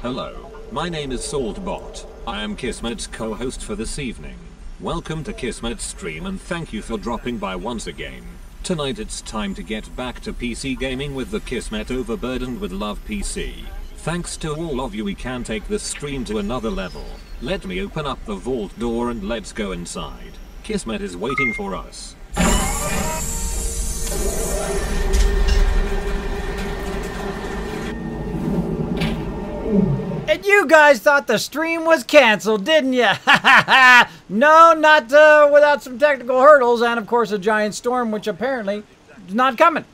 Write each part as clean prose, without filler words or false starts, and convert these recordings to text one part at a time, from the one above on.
Hello, my name is Saltbot. I am Kismet's co-host for this evening. Welcome to Kismet's stream and thank you for dropping by once again. Tonight it's time to get back to PC gaming with the Kismet Overburdened with Love PC. Thanks to all of you, we can take this stream to another level. Let me open up the vault door and let's go inside. Kismet is waiting for us. And you guys thought the stream was canceled, didn't you? No, not without some technical hurdles and, of course, a giant storm, which apparently is not coming.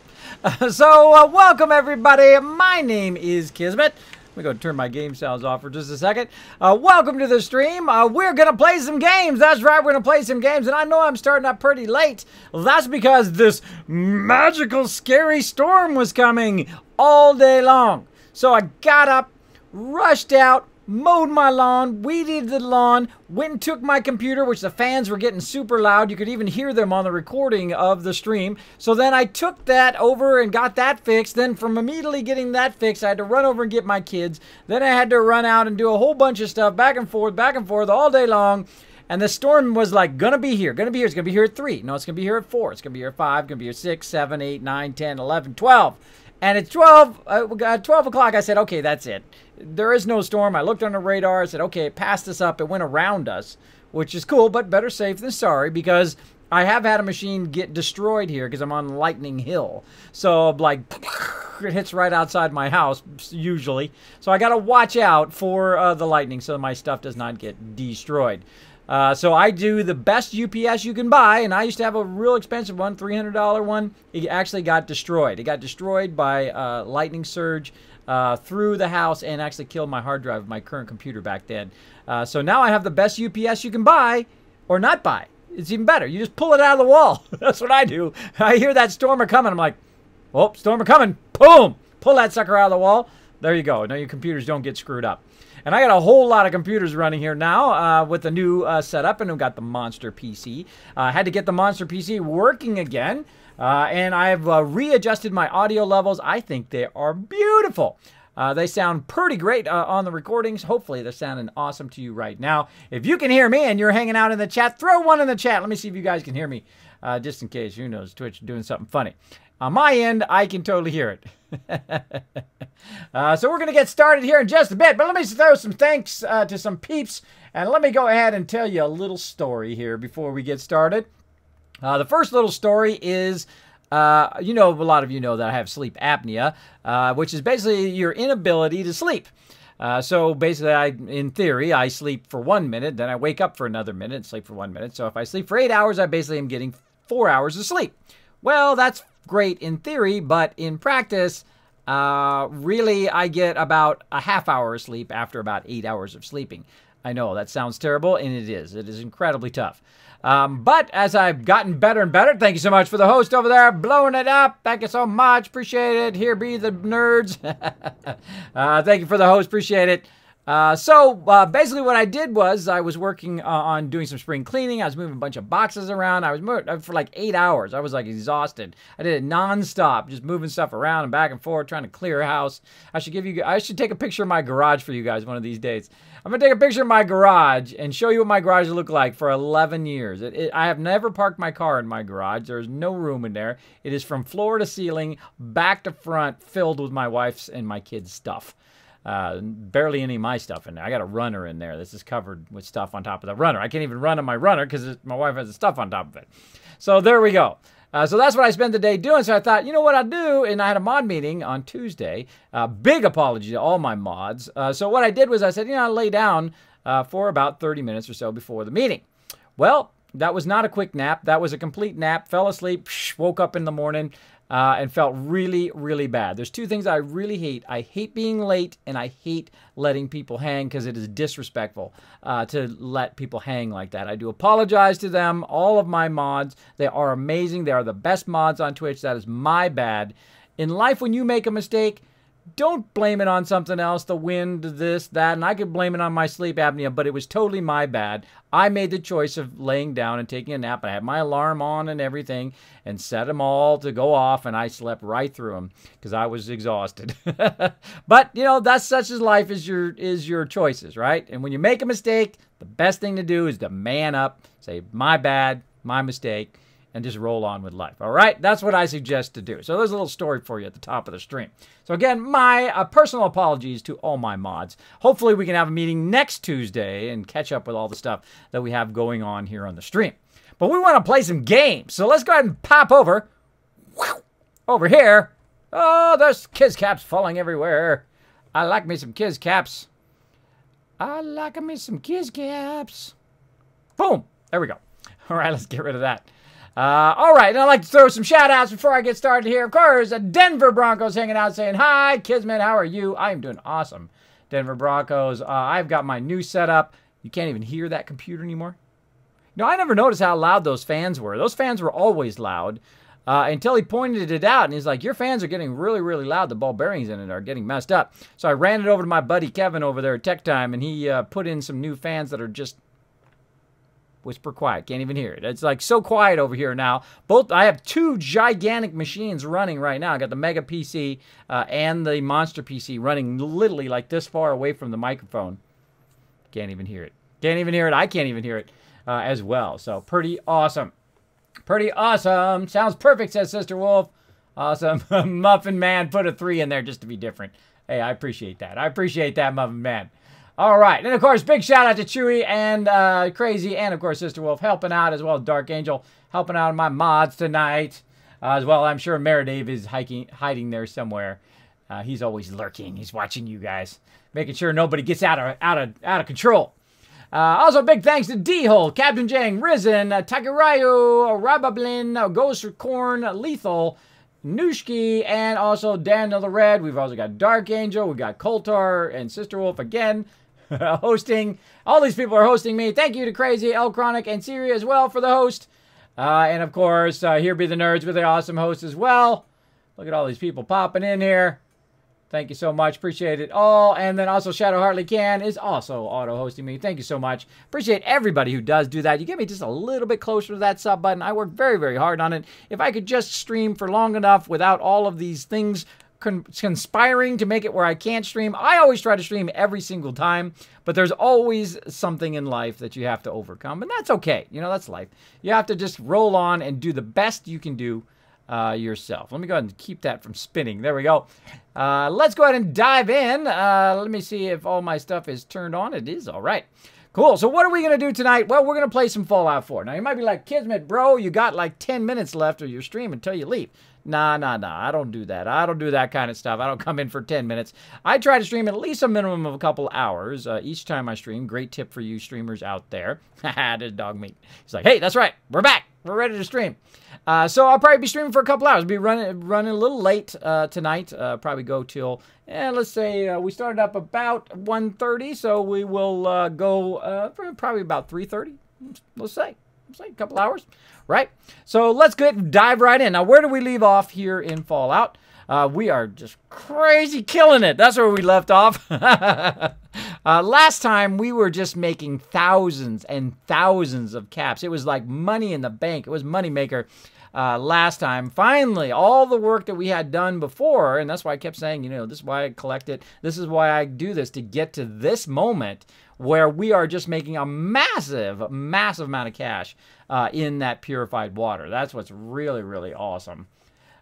So, welcome, everybody. My name is Kismet. Let me go turn my game sounds off for just a second. Welcome to the stream. We're going to play some games. That's right, we're going to play some games. And I know I'm starting up pretty late. That's because this magical, scary storm was coming all day long. So I got up, rushed out, mowed my lawn, weeded the lawn, went and took my computer, which the fans were getting super loud. You could even hear them on the recording of the stream. So then I took that over and got that fixed. Then from immediately getting that fixed, I had to run over and get my kids. Then I had to run out and do a whole bunch of stuff back and forth all day long. And the storm was like, gonna be here. It's gonna be here at 3. No, it's gonna be here at 4. It's gonna be here at 5. It's gonna be here at 6, 7, 8, 9, 10, 11, 12. And at 12 o'clock, I said, okay, that's it. There is no storm. I looked on the radar. I said, okay, it passed us up. It went around us, which is cool, but better safe than sorry, because I have had a machine get destroyed here because I'm on Lightning Hill. So, like, it hits right outside my house, usually. So I got to watch out for the lightning so my stuff does not get destroyed. So I do the best UPS you can buy, and I used to have a real expensive one, $300 one. It actually got destroyed. It got destroyed by lightning surge through the house and actually killed my hard drive of my current computer back then. So now I have the best UPS you can buy or not buy. It's even better. You just pull it out of the wall. That's what I do. I hear that stormer coming. I'm like, oh, stormer coming. Boom! Pull that sucker out of the wall. There you go. Now your computers don't get screwed up. And I got a whole lot of computers running here now with the new setup, and we've got the Monster PC. I had to get the Monster PC working again, and I've readjusted my audio levels. I think they are beautiful. They sound pretty great on the recordings. Hopefully they're sounding awesome to you right now. If you can hear me and you're hanging out in the chat, throw one in the chat. Let me see if you guys can hear me, just in case. Who knows, Twitch doing something funny. On my end, I can totally hear it. So we're going to get started here in just a bit, but let me throw some thanks to some peeps, and let me go ahead and tell you a little story here before we get started. The first little story is, a lot of you know that I have sleep apnea, which is basically your inability to sleep. So basically, in theory, I sleep for 1 minute, then I wake up for another minute and sleep for 1 minute. So if I sleep for 8 hours, I basically am getting 4 hours of sleep. Well, that's great in theory, but in practice, really I get about a half hour of sleep after about 8 hours of sleeping. I know that sounds terrible, and it is. It is incredibly tough. But as I've gotten better and better, thank you so much for the host over there, blowing it up. Thank you so much. Appreciate it. Here be the nerds. Thank you for the host. Appreciate it. So basically what I did was I was working on doing some spring cleaning. I was moving a bunch of boxes around. I was for like 8 hours. I was like exhausted. I did it nonstop, just moving stuff around and back and forth, trying to clear a house. I should take a picture of my garage for you guys one of these days. I'm going to take a picture of my garage and show you what my garage looked like for 11 years. I have never parked my car in my garage. There's no room in there. It is from floor to ceiling, back to front, filled with my wife's and my kids' stuff. Barely any of my stuff in there. I got a runner in there. This is covered with stuff on top of the runner. I can't even run on my runner because my wife has the stuff on top of it. So there we go. So that's what I spent the day doing. So I thought, you know what I'll do? And I had a mod meeting on Tuesday. Big apology to all my mods. So what I did was I said, I'll lay down for about 30 minutes or so before the meeting. Well, that was not a quick nap. That was a complete nap. Fell asleep, woke up in the morning, and felt really, really bad. There's two things I really hate. I hate being late, and I hate letting people hang because it is disrespectful to let people hang like that. I do apologize to them, all of my mods. They are amazing. They are the best mods on Twitch. That is my bad. In life, when you make a mistake, don't blame it on something else, the wind, this, that, and I could blame it on my sleep apnea, but it was totally my bad. I made the choice of laying down and taking a nap. I had my alarm on and everything and set them all to go off, and I slept right through them because I was exhausted. But, you know, that's such as life is your choices, right? And when you make a mistake, the best thing to do is to man up, say, my bad, my mistake, and just roll on with life. All right? That's what I suggest to do. So there's a little story for you at the top of the stream. So again, my personal apologies to all my mods. Hopefully we can have a meeting next Tuesday and catch up with all the stuff that we have going on here on the stream. But we want to play some games. So let's go ahead and pop over here. Oh, there's Kiz Caps falling everywhere. I like me some Kiz Caps. I like me some Kiz Caps. Boom. There we go. All right, let's get rid of that. All right, and I'd like to throw some shout-outs before I get started here. Of course, Denver Broncos hanging out saying, hi, Kismet, how are you? I am doing awesome. Denver Broncos, I've got my new setup. You can't even hear that computer anymore. You know, I never noticed how loud those fans were. Those fans were always loud until he pointed it out, and he's like, your fans are getting really, really loud. The ball bearings in it are getting messed up. So I ran it over to my buddy Kevin over there at Tech Time, and he put in some new fans that are just whisper quiet. Can't even hear it. It's like so quiet over here now. I have two gigantic machines running right now. I got the Mega PC and the Monster PC running literally like this far away from the microphone. Can't even hear it. Can't even hear it. I can't even hear it as well. So pretty awesome. Pretty awesome. Sounds perfect, says Sister Wolf. Awesome. Muffin Man put a 3 in there just to be different. Hey, I appreciate that. I appreciate that, Muffin Man. All right, and of course, big shout out to Chewy and Crazy, and of course, Sister Wolf helping out, as well as Dark Angel helping out on my mods tonight. As well, I'm sure Meredave is hiding there somewhere. He's always lurking. He's watching you guys, making sure nobody gets out of control. Also, big thanks to D-Hole, Captain Jang, Risen, Takarayu, Rabablin, Ghost Corn, Lethal, Nushki, and also Daniel the Red. We've also got Dark Angel. We've got Coltar and Sister Wolf again. Hosting. All these people are hosting me. Thank you to Crazy, El Chronic, and Siri as well for the host. And of course, here be the nerds with the awesome host as well. Look at all these people popping in here. Thank you so much. Appreciate it all. And then also Shadow Hartley Can is also auto-hosting me. Thank you so much. Appreciate everybody who does do that. You get me just a little bit closer to that sub button. I work very, very hard on it. If I could just stream for long enough without all of these things conspiring to make it where I can't stream. I always try to stream every single time, but there's always something in life that you have to overcome, and that's okay. You know, that's life. You have to just roll on and do the best you can do yourself. Let me go ahead and keep that from spinning. There we go. Let's go ahead and dive in. Let me see if all my stuff is turned on. It is. All right. Cool. So what are we going to do tonight? Well, we're going to play some Fallout 4. Now, you might be like, Kismet, bro, you got like 10 minutes left of your stream until you leave. Nah. I don't do that. I don't do that kind of stuff. I don't come in for 10 minutes. I try to stream at least a minimum of a couple hours each time I stream. Great tip for you streamers out there. Haha, there's dog meat. He's like, hey, that's right. We're back. We're ready to stream. So I'll probably be streaming for a couple hours. Be running a little late tonight. Probably go till, let's say we started up about 1:30, so we will go for probably about 3:30. Let's say a couple hours, right? So let's dive right in. Now, where do we leave off here in Fallout? We are just crazy killing it. That's where we left off. Last time, we were just making thousands and thousands of caps. It was like money in the bank. It was moneymaker last time. Finally, all the work that we had done before, and that's why I kept saying, you know, this is why I collect it. This is why I do this, to get to this moment where we are just making a massive, massive amount of cash in that purified water. That's what's really, really awesome.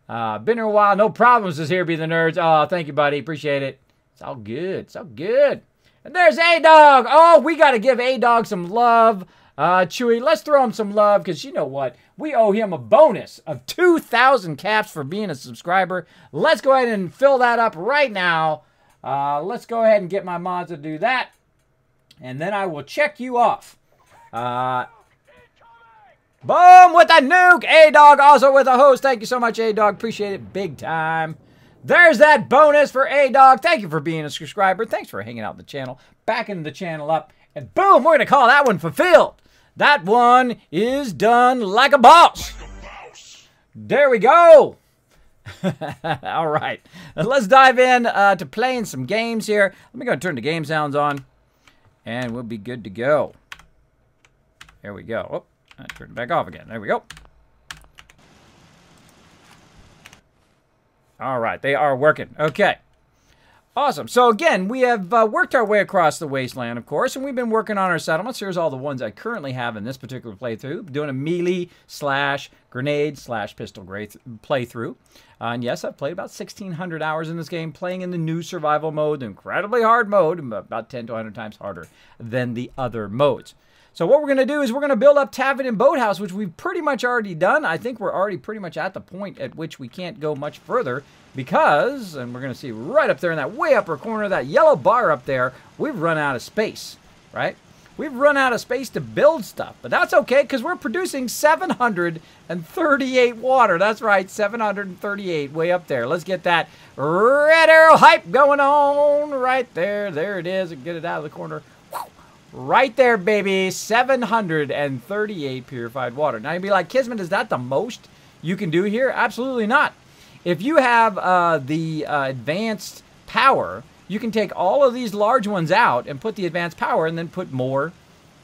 Been here a while. No problems is here, be the nerds. Oh, thank you, buddy. Appreciate it. It's all good. It's all good. And there's A-Dog. Oh, we got to give A-Dog some love. Chewy, let's throw him some love, because you know what? We owe him a bonus of 2,000 caps for being a subscriber. Let's go ahead and fill that up right now. Let's go ahead and get my mods to do that. And then I will check you off. Boom with a nuke. A-Dog also with a host. Thank you so much, A-Dog. Appreciate it big time. There's that bonus for A-Dog. Thank you for being a subscriber. Thanks for hanging out the channel. Backing the channel up. And boom, we're going to call that one fulfilled. That one is done like a boss. There we go. All right, let's dive in to playing some games here. Let me go turn the game sounds on, and we'll be good to go. There we go. Oh, I turned it back off again. There we go. All right, they are working. Okay. Awesome. So again, we have worked our way across the wasteland, of course, and we've been working on our settlements. Here's all the ones I currently have in this particular playthrough. Doing a melee / grenade / pistol playthrough. And yes, I've played about 1,600 hours in this game, playing in the new survival mode, the incredibly hard mode, about 10 to 100 times harder than the other modes. So what we're going to do is we're going to build up Tavern and Boathouse, which we've pretty much already done. I think we're already pretty much at the point at which we can't go much further because, and we're going to see right up there in that way upper corner, that yellow bar up there, we've run out of space, right? We've run out of space to build stuff, but that's okay because we're producing 738 water. That's right, 738 way up there. Let's get that red arrow hype going on right there. There it is. Get it out of the corner. Right there, baby. 738 purified water. Now, you'd be like, Kismet, is that the most you can do here? Absolutely not. If you have the advanced power, you can take all of these large ones out and put the advanced power and then put more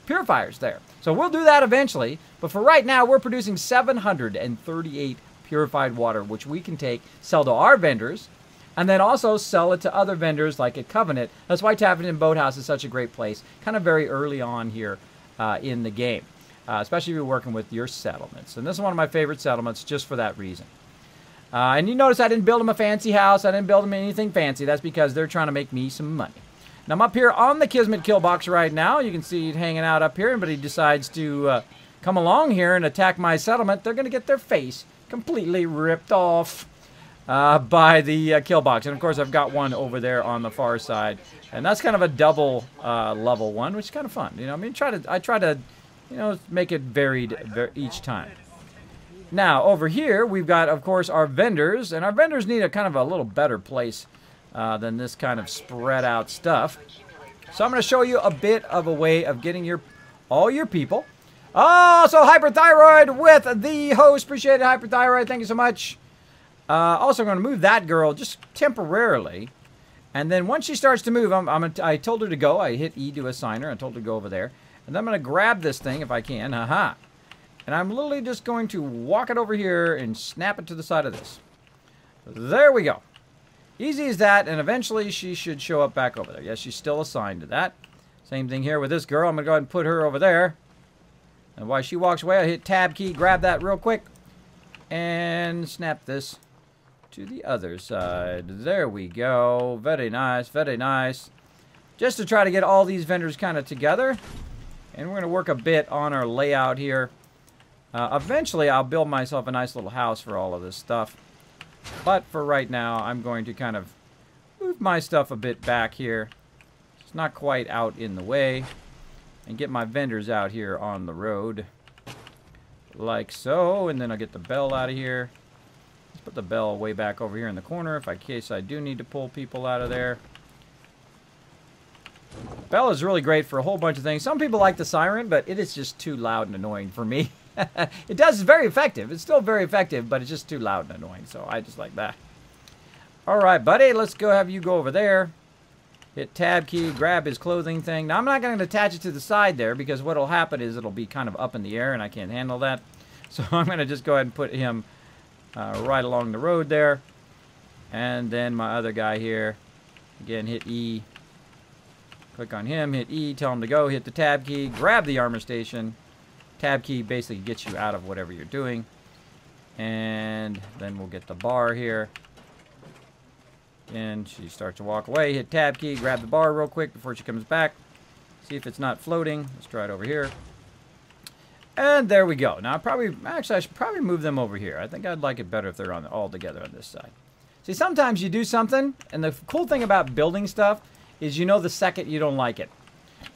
purifiers there. So we'll do that eventually. But for right now, we're producing 738 purified water, which we can take, sell to our vendors, and then also sell it to other vendors like at Covenant. That's why Tavern and Boathouse is such a great place, kind of very early on here in the game, especially if you're working with your settlements. And this is one of my favorite settlements just for that reason. And you notice I didn't build them a fancy house. I didn't build them anything fancy. That's because they're trying to make me some money. Now, I'm up here on the Kismet kill box right now. You can see it hanging out up here, but he decides to come along here and attack my settlement. They're going to get their face completely ripped off by the kill box. And of course, I've got one over there on the far side, and that's kind of a double level one, which is kind of fun. You know, I mean, I try to, you know, make it varied each time. Now over here, we've got, of course, our vendors, and our vendors need a kind of a little better place than this kind of spread out stuff. So I'm going to show you a bit of a way of getting all your people. Oh, so Hyperthyroid with the host. Appreciate it, Hyperthyroid. Thank you so much. Also, I'm going to move that girl just temporarily. And then once she starts to move, I told her to go. I hit E to assign her. I told her to go over there. And then I'm going to grab this thing if I can. Haha. And I'm literally just going to walk it over here and snap it to the side of this. There we go. Easy as that. And eventually she should show up back over there. Yes, she's still assigned to that. Same thing here with this girl. I'm going to go ahead and put her over there. And while she walks away, I hit tab key, grab that real quick, and snap this to the other side. There we go. Very nice, very nice. Just to try to get all these vendors kind of together. And we're going to work a bit on our layout here. Eventually, I'll build myself a nice little house for all of this stuff. But for right now, I'm going to kind of move my stuff a bit back here. It's not quite out in the way. And get my vendors out here on the road. Like so. And then I'll get the bell out of here. Let's put the bell way back over here in the corner in case I do need to pull people out of there. Bell is really great for a whole bunch of things. Some people like the siren, but it is just too loud and annoying for me. It does, it's very effective. It's still very effective, but it's just too loud and annoying, so I just like that. Alright, buddy, let's go have you go over there. Hit tab key, grab his clothing thing. Now, I'm not going to attach it to the side there, because what will happen is it'll be kind of up in the air, and I can't handle that. So I'm going to just go ahead and put him right along the road there. And then my other guy here, again, hit E. Click on him, hit E, tell him to go, hit the tab key, grab the armor station. Tab key basically gets you out of whatever you're doing. And then we'll get the bar here. And she starts to walk away. Hit tab key, grab the bar real quick before she comes back. See if it's not floating. Let's try it over here. And there we go. Now, I should probably move them over here. I think I'd like it better if they're all together on this side. See, sometimes you do something, and the cool thing about building stuff is you know the second you don't like it.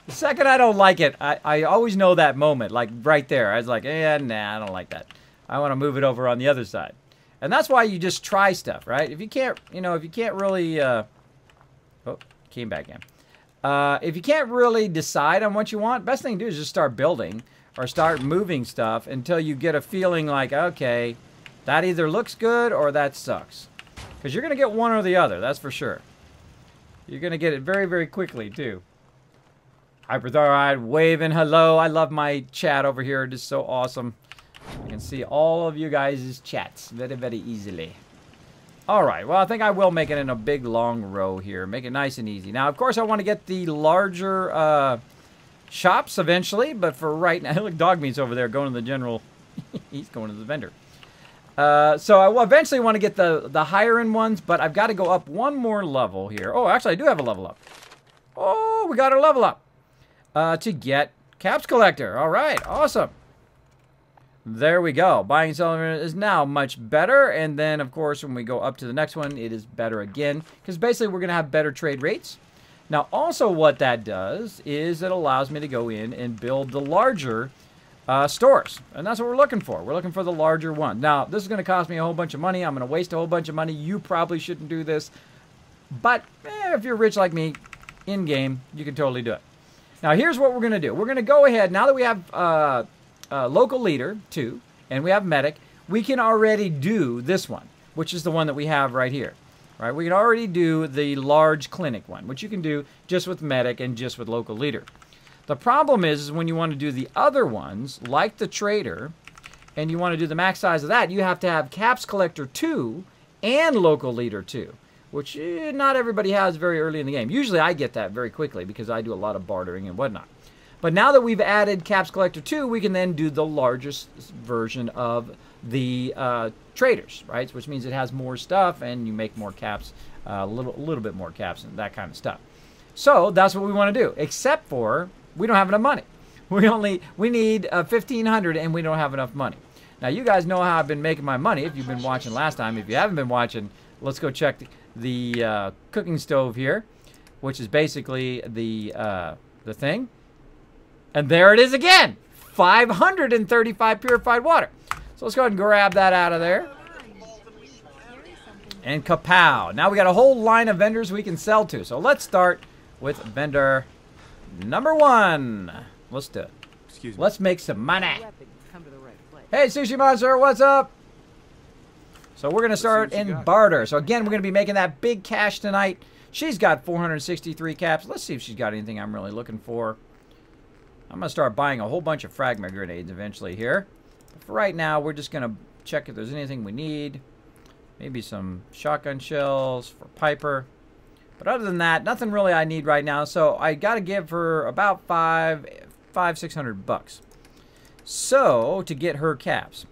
The second I don't like it, I always know that moment, like right there. I was like, nah, I don't like that. I want to move it over on the other side. And that's why you just try stuff, right? If you can't, if you can't really, oh, came back in. If you can't really decide on what you want, best thing to do is just start building or start moving stuff until you get a feeling like, okay, That either looks good or that sucks. Because you're going to get one or the other, that's for sure. You're going to get it very, very quickly, too. Hyperthyroid waving hello. I love my chat over here. It is so awesome. I can see all of you guys' chats very, very easily. All right. Well, I think I will make it in a big, long row here. Make it nice and easy. Now, of course, I want to get the larger shops eventually. But for right now, look, Dog Meat's over there going to the general. He's going to the vendor. So I will eventually want to get the higher end ones. But I've got to go up one more level here. Oh, actually, I do have a level up. Oh, we got our level up. To get Caps Collector. All right, awesome. There we go. Buying and selling is now much better. And then, of course, when we go up to the next one, it is better again. Because basically, we're going to have better trade rates. Now, also what that does is it allows me to go in and build the larger stores. And that's what we're looking for. We're looking for the larger one. Now, this is going to cost me a whole bunch of money. I'm going to waste a whole bunch of money. You probably shouldn't do this. But if you're rich like me, in-game, you can totally do it. Now, here's what we're going to do. We're going to go ahead, now that we have local leader, 2, and we have medic, we can already do this one, which is the one that we have right here. Right? We can already do the large clinic one, which you can do just with medic and just with local leader. The problem is when you want to do the other ones, like the trader, and you want to do the max size of that, you have to have Caps Collector 2 and local leader 2. Which not everybody has very early in the game. Usually I get that very quickly because I do a lot of bartering and whatnot. But now that we've added Caps Collector 2, we can then do the largest version of the traders, right? Which means it has more stuff and you make more caps, a little bit more caps and that kind of stuff. So that's what we want to do, except for we don't have enough money. We need 1,500 and we don't have enough money. Now you guys know how I've been making my money if you've been watching last time. If you haven't been watching, let's go check the cooking stove here, which is basically the thing. And there it is again, 535 purified water. So let's go ahead and grab that out of there. And kapow. Now we got a whole line of vendors we can sell to. So let's start with vendor number 1. Let's do it. Excuse me. Let's make some money. Hey, Sushi Monster, what's up? So we're going to start in barter. So again, we're going to be making that big cash tonight. She's got 463 caps. Let's see if she's got anything I'm really looking for. I'm going to start buying a whole bunch of fragment grenades eventually here. But for right now, we're just going to check if there's anything we need. Maybe some shotgun shells for Piper. But other than that, nothing really I need right now. So I got to give her about $600 bucks. So to get her caps.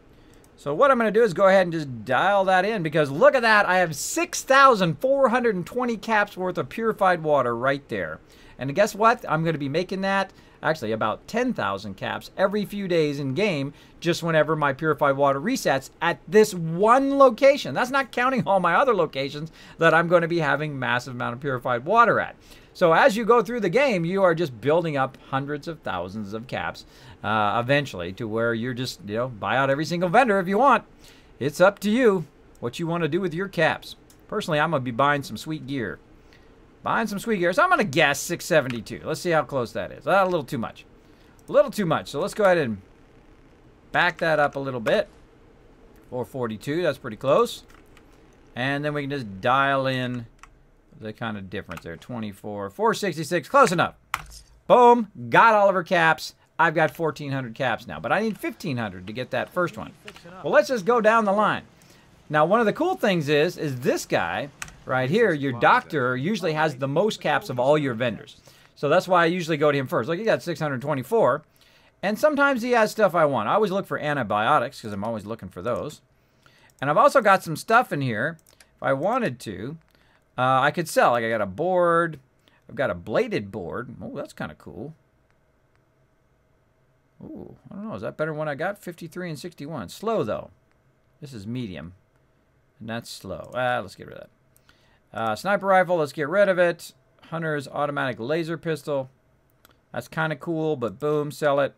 So what I'm going to do is go ahead and just dial that in because look at that. I have 6,420 caps worth of purified water right there. And guess what? I'm going to be making that, actually about 10,000 caps every few days in game just whenever my purified water resets at this one location. That's not counting all my other locations that I'm going to be having massive amount of purified water at. So as you go through the game, you are just building up hundreds of thousands of caps eventually to where you're just, buy out every single vendor if you want. It's up to you what you want to do with your caps. Personally, I'm going to be buying some sweet gear. So I'm going to guess 672. Let's see how close that is. A little too much. A little too much. So let's go ahead and back that up a little bit. 442, that's pretty close. And then we can just dial in the kind of difference there. 24, 466, close enough. Boom, got all of her caps. I've got 1,400 caps now, but I need 1,500 to get that first one. Well, let's just go down the line. Now, one of the cool things is this guy right here, your doctor, usually has the most caps of all your vendors. So that's why I usually go to him first. Look, he got 624. And sometimes he has stuff I want. I always look for antibiotics because I'm always looking for those. And I've also got some stuff in here. If I wanted to, I could sell. Like I got a board. I've got a bladed board. Oh, that's kind of cool. Ooh, I don't know. Is that better than what I got? 53 and 61. Slow, though. This is medium. And that's slow. Let's get rid of that. Sniper rifle. Let's get rid of it. Hunter's automatic laser pistol. That's kind of cool, but boom, sell it.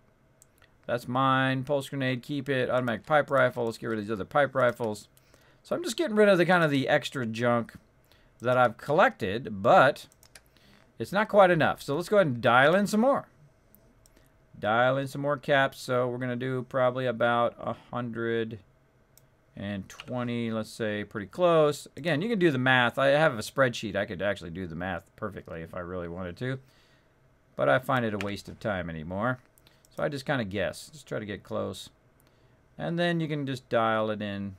That's mine. Pulse grenade, keep it. Automatic pipe rifle. Let's get rid of these other pipe rifles. So I'm just getting rid of the kind of the extra junk that I've collected, but it's not quite enough. So let's go ahead and dial in some more. Dial in some more caps. So we're going to do probably about 100 And 20, let's say, pretty close. Again, you can do the math. I have a spreadsheet. I could actually do the math perfectly if I really wanted to. But I find it a waste of time anymore. So I just kind of guess. Just try to get close. And then you can just dial it in.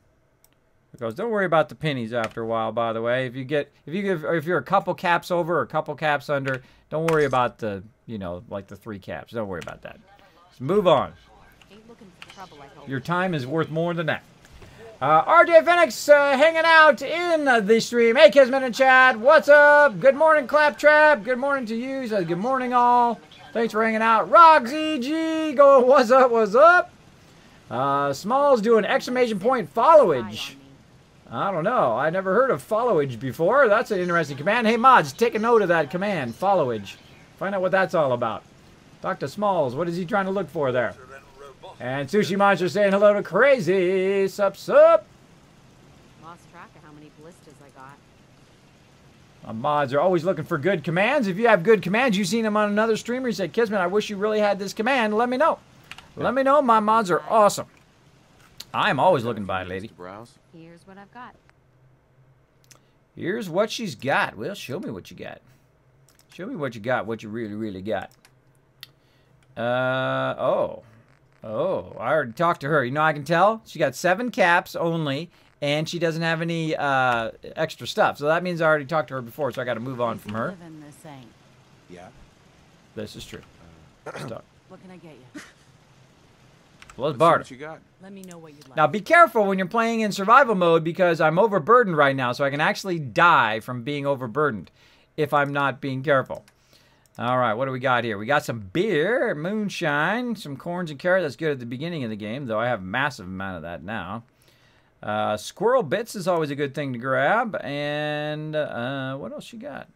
Because don't worry about the pennies after a while, by the way. If you're a couple caps over or a couple caps under, don't worry about the, you know, like the 3 caps. Don't worry about that. Just move on. Ain't looking for trouble, I hope. Your time is worth more than that. RJ Phoenix hanging out in the stream. Hey, Kismet and Chad, what's up? Good morning, Claptrap. Good morning to you. Says good morning, all. Thanks for hanging out. Roxy G, go. What's up? What's up? Smalls doing exclamation point followage. I don't know. I never heard of followage before. That's an interesting command. Hey, mods, take a note of that command, followage. Find out what that's all about. Dr. Smalls, what is he trying to look for there? And Sushi Monster saying hello to Crazy. Sup, sup. Lost track of how many blisters I got. My mods are always looking for good commands. If you have good commands, you've seen them on another streamer, you said, Kismet, I wish you really had this command. Let me know. Let me know. My mods are awesome. I'm always looking by, lady. Here's what I've got. Here's what she's got. Well, show me what you got. Show me what you got, what you really, really got. Oh, I already talked to her. You know, I can tell she got 7 caps only, and she doesn't have any extra stuff. So that means I already talked to her before, so I got to move on from her. Yeah. This is true. Stop. What can I get you? Let's barter. What you got? Let me know what you'd like. Now, be careful when you're playing in survival mode because I'm overburdened right now, so I can actually die from being overburdened if I'm not being careful. All right, what do we got here? We got some beer, moonshine, some corns and carrots. That's good at the beginning of the game, though I have a massive amount of that now. Squirrel bits is always a good thing to grab. And what else you got?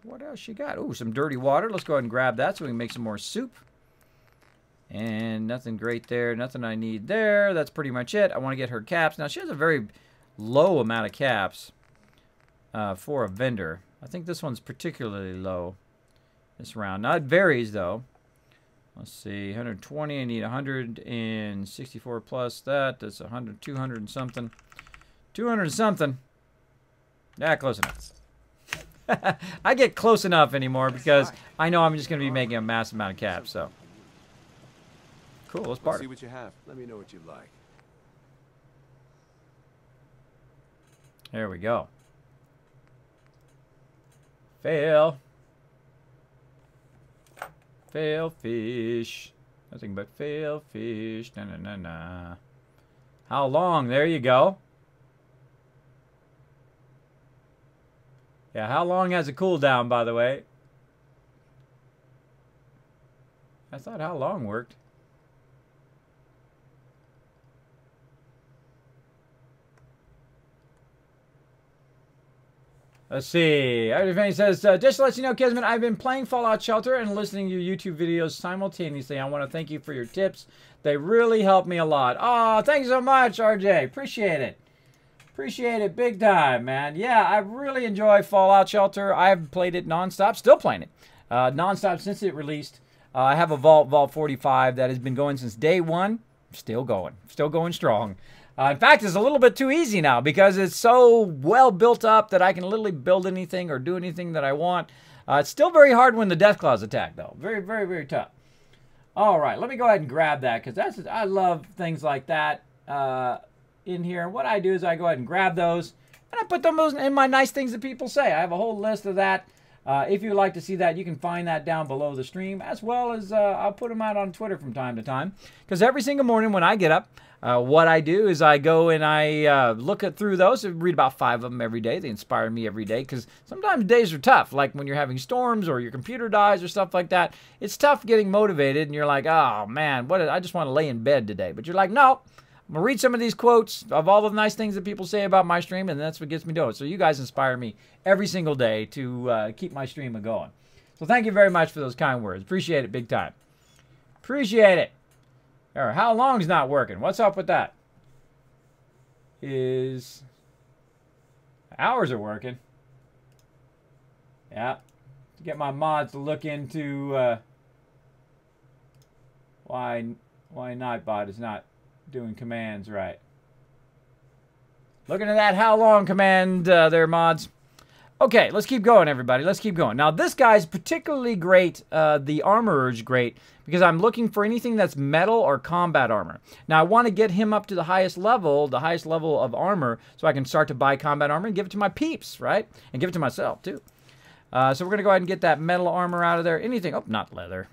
What else you got? Ooh, some dirty water. Let's go ahead and grab that so we can make some more soup. And nothing great there. Nothing I need there. That's pretty much it. I want to get her caps. Now, she has a very low amount of caps for a vendor. I think this one's particularly low this round. Now, it varies, though. Let's see. 120. I need 164 plus that. That's 100, 200 and something. 200 and something. Yeah, close enough. I get close enough anymore because I know I'm just going to be making a massive amount of caps, so. Cool, let's barter. See what you have. Let me know what you like. There we go. Fail. Fail fish. Nothing but fail fish. Na na na na. How long? There you go. Yeah, how long has a cooldown, by the way? I thought how long worked. Let's see. Everything says, just to let you know, Kismet, I've been playing Fallout Shelter and listening to your YouTube videos simultaneously. I want to thank you for your tips. They really help me a lot. Oh, thanks so much, RJ. Appreciate it. Appreciate it big time, man. Yeah, I really enjoy Fallout Shelter. I've played it nonstop. Still playing it. Nonstop since it released. I have a Vault 45 that has been going since day one. Still going. Still going strong. In fact, it's a little bit too easy now because it's so well built up that I can literally build anything or do anything that I want. It's still very hard when the Deathclaws attack, though. Very, very, very tough. All right, let me go ahead and grab that because I love things like that in here. What I do is I go ahead and grab those and I put them in my nice things that people say. I have a whole list of that. If you'd like to see that, you can find that down below the stream, as well as I'll put them out on Twitter from time to time. Because every single morning when I get up, what I do is I go and I look through those and read about 5 of them every day. They inspire me every day because sometimes days are tough, like when you're having storms or your computer dies or stuff like that. It's tough getting motivated, and you're like, oh, man, I just want to lay in bed today. But you're like, no, I'm going to read some of these quotes of all the nice things that people say about my stream, and that's what gets me doing. So you guys inspire me every single day to keep my stream going. So thank you very much for those kind words. Appreciate it big time. Appreciate it. Or how long's not working? What's up with that? Hours are working. Yeah. To get my mods to look into why Nightbot is not doing commands right. Looking at that how long command there, mods. Okay, let's keep going, everybody. Let's keep going. Now, this guy's particularly great. The armorer's great because I'm looking for anything that's metal or combat armor. Now, I want to get him up to the highest level of armor, so I can start to buy combat armor and give it to my peeps, right? And give it to myself, too. So we're going to go ahead and get that metal armor out of there. Anything, oh, not leather.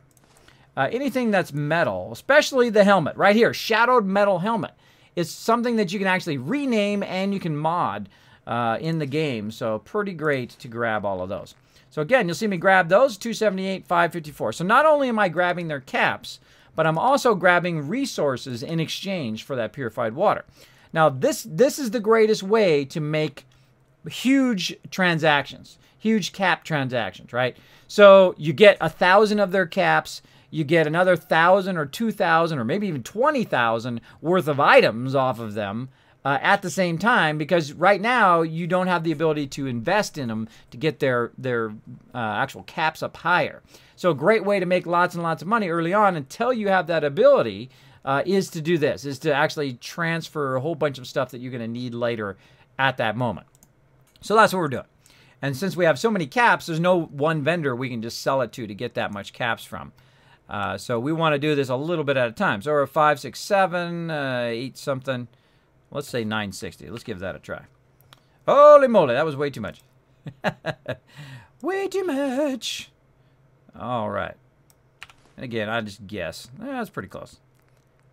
Anything that's metal, especially the helmet. Right here, shadowed metal helmet. It's something that you can actually rename and you can mod in the game. So pretty great to grab all of those. So again, you'll see me grab those, 278, 554. So not only am I grabbing their caps, but I'm also grabbing resources in exchange for that purified water. Now, this is the greatest way to make huge transactions, huge cap transactions, right? So you get 1,000 of their caps, you get another 1,000 or 2,000 or maybe even 20,000 worth of items off of them at the same time, because right now you don't have the ability to invest in them to get their actual caps up higher. So a great way to make lots and lots of money early on until you have that ability is to do this, is to actually transfer a whole bunch of stuff that you're going to need later at that moment. So that's what we're doing. And since we have so many caps, there's no one vendor we can just sell it to get that much caps from. So we want to do this a little bit at a time. So we're at 5, 6, 7, 8 something. Let's say 960. Let's give that a try. Holy moly, that was way too much. Way too much. All right. And again, I just guess. That's pretty close.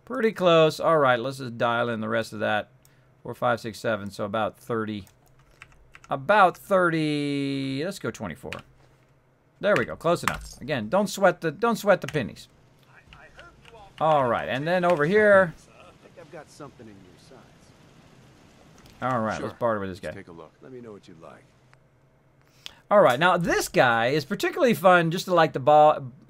Pretty close. All right, let's just dial in the rest of that. 4, 5, 6, 7. So about 30. About 30. Let's go 24. There we go. Close enough. Again, don't sweat the pennies. All right, and then over here. I think I've got something in your size. All right, Sure. let's barter with this guy. Let's take a look. Let me know what you like. All right, now this guy is particularly fun just to like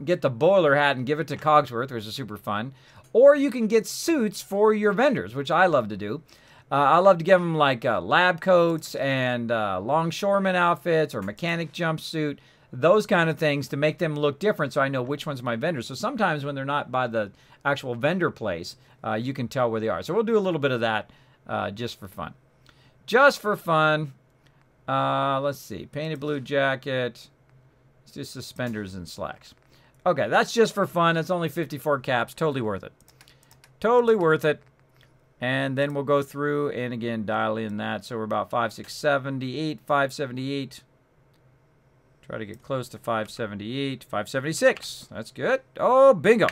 get the boiler hat and give it to Cogsworth, which is super fun. Or you can get suits for your vendors, which I love to do. I love to give them like lab coats and longshoreman outfits or mechanic jumpsuit, those kind of things to make them look different so I know which one's my vendor. So sometimes when they're not by the actual vendor place, you can tell where they are. So we'll do a little bit of that just for fun. Just for fun. Let's see. Painted blue jacket. Let's do suspenders and slacks. Okay, that's just for fun. It's only 54 caps. Totally worth it. Totally worth it. And then we'll go through and again dial in that. So we're about 5, 6, 78, 578. Try to get close to 578, 576. That's good. Oh, bingo.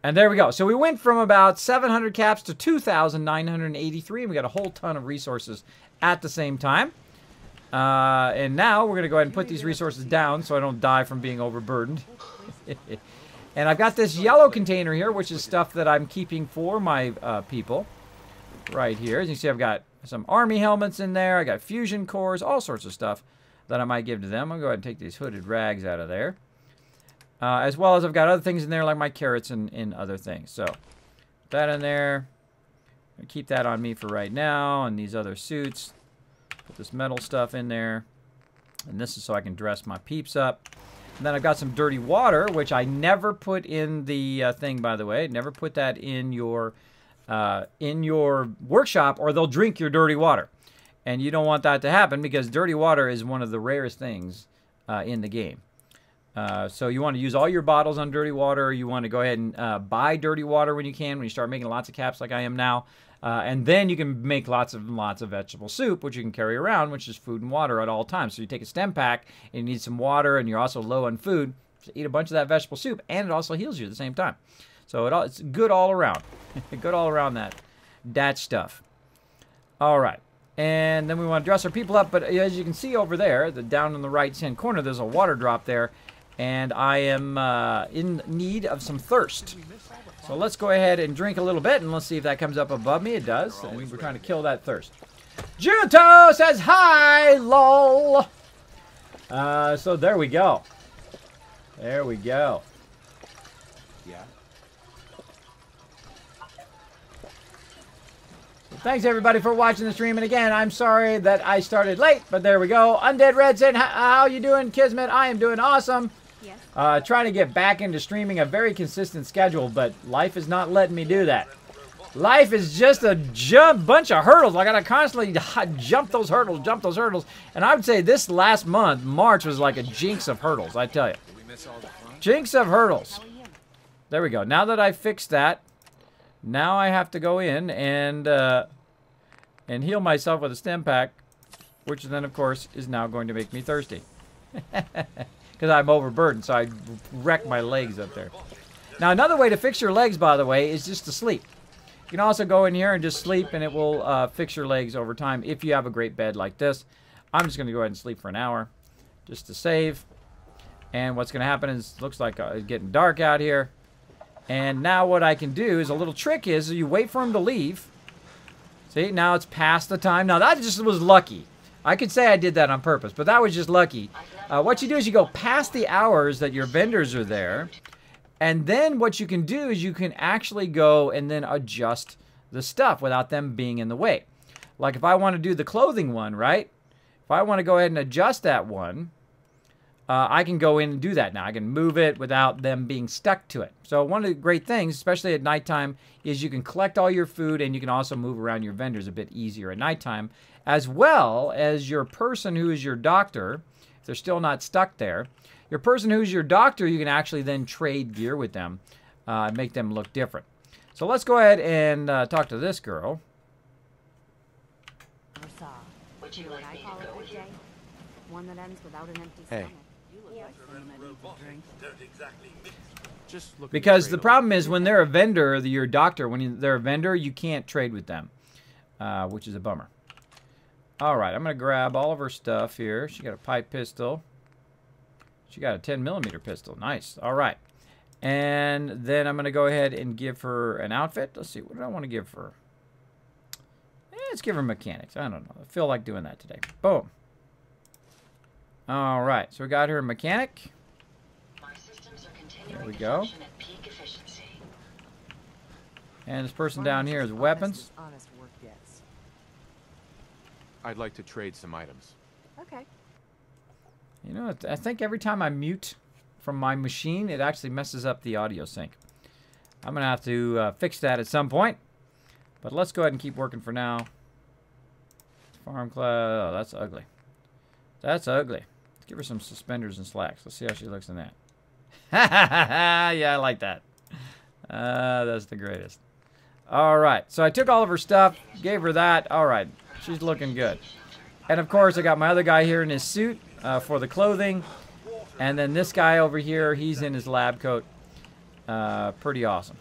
And there we go. So we went from about 700 caps to 2,983. And we got a whole ton of resources at the same time. And now we're going to go ahead and put these resources down so I don't die from being overburdened. And I've got this yellow container here, which is stuff that I'm keeping for my people. Right here. As you see, I've got some army helmets in there. I got fusion cores, all sorts of stuff that I might give to them. I'll go ahead and take these hooded rags out of there. As well as I've got other things in there like my carrots and other things. So, that in there. I'll keep that on me for right now. And these other suits. Put this metal stuff in there. And this is so I can dress my peeps up. And then I've got some dirty water, which I never put in the thing, by the way. Never put that in your workshop or they'll drink your dirty water. And you don't want that to happen because dirty water is one of the rarest things in the game. So you want to use all your bottles on dirty water. You want to go ahead and buy dirty water when you can, when you start making lots of caps like I am now. And then you can make lots of vegetable soup, which you can carry around, which is food and water at all times. So you take a stem pack and you need some water and you're also low on food. So eat a bunch of that vegetable soup and it also heals you at the same time. So it's good all around. Good all around that stuff. All right. And then we want to dress our people up. But as you can see over there, down in the right-hand corner, there's a water drop there. And I am in need of some thirst. So let's go ahead and drink a little bit. And let's see if that comes up above me. It does. And we're trying to kill that thirst. Juto says hi, lol. So there we go. There we go. Yeah. Thanks, everybody, for watching the stream. And again, I'm sorry that I started late, but there we go. Undead Red said, how you doing, Kismet? I am doing awesome. Yes. Trying to get back into streaming a very consistent schedule, but life is not letting me do that. Life is just a bunch of hurdles. I gotta constantly jump those hurdles. And I would say this last month, March, was like a jinx of hurdles, I tell you. Jinx of hurdles. There we go. Now that I fixed that, now I have to go in and heal myself with a stim pack, which then, of course, is now going to make me thirsty. Because I'm overburdened, so I wreck my legs up there. Now, another way to fix your legs, by the way, is just to sleep. You can also go in here and just sleep, and it will fix your legs over time if you have a great bed like this. I'm just going to go ahead and sleep for an hour just to save. And what's going to happen is, looks like it's getting dark out here. And now what I can do is, a little trick is, you wait for him to leave. See, now it's past the time. Now, that just was lucky. I could say I did that on purpose, but that was just lucky. What you do is you go past the hours that your vendors are there. And then what you can do is you can actually go and then adjust the stuff without them being in the way. Like if I want to do the clothing one, right? If I want to go ahead and adjust that one, I can go in and do that now. I can move it without them being stuck to it. So one of the great things, especially at nighttime, is you can collect all your food and you can also move around your vendors a bit easier at nighttime, as well as your person who is your doctor, if they're still not stuck there. Your person who's your doctor, you can actually then trade gear with them, make them look different. So let's go ahead and talk to this girl. Would you like me to go with you? One that ends without an empty Hey. stomach. You look like Just look. Because the problem is when they're a vendor, your doctor, when they're a vendor, you can't trade with them, which is a bummer. All right, I'm going to grab all of her stuff here. She got a pipe pistol. She got a 10mm pistol. Nice. All right. And then I'm going to go ahead and give her an outfit. Let's see. What do I want to give her? Let's give her mechanics. I don't know. I feel like doing that today. Boom. All right. So we got her a mechanic. There we go. And this person down here is weapons. honest work gets. I'd like to trade some items. Okay. You know, I think every time I mute from my machine, it actually messes up the audio sync. I'm going to have to fix that at some point. But let's go ahead and keep working for now. Farm class. Oh, that's ugly. That's ugly. Let's give her some suspenders and slacks. Let's see how she looks in that. Yeah, I like that. That's the greatest. All right. So I took all of her stuff, gave her that. All right. She's looking good. And, of course, I got my other guy here in his suit for the clothing. And then this guy over here, he's in his lab coat. Pretty awesome.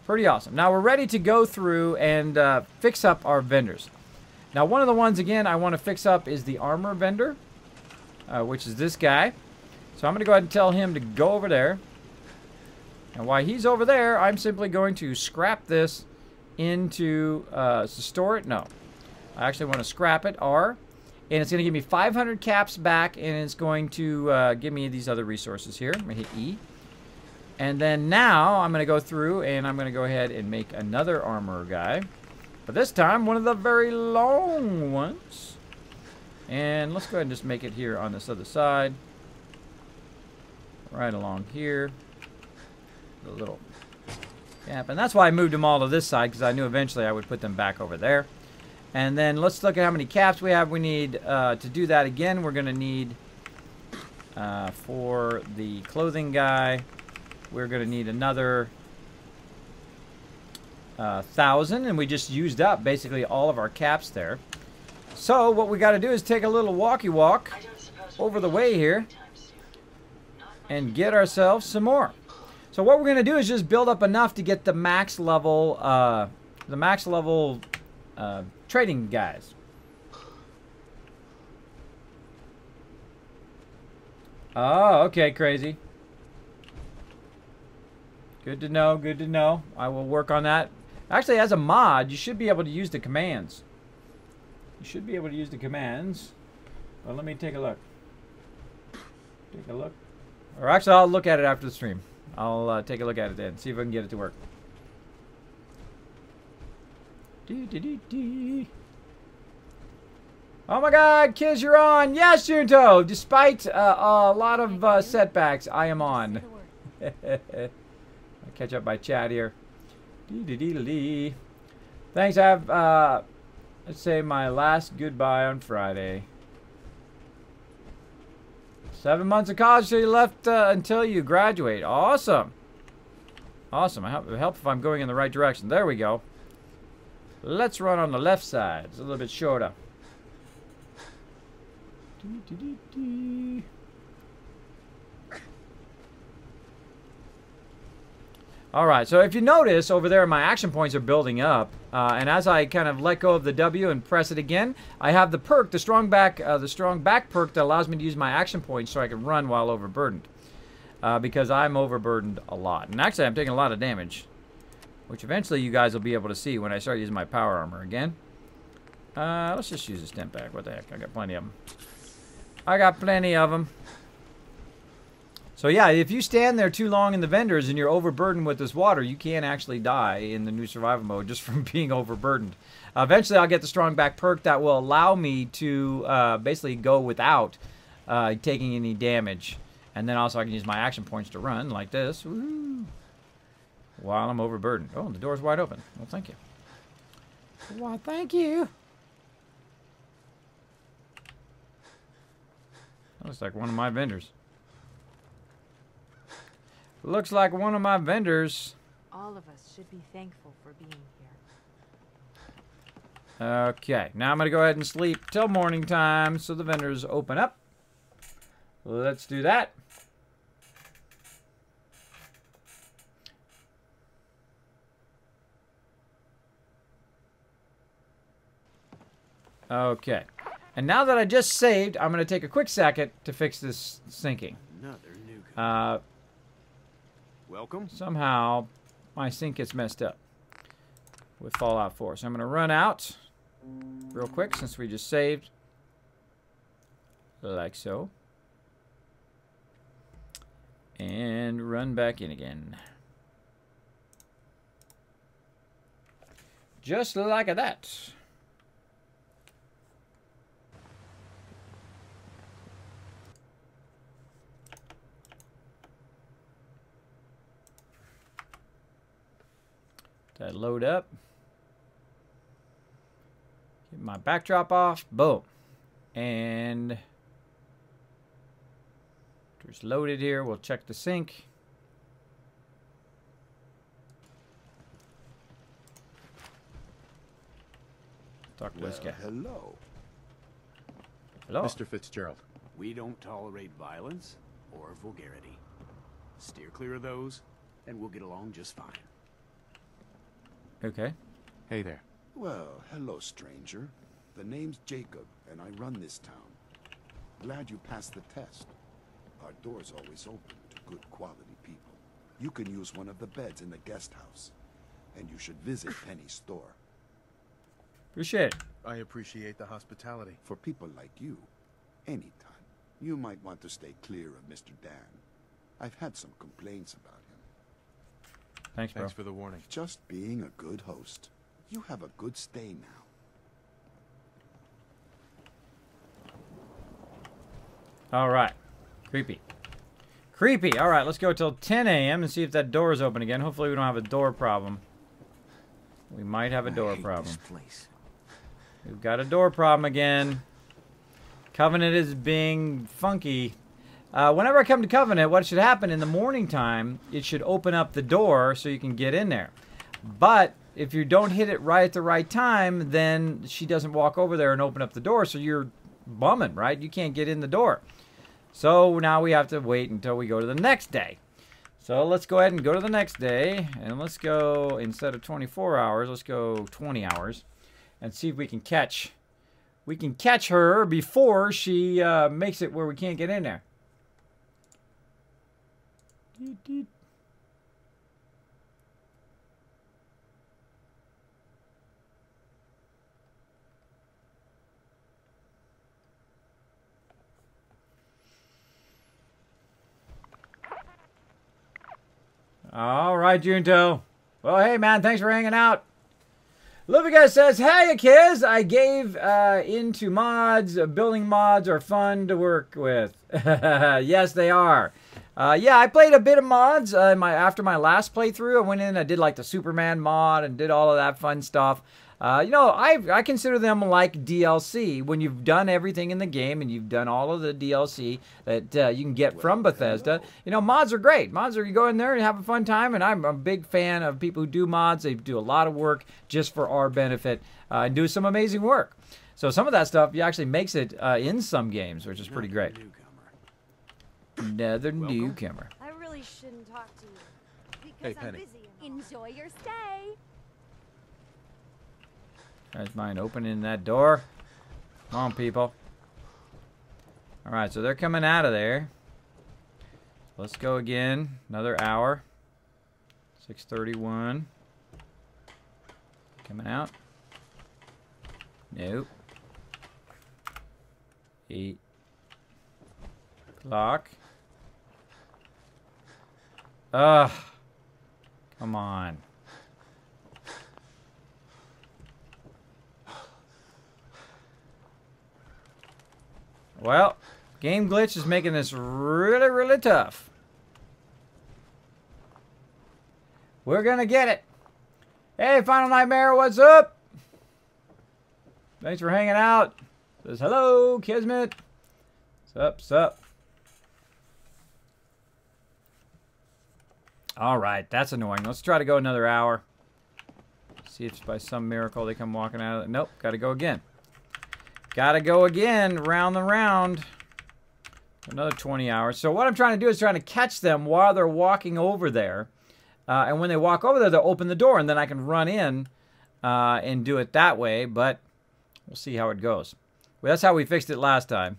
Pretty awesome. Now, we're ready to go through and fix up our vendors. Now, one of the ones, again, I want to fix up is the armor vendor, which is this guy. So I'm going to go ahead and tell him to go over there. And while he's over there, I'm simply going to scrap this into, to store it? No. I actually want to scrap it, R. And it's going to give me 500 caps back, and it's going to give me these other resources here. I'm going to hit E. And then now I'm going to go through, and I'm going to go ahead and make another armor guy. But this time, one of the very long ones. And let's go ahead and just make it here on this other side. Right along here. The little gap. And that's why I moved them all to this side, because I knew eventually I would put them back over there. And then let's look at how many caps we have. We need, to do that again, we're going to need, for the clothing guy, we're going to need another 1,000. And we just used up basically all of our caps there. So what we got to do is take a little walkie walk over the way here and get ourselves some more. So what we're going to do is just build up enough to get the max level, trading guys. Oh, okay, crazy. Good to know, good to know. I will work on that. Actually, as a mod, you should be able to use the commands. You should be able to use the commands. Well, let me take a look. Take a look. Or actually, I'll look at it after the stream. I'll take a look at it then. See if I can get it to work. Oh my god, Kiz, you're on! Yes, Junto! Despite a lot of setbacks, I am on. I'll catch up my chat here. Dee-dee-dee-dee-dee. Thanks. I have, let's say, my last goodbye on Friday. 7 months of college till you left until you graduate. Awesome. Awesome. It helps if I'm going in the right direction. There we go. Let's run on the left side. It's a little bit shorter. Alright, so if you notice over there my action points are building up, and as I kind of let go of the W and press it again, I have the perk, the strong back perk that allows me to use my action points so I can run while overburdened. Because I'm overburdened a lot. And actually I'm taking a lot of damage, which eventually you guys will be able to see when I start using my power armor again. Let's just use a stim pack. What the heck? I got plenty of them. I got plenty of them. So yeah, if you stand there too long in the vendors and you're overburdened with this water, you can actually die in the new survival mode just from being overburdened. Eventually I'll get the strong back perk that will allow me to basically go without taking any damage. And then also I can use my action points to run like this. Woo, while I'm overburdened. Oh, the door's wide open. Well, thank you. Why, thank you. That looks like one of my vendors. Looks like one of my vendors. All of us should be thankful for being here. Okay, now I'm going to go ahead and sleep till morning time so the vendors open up. Let's do that. Okay. And now that I just saved, I'm going to take a quick second to fix this sinking. Another new welcome. Somehow, my sink gets messed up with Fallout 4. So I'm going to run out real quick since we just saved. Like so. And run back in again. Just like that. That load up. Get my backdrop off. Boom. And it's loaded here. We'll check the sink. Talk to this guy. Hello. Hello. Mr. Fitzgerald. We don't tolerate violence or vulgarity. Steer clear of those, and we'll get along just fine. Okay. Hey there. Well, hello, stranger. The name's Jacob, and I run this town. Glad you passed the test. Our door's always open to good quality people. You can use one of the beds in the guest house, and you should visit Penny's store. Appreciate it. I appreciate the hospitality. For people like you, anytime. You might want to stay clear of Mr. Dan. I've had some complaints about him. Thanks, bro. Thanks for the warning. Just being a good host. You have a good stay now. All right. Creepy. Creepy. All right, let's go till 10 a.m. and see if that door is open again. Hopefully we don't have a door problem. We might have a door problem. This place. We've got a door problem again. Covenant is being funky. Whenever I come to Covenant, what should happen in the morning time, it should open up the door so you can get in there. But if you don't hit it right at the right time, then she doesn't walk over there and open up the door, so you're bumming, right? You can't get in the door. So now we have to wait until we go to the next day. So let's go ahead and go to the next day, and let's go, instead of 24 hours, let's go 20 hours, and see if we can catch her before she makes it where we can't get in there. All right, Junto. Well, hey, man, thanks for hanging out. Lubiga says, hey, kids, I gave into mods. Building mods are fun to work with. Yes, they are. Yeah, I played a bit of mods after my last playthrough. I went in, I did like the Superman mod and did all of that fun stuff. You know, I consider them like DLC. When you've done everything in the game and you've done all of the DLC that you can get from Bethesda, you know, mods are great. Mods are, you go in there and have a fun time, and I'm a big fan of people who do mods. They do a lot of work just for our benefit and do some amazing work. So some of that stuff actually makes it in some games, which is pretty great. Another newcomer. I really shouldn't talk to you. Hey, Because I'm Penny. busy. Enjoy your stay. There's mine opening that door. Come on, people. All right, so they're coming out of there. Let's go again. Another hour. 6:31. Coming out. Nope. 8 o'clock. Ugh. Come on. Well, game glitch is making this really, really tough. We're gonna get it. Hey, Final Nightmare, what's up? Thanks for hanging out. Says hello, Kismet. Sup, sup. All right, that's annoying. Let's try to go another hour. See if by some miracle they come walking out of it. Nope, gotta go again. Gotta go again, round and round. Another 20 hours. So what I'm trying to do is trying to catch them while they're walking over there. And when they walk over there, they'll open the door, and then I can run in and do it that way. But we'll see how it goes. Well, that's how we fixed it last time.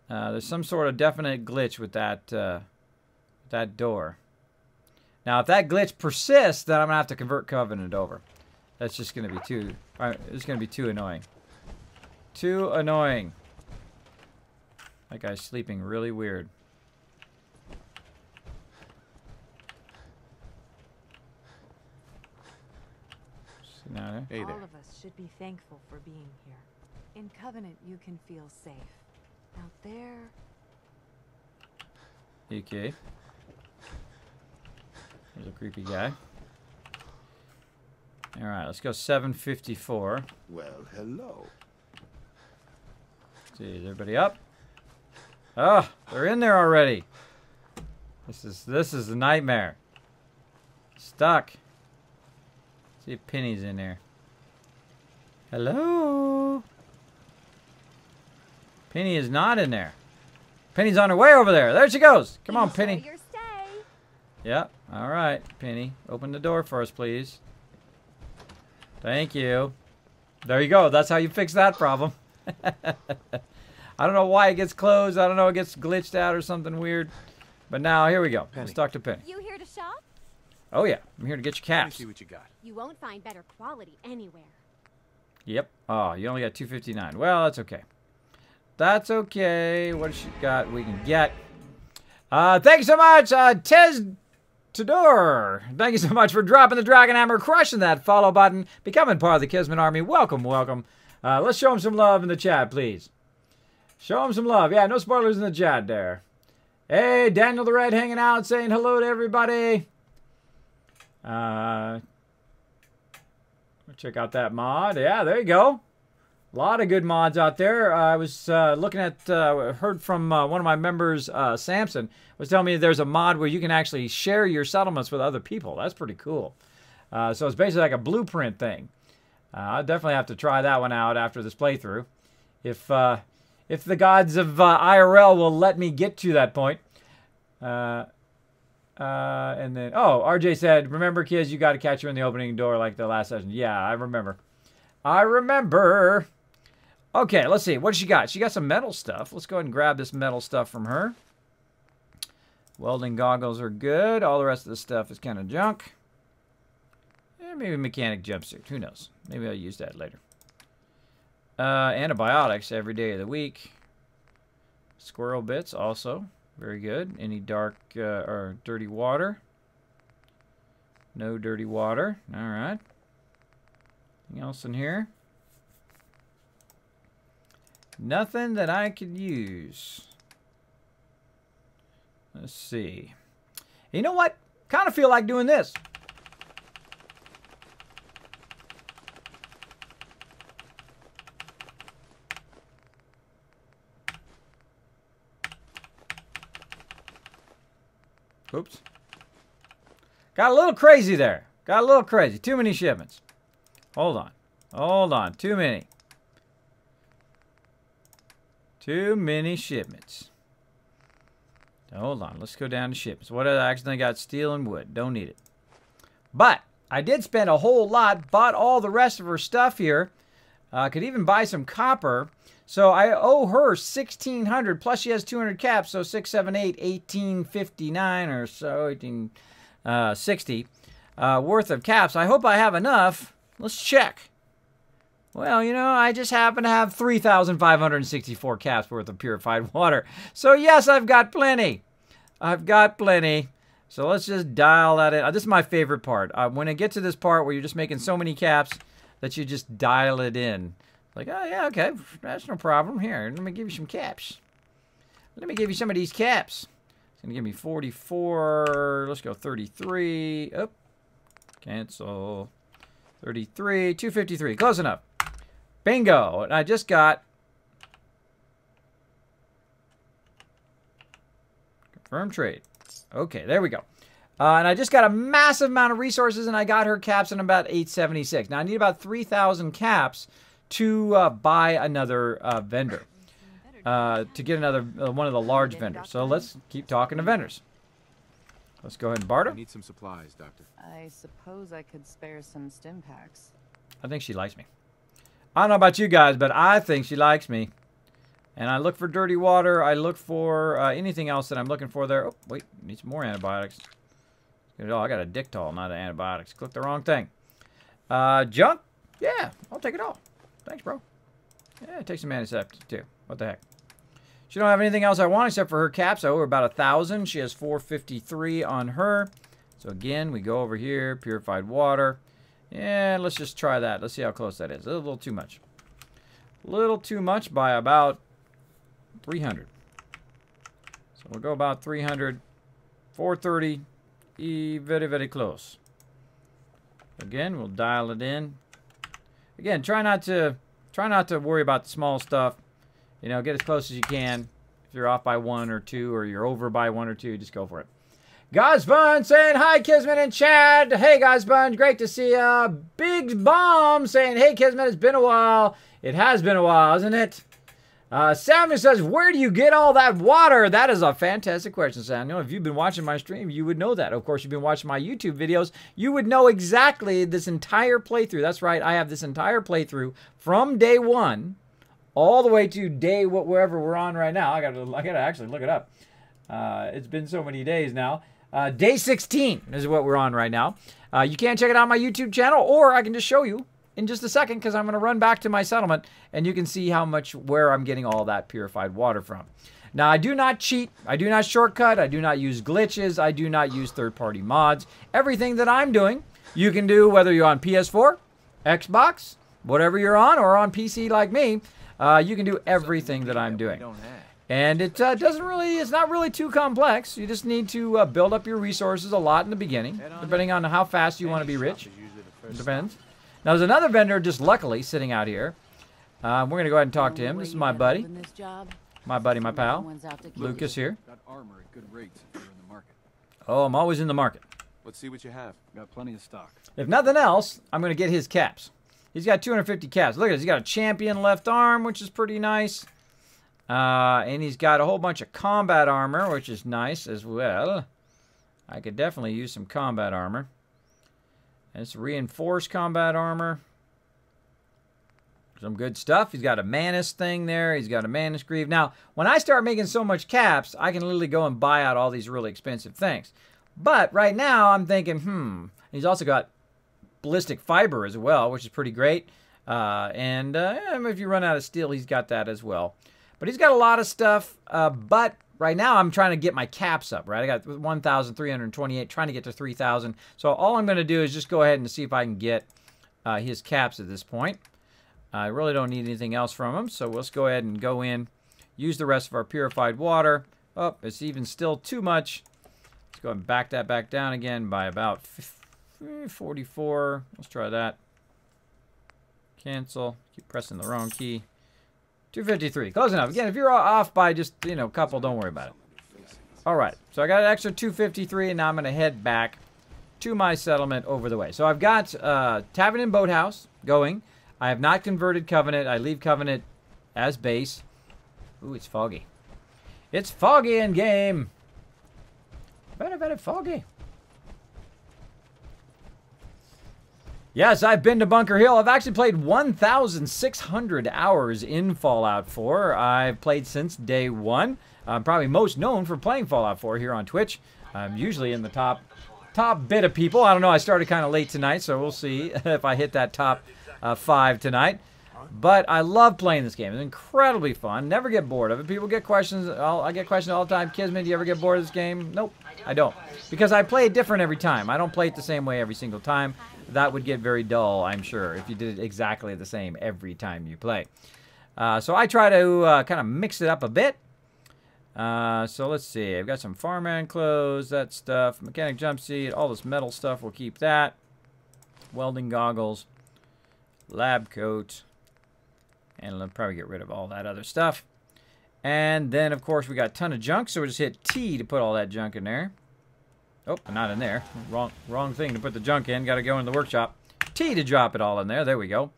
There's some sort of definite glitch with that door. Now, if that glitch persists, then I'm gonna have to convert Covenant over. That's just gonna be too. It's gonna be too annoying. Too annoying. That guy's sleeping really weird. Hey there. All of us should be thankful for being here. In Covenant, you can feel safe. Out there... Okay. There's a creepy guy. Alright, let's go 754. Well, hello. See, is everybody up? Oh, they're in there already. This is a nightmare. Stuck. See if Penny's in there. Hello? Penny is not in there. Penny's on her way over there. There she goes. Come on, Penny. Enjoy your stay. Yep. All right, Penny. Open the door for us, please. Thank you. There you go. That's how you fix that problem. I don't know why it gets closed. I don't know, it gets glitched out or something weird. But now, here we go. Penny. Let's talk to Penny. You here to shop? Oh, yeah. I'm here to get your Let me caps. see what you got. You won't find better quality anywhere. Yep. Oh, you only got 259. Well, that's okay. That's okay. What has she got we can get? Thank you so much, Tez Tador. Thank you so much for dropping the Dragon Hammer, crushing that follow button, becoming part of the Kismet Army. Welcome, welcome. Let's show him some love in the chat, please. Show him some love. Yeah, no spoilers in the chat there. Hey, Daniel the Red hanging out, saying hello to everybody. Check out that mod. Yeah, there you go. A lot of good mods out there. I was looking at, heard from one of my members, Samson, was telling me there's a mod where you can actually share your settlements with other people. That's pretty cool. So it's basically like a blueprint thing. I'll definitely have to try that one out after this playthrough. If the gods of IRL will let me get to that point. And then, oh, RJ said, remember, kids, you got to catch her in the opening door like the last session. Yeah, I remember. I remember. Okay, let's see. What does she got? She got some metal stuff. Let's go ahead and grab this metal stuff from her. Welding goggles are good. All the rest of the stuff is kind of junk. Maybe a mechanic jumpsuit. Who knows? Maybe I'll use that later. Antibiotics every day of the week. Squirrel bits also. Very good. Any dark or dirty water? No dirty water. All right. Anything else in here? Nothing that I could use. Let's see. You know what? Kind of feel like doing this. Oops. Got a little crazy there. Got a little crazy. Too many shipments. Hold on. Hold on. Too many. Too many shipments. Hold on. Let's go down to shipments. What did I accidentally got? Steel and wood. Don't need it. But I did spend a whole lot. Bought all the rest of her stuff here. Could even buy some copper. So I owe her 1,600. Plus she has 200 caps. So 6, 7, 8, 1859 or so. 1860 worth of caps. I hope I have enough. Let's check. Well, you know, I just happen to have 3,564 caps worth of purified water. So, yes, I've got plenty. I've got plenty. So, let's just dial that in. This is my favorite part. When it gets to this part where you're just making so many caps that you just dial it in. Like, oh, yeah, okay. That's no problem. Here, let me give you some caps. Let me give you some of these caps. It's going to give me 44. Let's go 33. Oh, cancel. 33. 253. Close enough. Bingo. And I just got confirm trade. Okay, there we go. And I just got a massive amount of resources, and I got her caps in about 876. Now, I need about 3,000 caps to buy another vendor. To get another one of the large vendors. So let's keep talking to vendors. Let's go ahead and barter. I need some supplies, Doctor. I suppose I could spare some stim packs. I think she likes me. I don't know about you guys, but I think she likes me. And I look for dirty water. I look for anything else that I'm looking for there. Oh, wait. Need some more antibiotics. Oh, I got a Dictol, not an antibiotics. Clicked the wrong thing. Junk? Yeah, I'll take it all. Thanks, bro. Yeah, take some antiseptic, too. What the heck? She don't have anything else I want except for her caps. I owe her about 1,000. She has 453 on her. So, again, we go over here. Purified water. Yeah, let's just try that. Let's see how close that is. A little too much. A little too much by about 300. So we'll go about 300. 430. Very, very close. Again, we'll dial it in. Again, try not to worry about the small stuff. You know, get as close as you can. If you're off by 1 or 2, or you're over by 1 or 2, just go for it. Godspun saying hi, Kismet and Chad. Hey, Godspun, great to see ya. Big Bomb saying, hey, Kismet, it's been a while. It has been a while, hasn't it? Samuel says, where do you get all that water? That is a fantastic question, Samuel. If you've been watching my stream, you would know that. Of course, you've been watching my YouTube videos. You would know exactly this entire playthrough. That's right. I have this entire playthrough from day 1 all the way to day wherever we're on right now. I gotta actually look it up. It's been so many days now. Day 16 is what we're on right now. You can check it out on my YouTube channel, or I can just show you in just a second, because I'm going to run back to my settlement, and you can see where I'm getting all that purified water from. Now, I do not cheat. I do not shortcut. I do not use glitches. I do not use third-party mods. Everything that I'm doing, you can do whether you're on PS4, Xbox, whatever you're on, or on PC like me. You can do everything that I'm doing. And it it's not really too complex. You just need to build up your resources a lot in the beginning, depending on how fast you want to be rich. It depends. Now, there's another vendor just luckily sitting out here. We're going to go ahead and talk to him. This is my buddy. My buddy, my pal. Lucas here. Got armor at good rates if you're in the market. Oh, I'm always in the market. Let's see what you have. Got plenty of stock. If nothing else, I'm going to get his caps. He's got 250 caps. Look at this. He's got a champion left arm, which is pretty nice. And he's got a whole bunch of combat armor, which is nice as well. I could definitely use some combat armor. And it's reinforced combat armor. Some good stuff. He's got a Manus thing there. He's got a Manus Greave. Now, when I start making so much caps, I can literally go and buy out all these really expensive things. But right now, I'm thinking, He's also got ballistic fiber as well, which is pretty great. And if you run out of steel, he's got that as well. But he's got a lot of stuff. But right now, I'm trying to get my caps up, right? I got 1,328, trying to get to 3,000. So all I'm going to do is just go ahead and see if I can get his caps at this point. I really don't need anything else from him. So let's go ahead and go in, use the rest of our purified water, Oh, it's even still too much. Let's go and back that back down again by about 44. Let's try that. Cancel. Keep pressing the wrong key. 253. Close enough. Again, if you're off by just, you know, a couple, don't worry about it. All right. So I got an extra 253, and now I'm going to head back to my settlement over the way. So I've got Tavern and Boathouse going. I have not converted Covenant. I leave Covenant as base. Ooh, it's foggy. It's foggy in game. Very, very foggy. Yes, I've been to Bunker Hill. I've actually played 1,600 hours in Fallout 4. I've played since day one. I'm probably most known for playing Fallout 4 here on Twitch. I'm usually in the top bit of people. I don't know. I started kind of late tonight, so we'll see if I hit that top 5 tonight. But I love playing this game. It's incredibly fun. Never get bored of it. People get questions. I get questions all the time. Kismet, do you ever get bored of this game? Nope, I don't. Because I play it different every time. I don't play it the same way every single time. That would get very dull, I'm sure, if you did it exactly the same every time you play. So I try to kind of mix it up a bit. So let's see. I've got some farmhand clothes, that stuff. Mechanic jump seat, all this metal stuff. We'll keep that. Welding goggles. Lab coat. And I'll probably get rid of all that other stuff. And then, of course, we got a ton of junk. So we'll just hit T to put all that junk in there. Oh, not in there. Wrong thing to put the junk in. Got to go in the workshop. T to drop it all in there. There we go.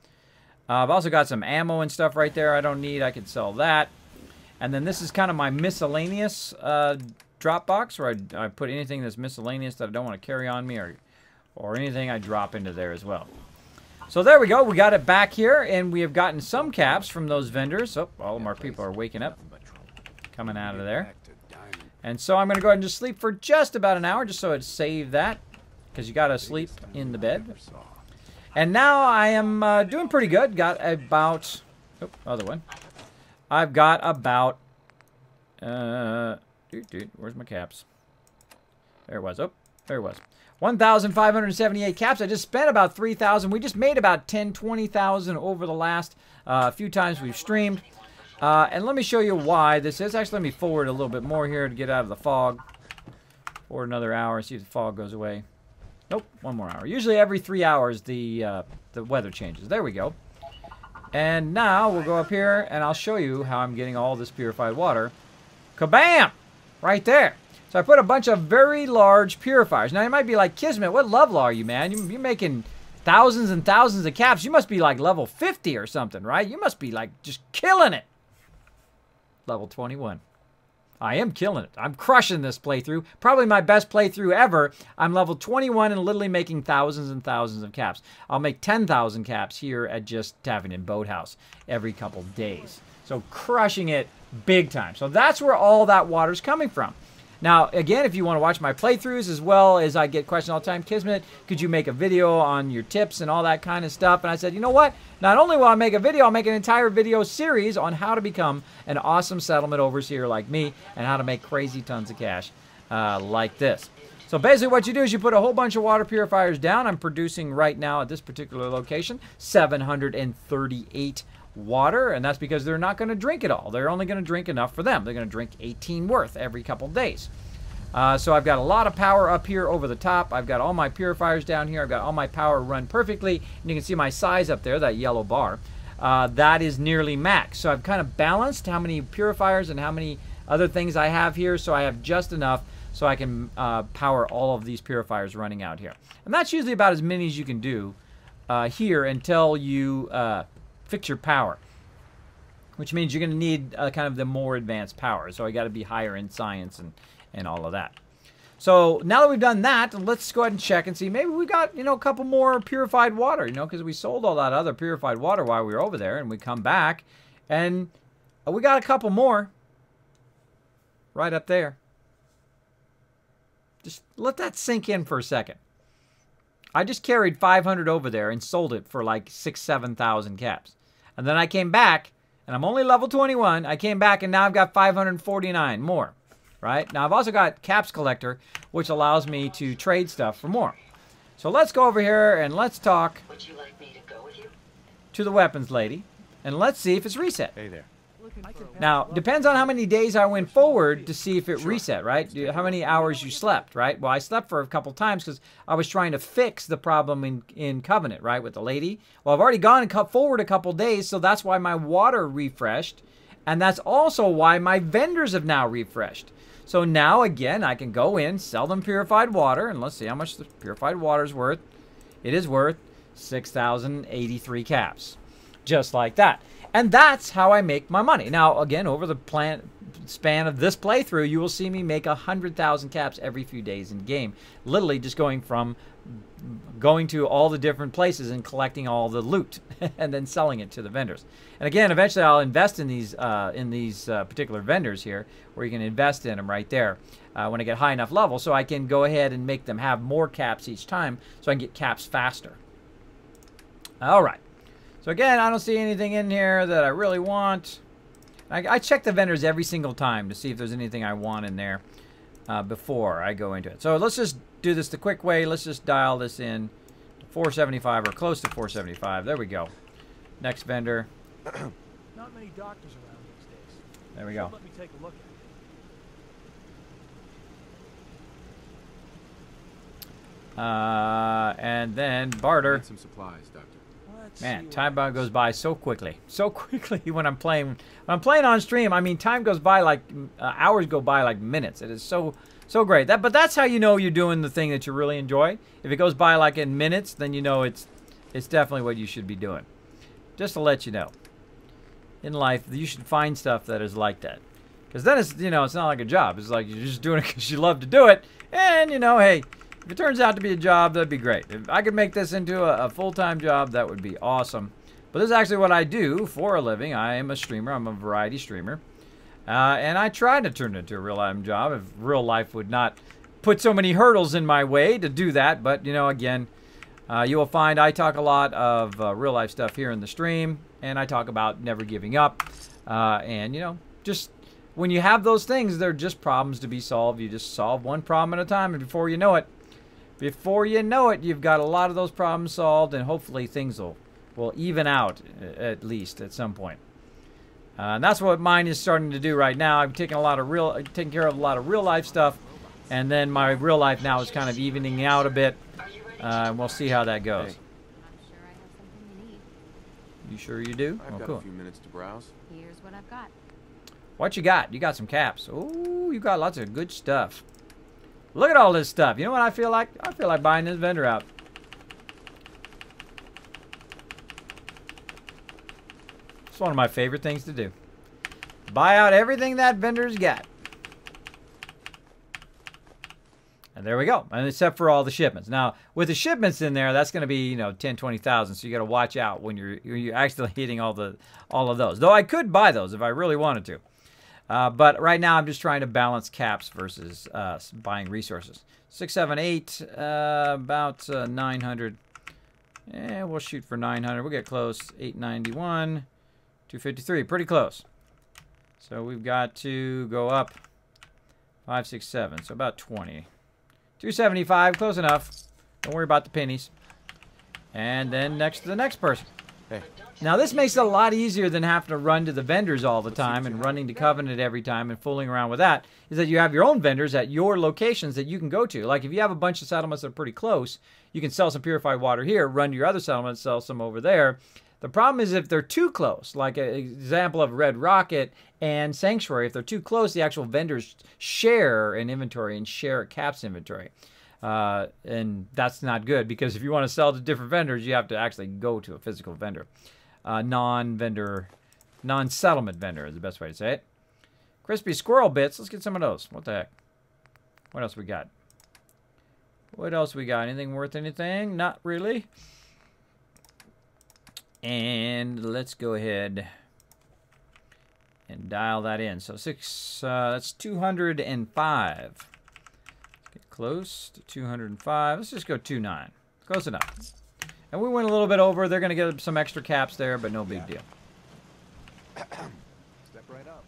I've also got some ammo and stuff right there I don't need. I can sell that. And then this is kind of my miscellaneous drop box where I put anything that's miscellaneous that I don't want to carry on me or anything I drop into there as well. So there we go. We got it back here, and we have gotten some caps from those vendors. Oh, all of our people are waking up, coming out of there. And so I'm going to go ahead and just sleep for just about an hour, just so I'd save that, because you got to sleep in the bed. And now I am doing pretty good. Got about, oh, other one. I've got about, where's my caps? There it was. Oh, there it was. 1,578 caps. I just spent about 3,000. We just made about 10, 20,000 over the last few times we've streamed. And let me show you why this is. Actually, let me forward a little bit more here to get out of the fog. Forward another hour, see if the fog goes away. Nope, one more hour. Usually every 3 hours the weather changes. There we go. And now we'll go up here and I'll show you how I'm getting all this purified water. Kabam! Right there. So I put a bunch of very large purifiers. Now you might be like, Kismet, what level are you, man? You're making thousands and thousands of caps. You must be like level 50 or something, right? You must be like just killing it. Level 21. I am killing it. I'm crushing this playthrough. Probably my best playthrough ever. I'm level 21 and literally making thousands and thousands of caps. I'll make 10,000 caps here at just Tavern and Boathouse every couple days. So crushing it big time. So that's where all that water's coming from. Now, again, if you want to watch my playthroughs as well as I get questions all the time, Kismet, could you make a video on your tips and all that kind of stuff? And I said, you know what? Not only will I make a video, I'll make an entire video series on how to become an awesome settlement overseer like me and how to make crazy tons of cash like this. So basically what you do is you put a whole bunch of water purifiers down. I'm producing right now at this particular location 738 water, and that's because they're not going to drink it all. They're only going to drink enough for them. They're going to drink 18 worth every couple days. So I've got a lot of power up here over the top. I've got all my purifiers down here. I've got all my power run perfectly, and you can see my size up there, that yellow bar. That is nearly max. So I've kind of balanced how many purifiers and how many other things I have here, so I have just enough so I can power all of these purifiers running out here. And that's usually about as many as you can do here until you fix your power, which means you're going to need kind of the more advanced power. So I got to be higher in science and all of that. So now that we've done that, let's go ahead and check and see. Maybe we got, a couple more purified water, because we sold all that other purified water while we were over there, and we come back and we got a couple more right up there. Just let that sink in for a second. I just carried 500 over there and sold it for like 6,000-7,000 caps. And then I came back, and I'm only level 21. I came back, and now I've got 549 more, right? Now, I've also got Caps Collector, which allows me to trade stuff for more. So let's go over here, and let's talk Would you like me to go with you? to the weapons lady, and let's see if it's reset. Hey there. Now, depends on how many days I went forward to see if it reset, right? How many hours you slept, right? Well, I slept for a couple times because I was trying to fix the problem in Covenant, right, with the lady. Well, I've already gone forward a couple days, so that's why my water refreshed. And that's also why my vendors have now refreshed. So now, again, I can go in, sell them purified water, and let's see how much the purified water is worth. It is worth 6,083 caps. Just like that. And that's how I make my money. Now, again, over the span of this playthrough, you will see me make 100,000 caps every few days in game. Literally just going to all the different places and collecting all the loot and then selling it to the vendors. And again, eventually I'll invest in these particular vendors here, where you can invest in them right there when I get high enough level, so I can go ahead and make them have more caps each time, so I can get caps faster. All right. So again, I don't see anything in here that I really want. I check the vendors every single time to see if there's anything I want in there before I go into it. So let's just do this the quick way. Let's just dial this in to 475 or close to 475. There we go. Next vendor. Not many doctors around these days. There we go. Let me take a look at it. And then barter. Need some supplies, Doctor. Man, time goes by so quickly. So quickly when I'm playing. When I'm playing on stream, I mean, time goes by like hours go by like minutes. It is so great. But that's how you know you're doing the thing that you really enjoy. If it goes by like in minutes, then you know it's definitely what you should be doing. Just to let you know. In life, you should find stuff that is like that. Because then it's, it's not like a job. It's like you're just doing it because you love to do it. And, hey, if it turns out to be a job, that'd be great. If I could make this into a full-time job, that would be awesome. But this is actually what I do for a living. I am a streamer. I'm a variety streamer. And I try to turn it into a real-time job if real life would not put so many hurdles in my way to do that. But, again, you will find I talk a lot of real-life stuff here in the stream. And I talk about never giving up. And, just when you have those things, they're just problems to be solved. You just solve one problem at a time. And before you know it, you've got a lot of those problems solved, and hopefully things will even out at least at some point. And that's what mine is starting to do right now. I'm taking care of a lot of real life stuff, and then my real life now is kind of evening out a bit. And we'll see how that goes. I'm sure I have something you need. You sure you do? I've got cool. a few minutes to browse. Here's what I've got. What you got? You got some caps. Oh, you got lots of good stuff. Look at all this stuff. You know what I feel like? I feel like buying this vendor out. It's one of my favorite things to do. Buy out everything that vendor's got. And there we go. And except for all the shipments. Now, with the shipments in there, that's going to be, 10, 20,000. So you got to watch out when you're actually hitting all of those. Though I could buy those if I really wanted to. But right now, I'm just trying to balance caps versus buying resources. 678, about 900. And we'll shoot for 900. We'll get close. 891, 253. Pretty close. So we've got to go up 5, 6, 7. So about 20. 275, close enough. Don't worry about the pennies. And then next to the next person. Hey. Now this makes it a lot easier than having to run to the vendors all the time and running to Covenant every time and fooling around with that. Is that you have your own vendors at your locations that you can go to. Like if you have a bunch of settlements that are pretty close, you can sell some purified water here, run to your other settlements, sell some over there. The problem is if they're too close, like an example of Red Rocket and Sanctuary, if they're too close, the actual vendors share an inventory and share a caps inventory. And that's not good because if you want to sell to different vendors, you have to actually go to a physical vendor. Non-vendor, non-settlement vendor is the best way to say it. Crispy squirrel bits. Let's get some of those. What the heck? What else we got? What else we got? Anything worth anything? Not really. And let's go ahead and dial that in. So that's 205. Get close to 205. Let's just go 29. Close enough. And we went a little bit over. They're going to get some extra caps there, but no big deal. Step right up.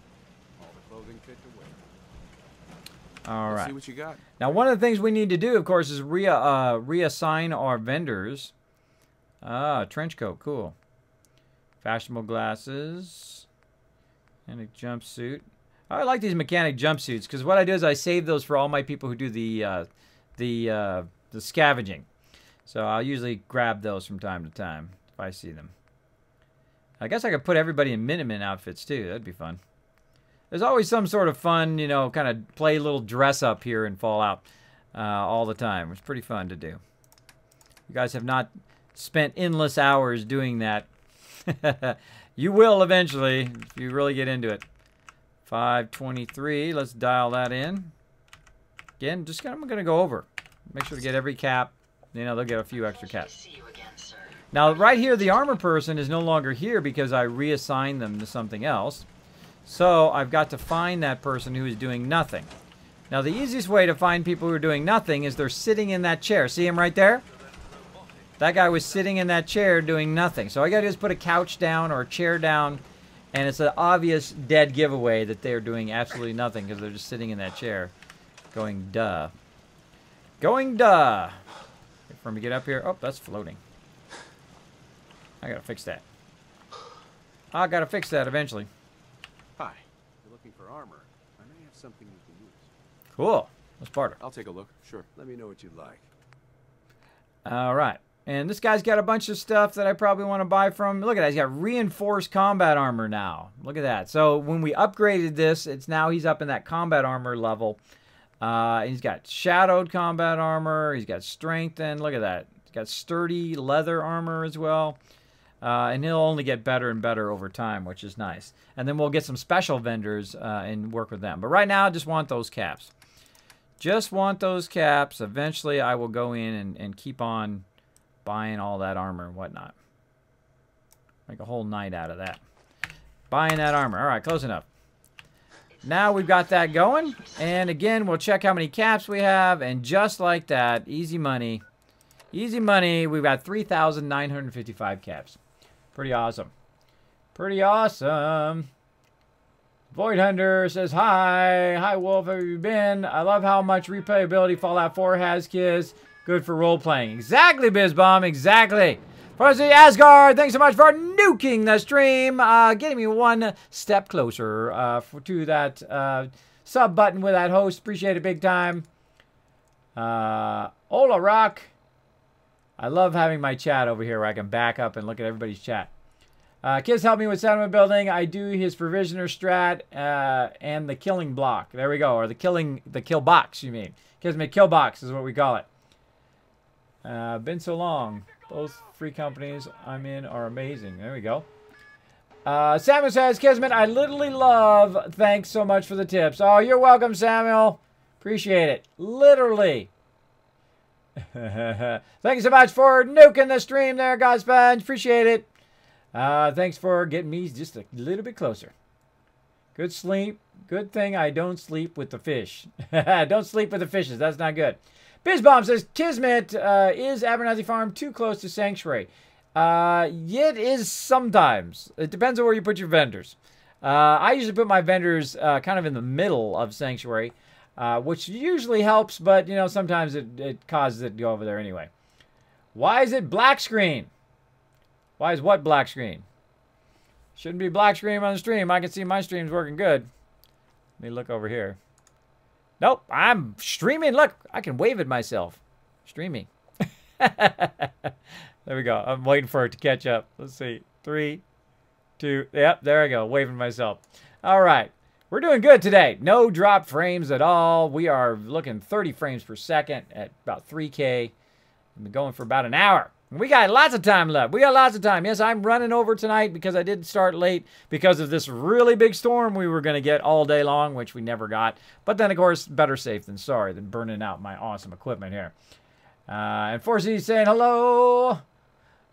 All the clothing fit to wear. All right. Let's see what you got. Now, one of the things we need to do, of course, is reassign our vendors. Trench coat, cool. Fashionable glasses. Mechanic jumpsuit. I like these mechanic jumpsuits because what I do is I save those for all my people who do the scavenging. So I'll usually grab those from time to time if I see them. I guess I could put everybody in Minutemen outfits too. That'd be fun. There's always some sort of fun, you know, kind of play little dress up here in Fallout all the time. It's pretty fun to do. You guys have not spent endless hours doing that. You will eventually if you really get into it. 523. Let's dial that in. Again, I'm going to go over. Make sure to get every cap. You know, they'll get a few extra caps. Now, right here, the armor person is no longer here because I reassigned them to something else. So, I've got to find that person who is doing nothing. Now, the easiest way to find people who are doing nothing is they're sitting in that chair. See him right there? That guy was sitting in that chair doing nothing. So, all I got to do is put a couch down or a chair down. And it's an obvious dead giveaway that they're doing absolutely nothing because they're just sitting in that chair going, duh. Going, duh. Wait for him to get up here. Oh, that's floating. I gotta fix that. I gotta fix that eventually. Hi. You're looking for armor. I may have something you can use. Cool. Let's barter. I'll take a look. Sure. Let me know what you'd like. All right. And this guy's got a bunch of stuff that I probably want to buy from. Look at that. He's got reinforced combat armor now. Look at that. So when we upgraded this, he's up in that combat armor level. He's got shadowed combat armor. He's got strengthened. Look at that. He's got sturdy leather armor as well. And he'll only get better and better over time, which is nice. And then we'll get some special vendors and work with them. But right now, I just want those caps. Just want those caps. Eventually, I will go in and keep on buying all that armor and whatnot. Make a whole night out of that. Buying that armor. All right, close enough. Now we've got that going. And again, we'll check how many caps we have. And just like that, easy money. Easy money. We've got 3,955 caps. Pretty awesome. Pretty awesome. Void Hunter says, hi. Hi, Wolf. How have you been? I love how much replayability Fallout 4 has, kids. Good for role-playing. Exactly, BizBomb. Exactly. Fuzzy Asgard, thanks so much for nuking the stream. Getting me one step closer to that sub button with that host. Appreciate it big time. Ola Rock. I love having my chat over here where I can back up and look at everybody's chat. Kids help me with settlement building. I do his provisioner strat and the killing block. There we go. Or the kill box, you mean. Kismet kill box is what we call it. Been so long. Both free companies I'm in are amazing. There we go. Samuel says, Kismet, I literally love. Thanks so much for the tips. Oh, you're welcome, Samuel. Appreciate it. Literally. Thanks so much for nuking the stream there, Godspanch. Appreciate it. Thanks for getting me just a little bit closer. Good sleep. Good thing I don't sleep with the fish. Don't sleep with the fishes. That's not good. BizBomb says, Kismet, is Abernathy Farm too close to Sanctuary? It is sometimes. It depends on where you put your vendors. I usually put my vendors kind of in the middle of Sanctuary, which usually helps, but, you know, sometimes it causes it to go over there anyway. Why is it black screen? Why is what black screen? Shouldn't be black screen on the stream. I can see my stream's working good. Let me look over here. Nope, I'm streaming. Look, I can wave at myself. Streaming. There we go. I'm waiting for it to catch up. Let's see. 3, 2. Yep, there I go. Waving myself. All right. We're doing good today. No drop frames at all. We are looking 30 frames per second at about 3K. We've been going for about an hour. We got lots of time left. We got lots of time. Yes, I'm running over tonight because I did start late because of this really big storm we were going to get all day long, which we never got. But then, of course, better safe than sorry than burning out my awesome equipment here. And 4C saying hello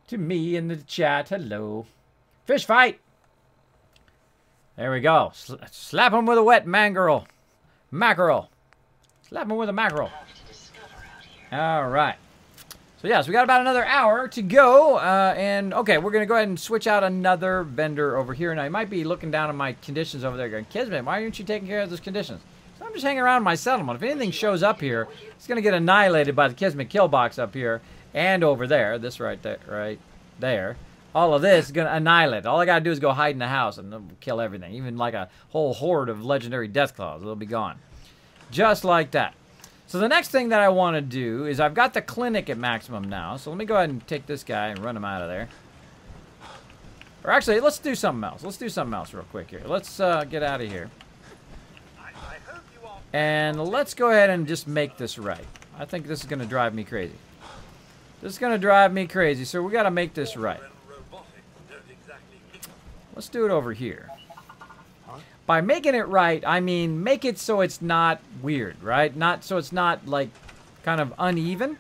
to me in the chat. Hello. Fish fight. There we go. Slap him with a wet mackerel. Mackerel. Slap him with a mackerel. All right. So, yes, we got about another hour to go. And, okay, we're going to go ahead and switch out another vendor over here. And I might be looking down at my conditions over there going, Kismet, why aren't you taking care of those conditions? So I'm just hanging around my settlement. If anything shows up here, it's going to get annihilated by the Kismet kill box up here and over there. This right there. Right there. all of this is going to annihilate. All I got to do is go hide in the house and it'll kill everything. Even like a whole horde of legendary Deathclaws. It'll be gone. Just like that. So the next thing that I want to do is I've got the clinic at maximum now. So let me go ahead and take this guy and run him out of there. Or actually, let's do something else. Let's do something else real quick here. Let's get out of here. And let's go ahead and just make this right. I think this is going to drive me crazy. This is going to drive me crazy, so we got to make this right. Let's do it over here. By making it right, I mean make it so it's not weird, right? Not so it's not like kind of uneven.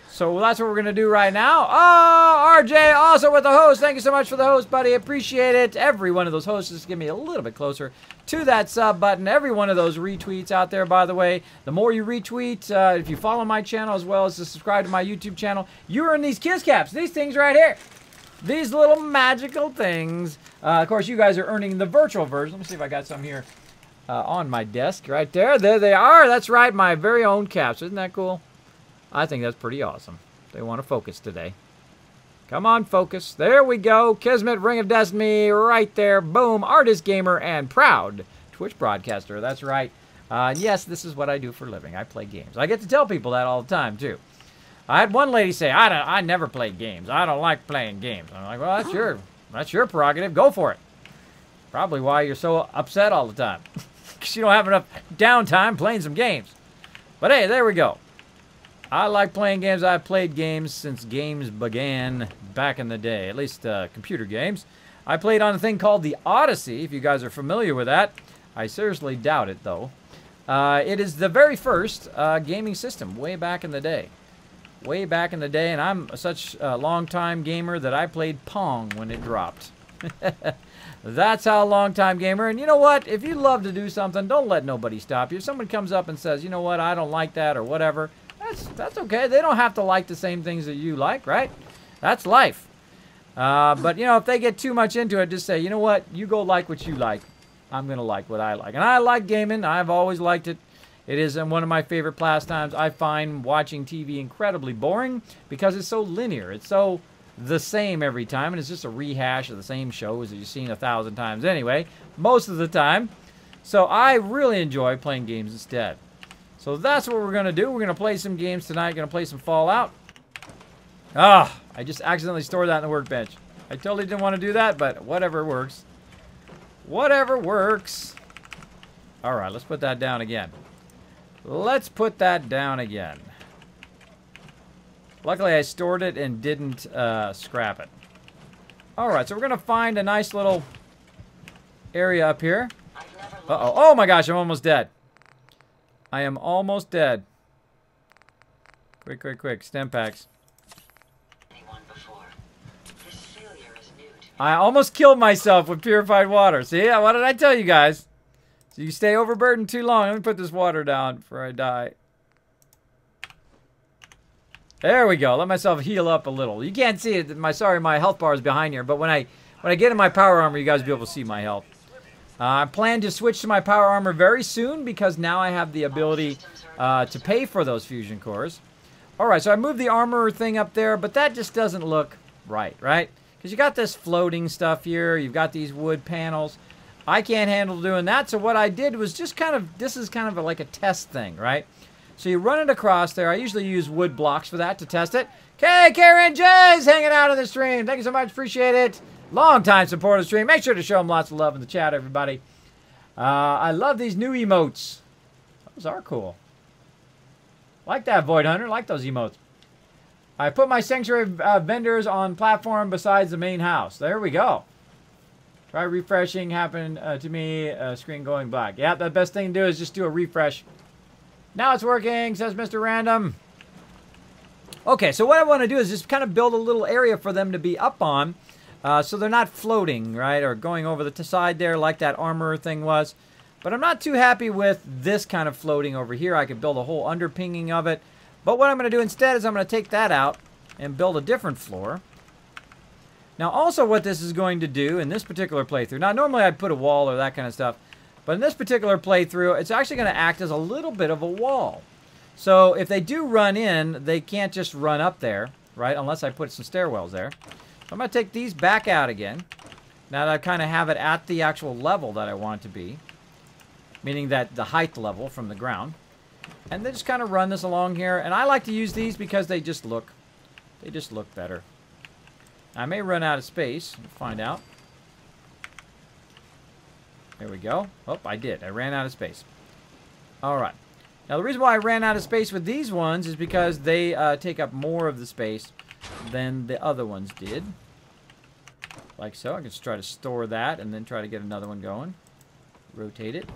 So that's what we're going to do right now. Oh, RJ, also with the host. Thank you so much for the host, buddy. Appreciate it. Every one of those hosts just give me a little bit closer to that sub button. Every one of those retweets out there, by the way. The more you retweet, if you follow my channel as well as to subscribe to my YouTube channel, you earn these Kiss Caps. These things right here. These little magical things. Of course, you guys are earning the virtual version. Let me see if I got some here on my desk right there. There they are. That's right, my very own caps. Isn't that cool? I think that's pretty awesome. They want to focus today. Come on, focus. There we go. Kismet, Ring of Destiny, right there. Boom. Artist, gamer, and proud Twitch broadcaster. That's right. Yes, this is what I do for a living. I play games. I get to tell people that all the time, too. I had one lady say, I never play games. I don't like playing games. I'm like, well, that's your prerogative. Go for it. Probably why you're so upset all the time. Because you don't have enough downtime playing some games. But hey, there we go. I like playing games. I've played games since games began back in the day. At least computer games. I played on a thing called the Odyssey, if you guys are familiar with that. I seriously doubt it, though. It is the very first gaming system way back in the day. Way back in the day, and I'm such a long-time gamer that I played Pong when it dropped. That's how long-time gamer. And you know what? If you love to do something, don't let nobody stop you. If someone comes up and says, you know what, I don't like that or whatever, that's okay. They don't have to like the same things that you like, right? That's life. But, you know, if they get too much into it, just say, you know what, you go like what you like. I'm going to like what I like. And I like gaming. I've always liked it. It is one of my favorite pastimes. I find watching TV incredibly boring because it's so linear. It's so the same every time, and it's just a rehash of the same shows that you've seen 1,000 times anyway, most of the time. So I really enjoy playing games instead. So that's what we're going to do. We're going to play some games tonight. Going to play some Fallout. Ah, I just accidentally stored that in the workbench. I totally didn't want to do that, but whatever works. Whatever works. All right, let's put that down again. Let's put that down again. Luckily, I stored it and didn't scrap it. Alright, so we're going to find a nice little area up here. Uh-oh. Oh my gosh, I'm almost dead. I am almost dead. Quick, quick, quick. Stem packs. I almost killed myself with purified water. See, what did I tell you guys? So you stay overburdened too long. Let me put this water down before I die. There we go. Let myself heal up a little. You can't see it. My health bar is behind here. But when I get in my power armor, you guys will be able to see my health. I plan to switch to my power armor very soon because now I have the ability to pay for those fusion cores. All right, so I moved the armor thing up there, but that just doesn't look right? Because you got this floating stuff here. You've got these wood panels. I can't handle doing that, so what I did was just this is kind of like a test thing, right? So you run it across there. I usually use wood blocks for that to test it. Okay, Karen J's hanging out on the stream. Thank you so much. Appreciate it. Long time supporter of the stream. Make sure to show them lots of love in the chat, everybody. I love these new emotes. Those are cool. Like that, Void Hunter. Like those emotes. I put my sanctuary vendors on platform besides the main house. There we go. Try refreshing. Happened to me. Screen going black. Yeah, the best thing to do is just do a refresh. Now it's working, says Mr. Random. Okay, so what I want to do is just kind of build a little area for them to be up on. So they're not floating, right? Or going over the side there like that armor thing was. But I'm not too happy with this kind of floating over here. I could build a whole underpinning of it. But what I'm going to do instead is I'm going to take that out and build a different floor. Now also what this is going to do in this particular playthrough. Now normally I'd put a wall or that kind of stuff. But in this particular playthrough, it's actually going to act as a little bit of a wall. So if they do run in, they can't just run up there, right? Unless I put some stairwells there. I'm going to take these back out again. Now that I kind of have it at the actual level that I want it to be. Meaning that the height level from the ground. And then just kind of run this along here. And I like to use these because they just look better. I may run out of space. We'll find out. There we go. Oh, I did. I ran out of space. Alright. Now the reason why I ran out of space with these ones is because they take up more of the space than the other ones did. Like so. I can just try to store that and then try to get another one going. Rotate it.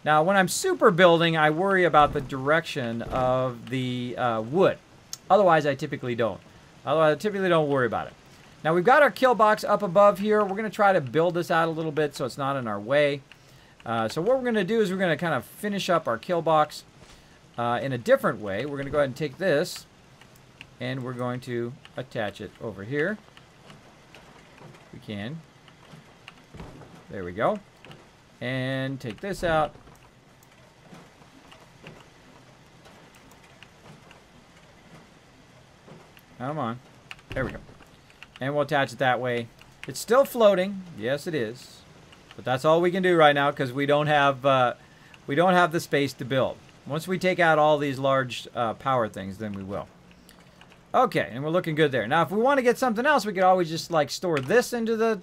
Now when I'm super building, I worry about the direction of the wood. Otherwise I typically don't. Otherwise I typically don't worry about it. Now we've got our kill box up above here. We're going to try to build this out a little bit so it's not in our way. So what we're going to do is we're going to kind of finish up our kill box in a different way. We're going to go ahead and take this and we're going to attach it over here. We can. There we go. And take this out. Come on. There we go. And we'll attach it that way. It's still floating. Yes, it is. But that's all we can do right now because we don't have the space to build. Once we take out all these large power things, then we will. Okay, and we're looking good there. Now, if we want to get something else, we could always just like store this into the,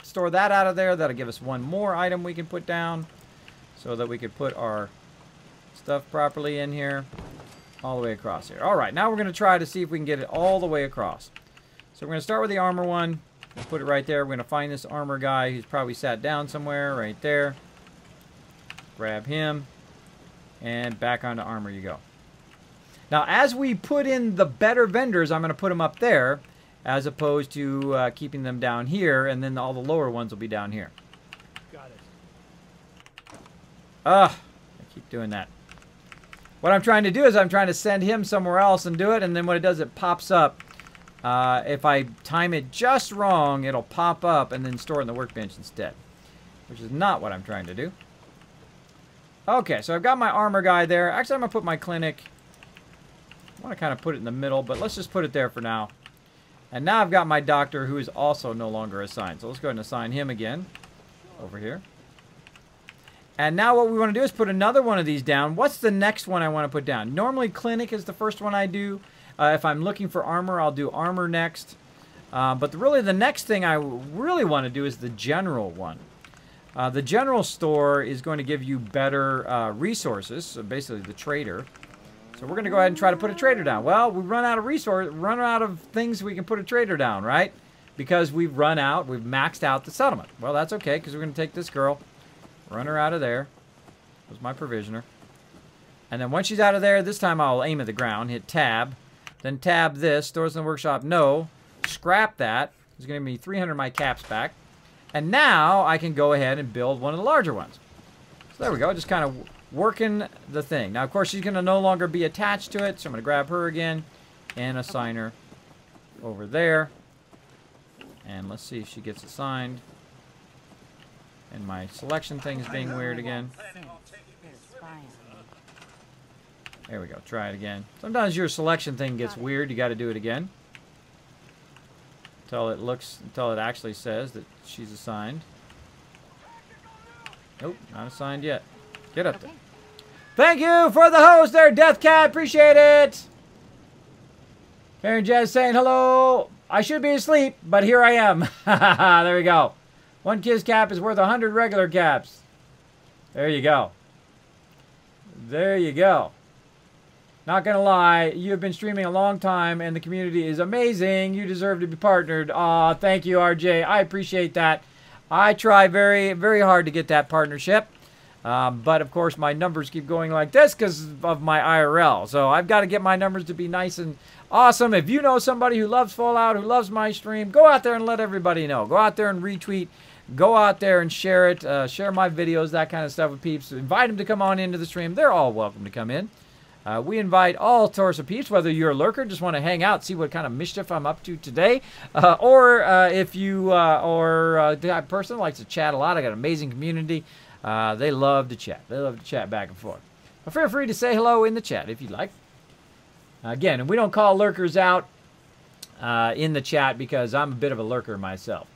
store that out of there. That'll give us one more item we can put down, so that we could put our stuff properly in here, all the way across here. All right, now we're going to try to see if we can get it all the way across. So we're going to start with the armor one. We'll put it right there. We're going to find this armor guy who's probably sat down somewhere right there. Grab him. And back onto armor you go. Now, as we put in the better vendors, I'm going to put them up there as opposed to keeping them down here, and then all the lower ones will be down here. Got it. I keep doing that. What I'm trying to do is I'm trying to send him somewhere else and do it, and then what it does, it pops up. If I time it just wrong, it'll pop up and then store it in the workbench instead, which is not what I'm trying to do. Okay, so I've got my armor guy there. Actually, I'm going to put my clinic. I want to kind of put it in the middle, but let's just put it there for now. And now I've got my doctor who is also no longer assigned. So let's go ahead and assign him again over here. And now what we want to do is put another one of these down. What's the next one I want to put down? Normally clinic is the first one I do. If I'm looking for armor, I'll do armor next. But really the next thing I really want to do is the general one. The general store is going to give you better resources, so basically the trader. So we're going to go ahead and try to put a trader down. Well, we run out of things we can put a trader down, right? Because we've maxed out the settlement. Well, that's okay, because we're going to take this girl, run her out of there. That was my provisioner. And then once she's out of there, this time I'll aim at the ground, hit tab. Then tab this, stores in the workshop, no. Scrap that. It's going to give me 300 of my caps back. And now I can go ahead and build one of the larger ones. So there we go, just kind of working the thing. Now, of course, she's going to no longer be attached to it, so I'm going to grab her again and assign her over there. And let's see if she gets assigned. And my selection thing is being weird again. There we go. Try it again. Sometimes your selection thing gets weird. You got to do it again. Until it actually says that she's assigned. Nope, not assigned yet. Get up there. Thank you for the host there, Death Cat. Appreciate it. Karen Jazz saying hello. I should be asleep, but here I am. There we go. One Kiss cap is worth 100 regular caps. There you go. There you go. Not gonna lie, you have been streaming a long time and the community is amazing. You deserve to be partnered. Aw, thank you, RJ. I appreciate that. I try very, very hard to get that partnership. But of course, my numbers keep going like this because of my IRL. So I've got to get my numbers to be nice and awesome. If you know somebody who loves Fallout, who loves my stream, go out there and let everybody know. Go out there and retweet. Go out there and share it. Share my videos, that kind of stuff with peeps. Invite them to come on into the stream. They're all welcome to come in. We invite all sorts of peeps, whether you're a lurker, just want to hang out, see what kind of mischief I'm up to today, or if you are the type of person who likes to chat a lot. I got an amazing community. They love to chat. They love to chat back and forth. But feel free to say hello in the chat if you'd like. Again, and we don't call lurkers out in the chat because I'm a bit of a lurker myself.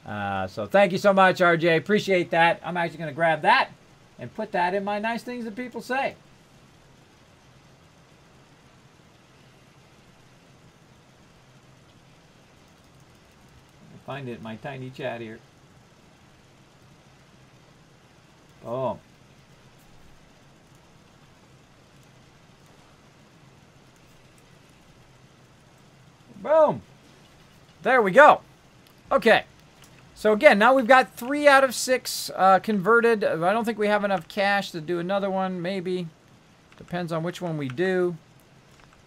So thank you so much, RJ. Appreciate that. I'm actually going to grab that and put that in my nice things that people say. Find it in my tiny chat here. Oh. Boom. There we go. Okay. So again, now we've got 3 out of 6 converted. I don't think we have enough cash to do another one. Maybe. Depends on which one we do.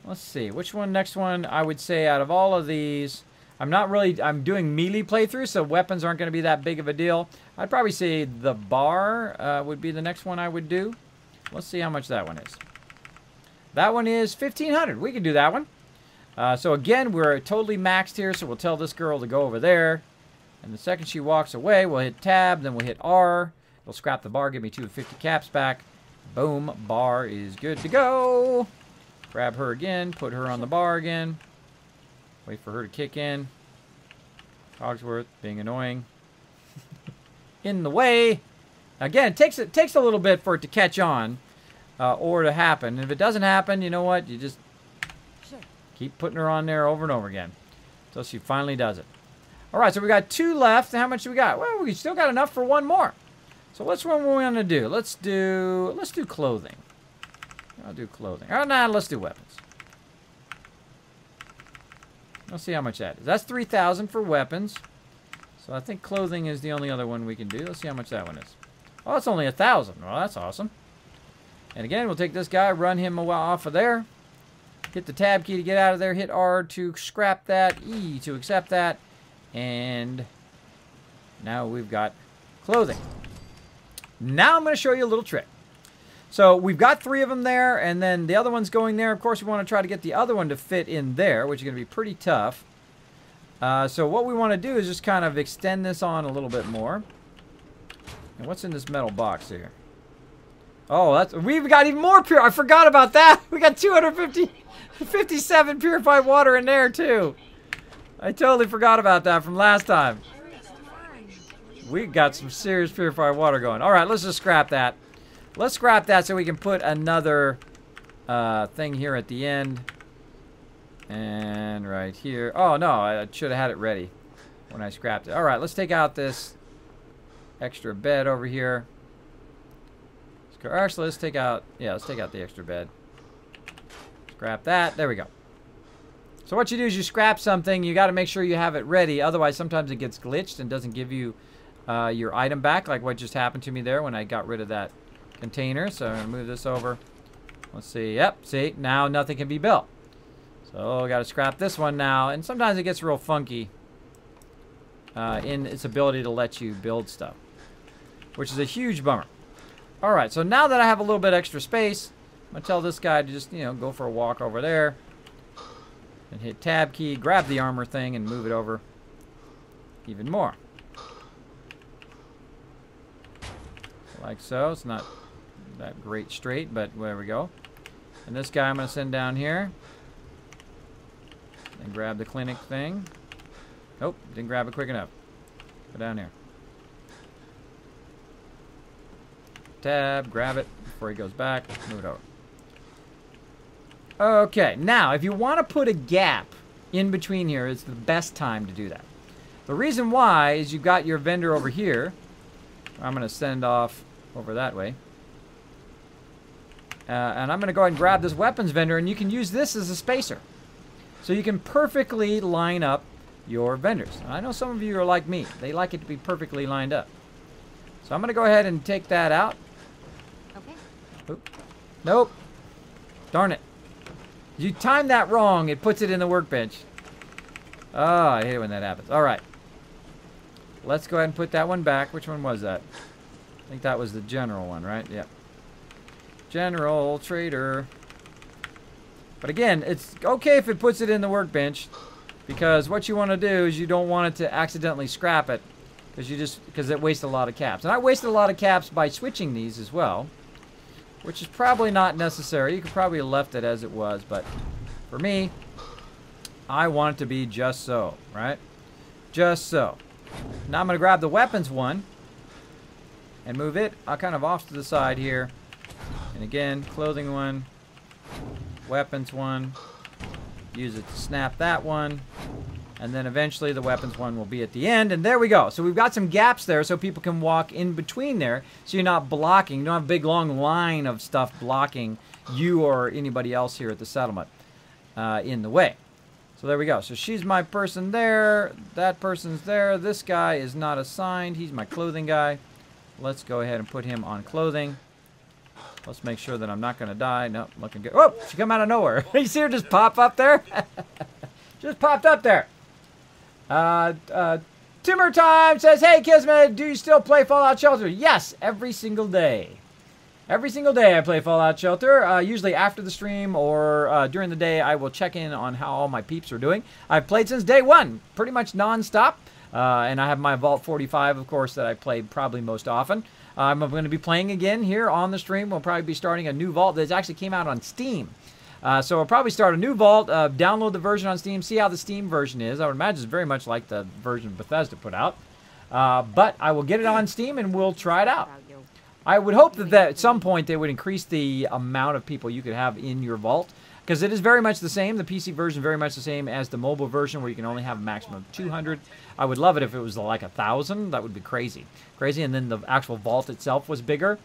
Let's see. Which one? Next one, I would say out of all of these... I'm doing melee playthrough, so weapons aren't going to be that big of a deal. I'd probably say the bar would be the next one I would do. Let's see how much that one is. That one is 1,500. We can do that one. So again, we're totally maxed here, so we'll tell this girl to go over there. And the second she walks away, we'll hit tab, then we'll hit R. It'll scrap the bar, give me 250 caps back. Boom, bar is good to go. Grab her again, put her on the bar again. Wait for her to kick in. Cogsworth being annoying. In the way. Again, it takes a little bit for it to catch on or to happen. And if it doesn't happen, you know what? You just keep putting her on there over and over again until she finally does it. All right, so we got 2 left. How much do we got? Well, we still got enough for 1 more. So what's one we're going to do? Let's do clothing. I'll do clothing. Oh, no, let's do weapons. Let's see how much that is. That's 3,000 for weapons. So I think clothing is the only other one we can do. Let's see how much that one is. Oh, it's only 1,000. Well, that's awesome. And again, we'll take this guy, run him off of there. Hit the tab key to get out of there. Hit R to scrap that. E to accept that. And now we've got clothing. Now I'm going to show you a little trick. So we've got 3 of them there, and then the other one's going there. Of course, we want to try to get the other one to fit in there, which is going to be pretty tough. So what we want to do is just kind of extend this on a little bit more. And what's in this metal box here? Oh, we've got even more pure. I forgot about that. We got 257 purified water in there too. I totally forgot about that from last time. We got some serious purified water going. All right, let's just scrap that. Let's scrap that so we can put another thing here at the end. And right here. Oh, no, I should have had it ready when I scrapped it. All right, let's take out this extra bed over here. Actually, let's take out the extra bed. Scrap that. There we go. So what you do is you scrap something. You got to make sure you have it ready. Otherwise, sometimes it gets glitched and doesn't give you your item back, like what just happened to me there when I got rid of that container. So I'm going to move this over. Let's see. Yep, see? Now nothing can be built. So got to scrap this one now. And sometimes it gets real funky in its ability to let you build stuff, which is a huge bummer. All right, so now that I have a little bit extra space, I'm going to tell this guy to just, go for a walk over there and hit tab key, grab the armor thing, and move it over even more. Like so. It's not that great straight, but there we go. And this guy I'm going to send down here. And grab the clinic thing. Nope, didn't grab it quick enough. Go down here. Tab, grab it before he goes back, move it over. Okay, now if you want to put a gap in between here, it's the best time to do that. The reason why is you've got your vendor over here. I'm going to send off over that way. And I'm going to go ahead and grab this weapons vendor, and you can use this as a spacer. So you can perfectly line up your vendors. I know some of you are like me. They like it to be perfectly lined up. So I'm going to go ahead and take that out. Okay. Oop. Nope. Darn it. You timed that wrong. It puts it in the workbench. Oh, I hate it when that happens. All right. Let's go ahead and put that one back. Which one was that? I think that was the general one, right? Yep. General trader. But again, it's okay if it puts it in the workbench, because what you want to do is you don't want it to accidentally scrap it, because it wastes a lot of caps. And I wasted a lot of caps by switching these as well, which is probably not necessary. You could probably have left it as it was, but for me, I want it to be just so, right? Just so. Now I'm going to grab the weapons one and move it kind of off to the side here. And again, clothing one, weapons one, use it to snap that one, and then eventually the weapons one will be at the end, and there we go. So we've got some gaps there so people can walk in between there, so you're not blocking. You don't have a big long line of stuff blocking you or anybody else here at the settlement in the way. So there we go. So she's my person there. That person's there. This guy is not assigned. He's my clothing guy. Let's go ahead and put him on clothing. Let's make sure that I'm not going to die. Nope, looking good. Oh, she come out of nowhere. You see her just pop up there? Just popped up there. Timber Time says, hey, Kismet, do you still play Fallout Shelter? Yes, every single day. Every single day I play Fallout Shelter. Usually after the stream or during the day, I will check in on how all my peeps are doing. I've played since day one, pretty much non-stop. And I have my Vault 45, of course, that I played probably most often. I'm going to be playing again here on the stream. We'll probably be starting a new Vault that actually came out on Steam. So I'll probably start a new Vault, download the version on Steam, see how the Steam version is. I would imagine it's very much like the version Bethesda put out. But I will get it on Steam and we'll try it out. I would hope that at some point they would increase the amount of people you could have in your Vault. Because it is very much the same. The PC version is very much the same as the mobile version where you can only have a maximum of 200. I would love it if it was like 1,000. That would be crazy. Crazy. And then the actual Vault itself was bigger.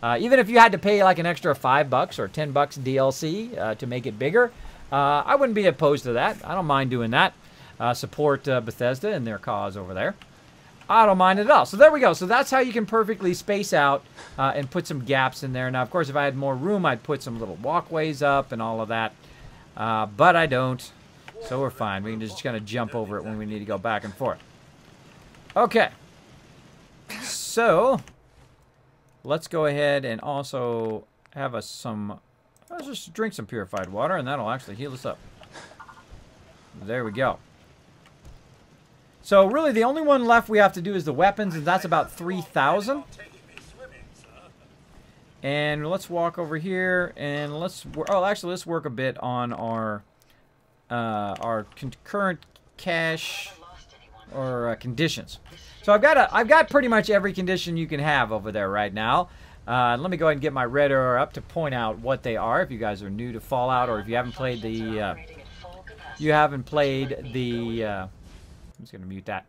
Even if you had to pay like an extra $5 or $10 DLC to make it bigger, I wouldn't be opposed to that. I don't mind doing that. Support Bethesda and their cause over there. I don't mind it at all. So there we go. So that's how you can perfectly space out and put some gaps in there. Now, of course, if I had more room, I'd put some little walkways up and all of that. But I don't. So we're fine. We can just kind of jump over it when we need to go back and forth. Okay. So let's go ahead and also have let's just drink some purified water, and that'll actually heal us up. There we go. So really the only one left we have to do is the weapons, and that's about 3,000. And let's walk over here and let's work a bit on our current cache or conditions. So I've got pretty much every condition you can have over there right now. Let me go ahead and get my red arrow up to point out what they are. If you guys are new to Fallout or if you haven't played the I'm just going to mute that.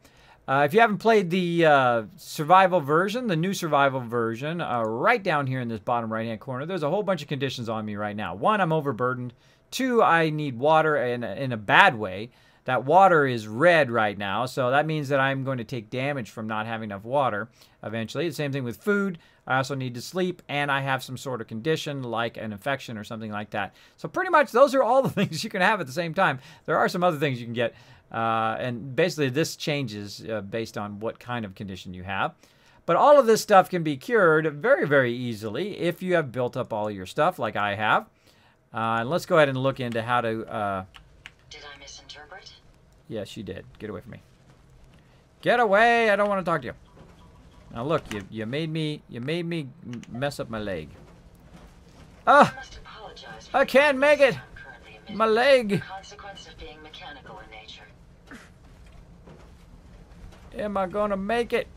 If you haven't played the survival version, the new survival version, right down here in this bottom right-hand corner, there's a whole bunch of conditions on me right now. One, I'm overburdened. Two, I need water in a bad way. That water is red right now, so that means that I'm going to take damage from not having enough water eventually. The same thing with food. I also need to sleep, and I have some sort of condition like an infection or something like that. So pretty much those are all the things you can have at the same time. There are some other things you can get. And basically this changes based on what kind of condition you have. But all of this stuff can be cured very, very easily if you have built up all your stuff like I have. And let's go ahead and look into how to... Did I misinterpret? Yes, you did. Get away from me. Get away! I don't want to talk to you. Now look, you made me mess up my leg. Ah! I can't make it! My leg! Consequence of being mechanical in nature. Am I gonna make it?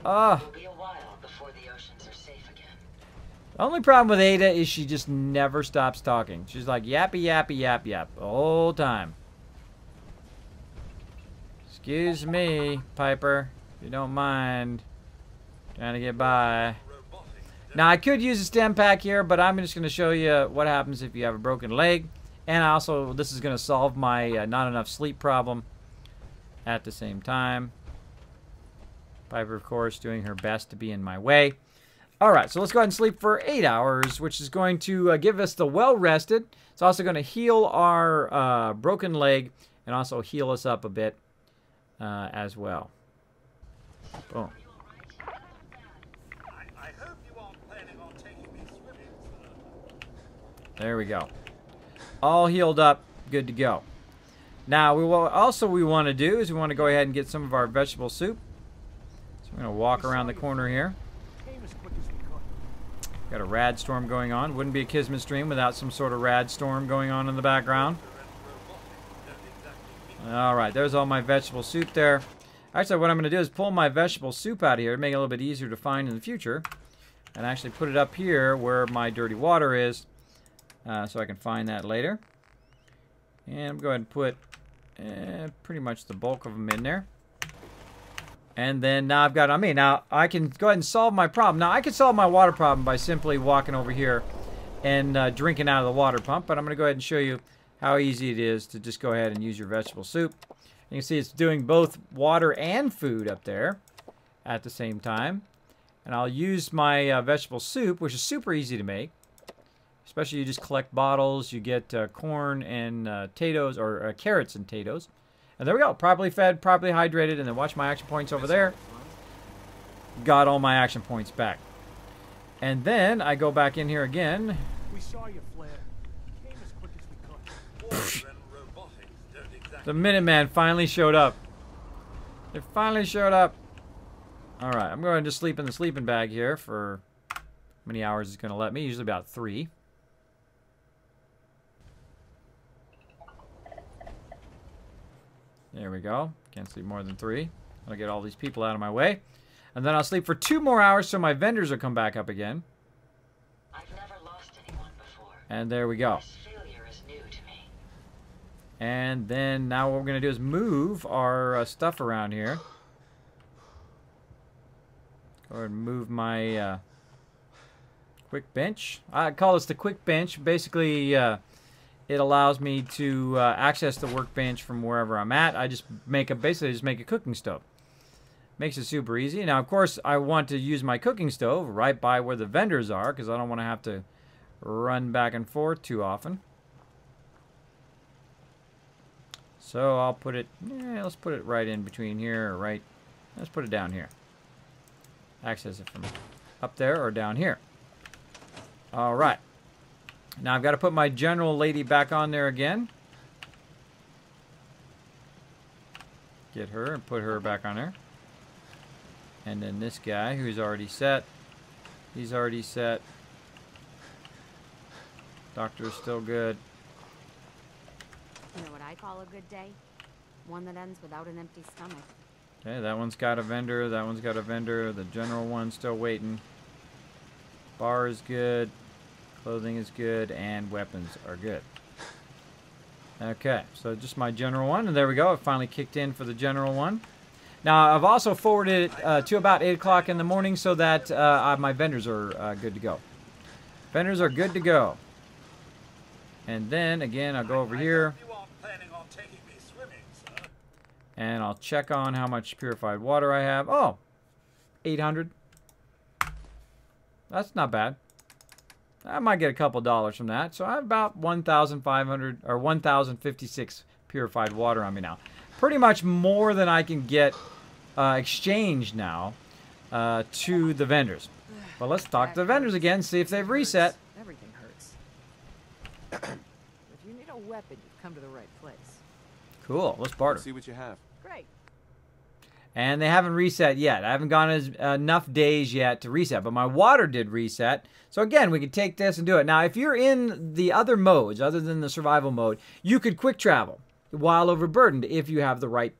Ah. It'll be a while before the oceans are safe again. The only problem with Ada is she just never stops talking. She's like yappy, yappy, yap, yap the whole time. Excuse me, Piper, if you don't mind. Trying to get by. Now, I could use a stem pack here, but I'm just going to show you what happens if you have a broken leg. And also, this is going to solve my not enough sleep problem at the same time. Piper, of course, doing her best to be in my way. All right, so let's go ahead and sleep for 8 hours, which is going to give us the well-rested. It's also going to heal our broken leg and also heal us up a bit as well. Boom. There we go. All healed up, good to go. Now, we want to do is we want to go ahead and get some of our vegetable soup. So we're going to walk around the corner here. Got a rad storm going on. Wouldn't be a Kismet stream without some sort of rad storm going on in the background. All right, there's all my vegetable soup there. Actually, what I'm going to do is pull my vegetable soup out of here to make it a little bit easier to find in the future. And actually put it up here where my dirty water is. So I can find that later. And I'm going to put pretty much the bulk of them in there. And then now I've got, now I can go ahead and solve my problem. Now I can solve my water problem by simply walking over here and drinking out of the water pump. But I'm going to go ahead and show you how easy it is to just go ahead and use your vegetable soup. You can see it's doing both water and food up there at the same time. And I'll use my vegetable soup, which is super easy to make. Especially you just collect bottles, you get corn and potatoes, or carrots and potatoes. And there we go, properly fed, properly hydrated, and then watch my action points over there. Got all my action points back. And then I go back in here again. We saw you, Flair. Came as quick as we could. The Minuteman finally showed up. It finally showed up. Alright, I'm going to sleep in the sleeping bag here for how many hours it's going to let me. Usually about 3. There we go. Can't sleep more than 3. I'll get all these people out of my way. And then I'll sleep for 2 more hours so my vendors will come back up again. I've never lost anyone before. And there we go. This failure is new to me. And then now what we're going to do is move our stuff around here. Go ahead and move my quick bench. I call this the quick bench. Basically, it allows me to access the workbench from wherever I'm at. I just basically just make a cooking stove. Makes it super easy. Now, of course, I want to use my cooking stove right by where the vendors are because I don't want to have to run back and forth too often. So I'll put it, let's put it right in between here, or right, let's put it down here. Access it from up there or down here. All right. Now I've got to put my general lady back on there again. Get her and put her back on there. And then this guy who's already set. He's already set. Doctor's still good. You know what I call a good day? One that ends without an empty stomach. Okay, that one's got a vendor. That one's got a vendor. The general one's still waiting. Bar is good. Clothing is good. And weapons are good. Okay, so just my general one. And there we go. It finally kicked in for the general one. Now, I've also forwarded it to about 8 o'clock in the morning so that my vendors are good to go. Vendors are good to go. And then, again, I'll go over here. And I'll check on how much purified water I have. Oh, 800. That's not bad. I might get a couple dollars from that. So I have about 1,500 or 1,056 purified water on me now. Pretty much more than I can get exchanged now to the vendors. But let's talk to the vendors again, see if they've reset. Everything hurts. If you need a weapon, you've come to the right place. Cool. Let's barter. Let's see what you have. Great. And they haven't reset yet. I haven't gone enough days yet to reset, but my water did reset. So again, we can take this and do it. Now, if you're in the other modes, other than the survival mode, you could quick travel while overburdened if you have the right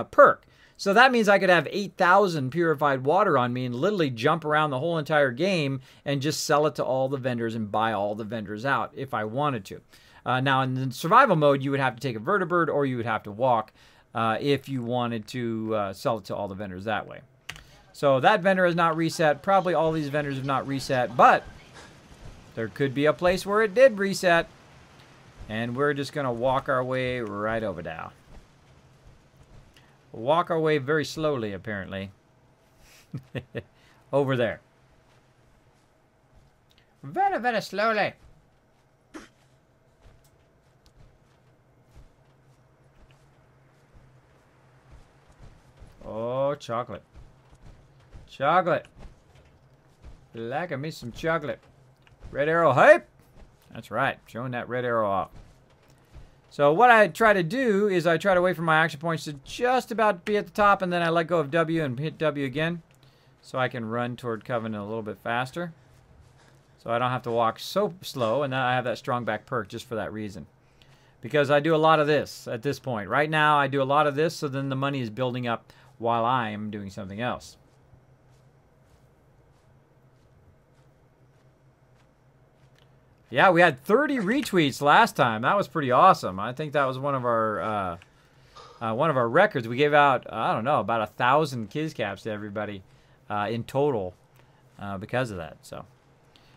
perk. So that means I could have 8,000 purified water on me and literally jump around the whole entire game and just sell it to all the vendors and buy all the vendors out if I wanted to. Now, in the survival mode, you would have to take a vertibird or you would have to walk if you wanted to sell it to all the vendors that way. So that vendor has not reset. Probably all these vendors have not reset, but there could be a place where it did reset. And we're just going to walk our way right over now. Walk our way very slowly, apparently. Over there. Very, very slowly. Oh, chocolate. Chocolate. Like me some chocolate. Red arrow hype. That's right. Showing that red arrow off. So what I try to do is I try to wait for my action points to just about be at the top, and then I let go of W and hit W again. So I can run toward Covenant a little bit faster. So I don't have to walk so slow, and then I have that strong back perk just for that reason. Because I do a lot of this at this point. Right now, I do a lot of this, so then the money is building up while I am doing something else. Yeah, we had 30 retweets last time. That was pretty awesome. I think that was one of our records. We gave out, I don't know, about 1,000 Kiz Caps to everybody in total because of that. So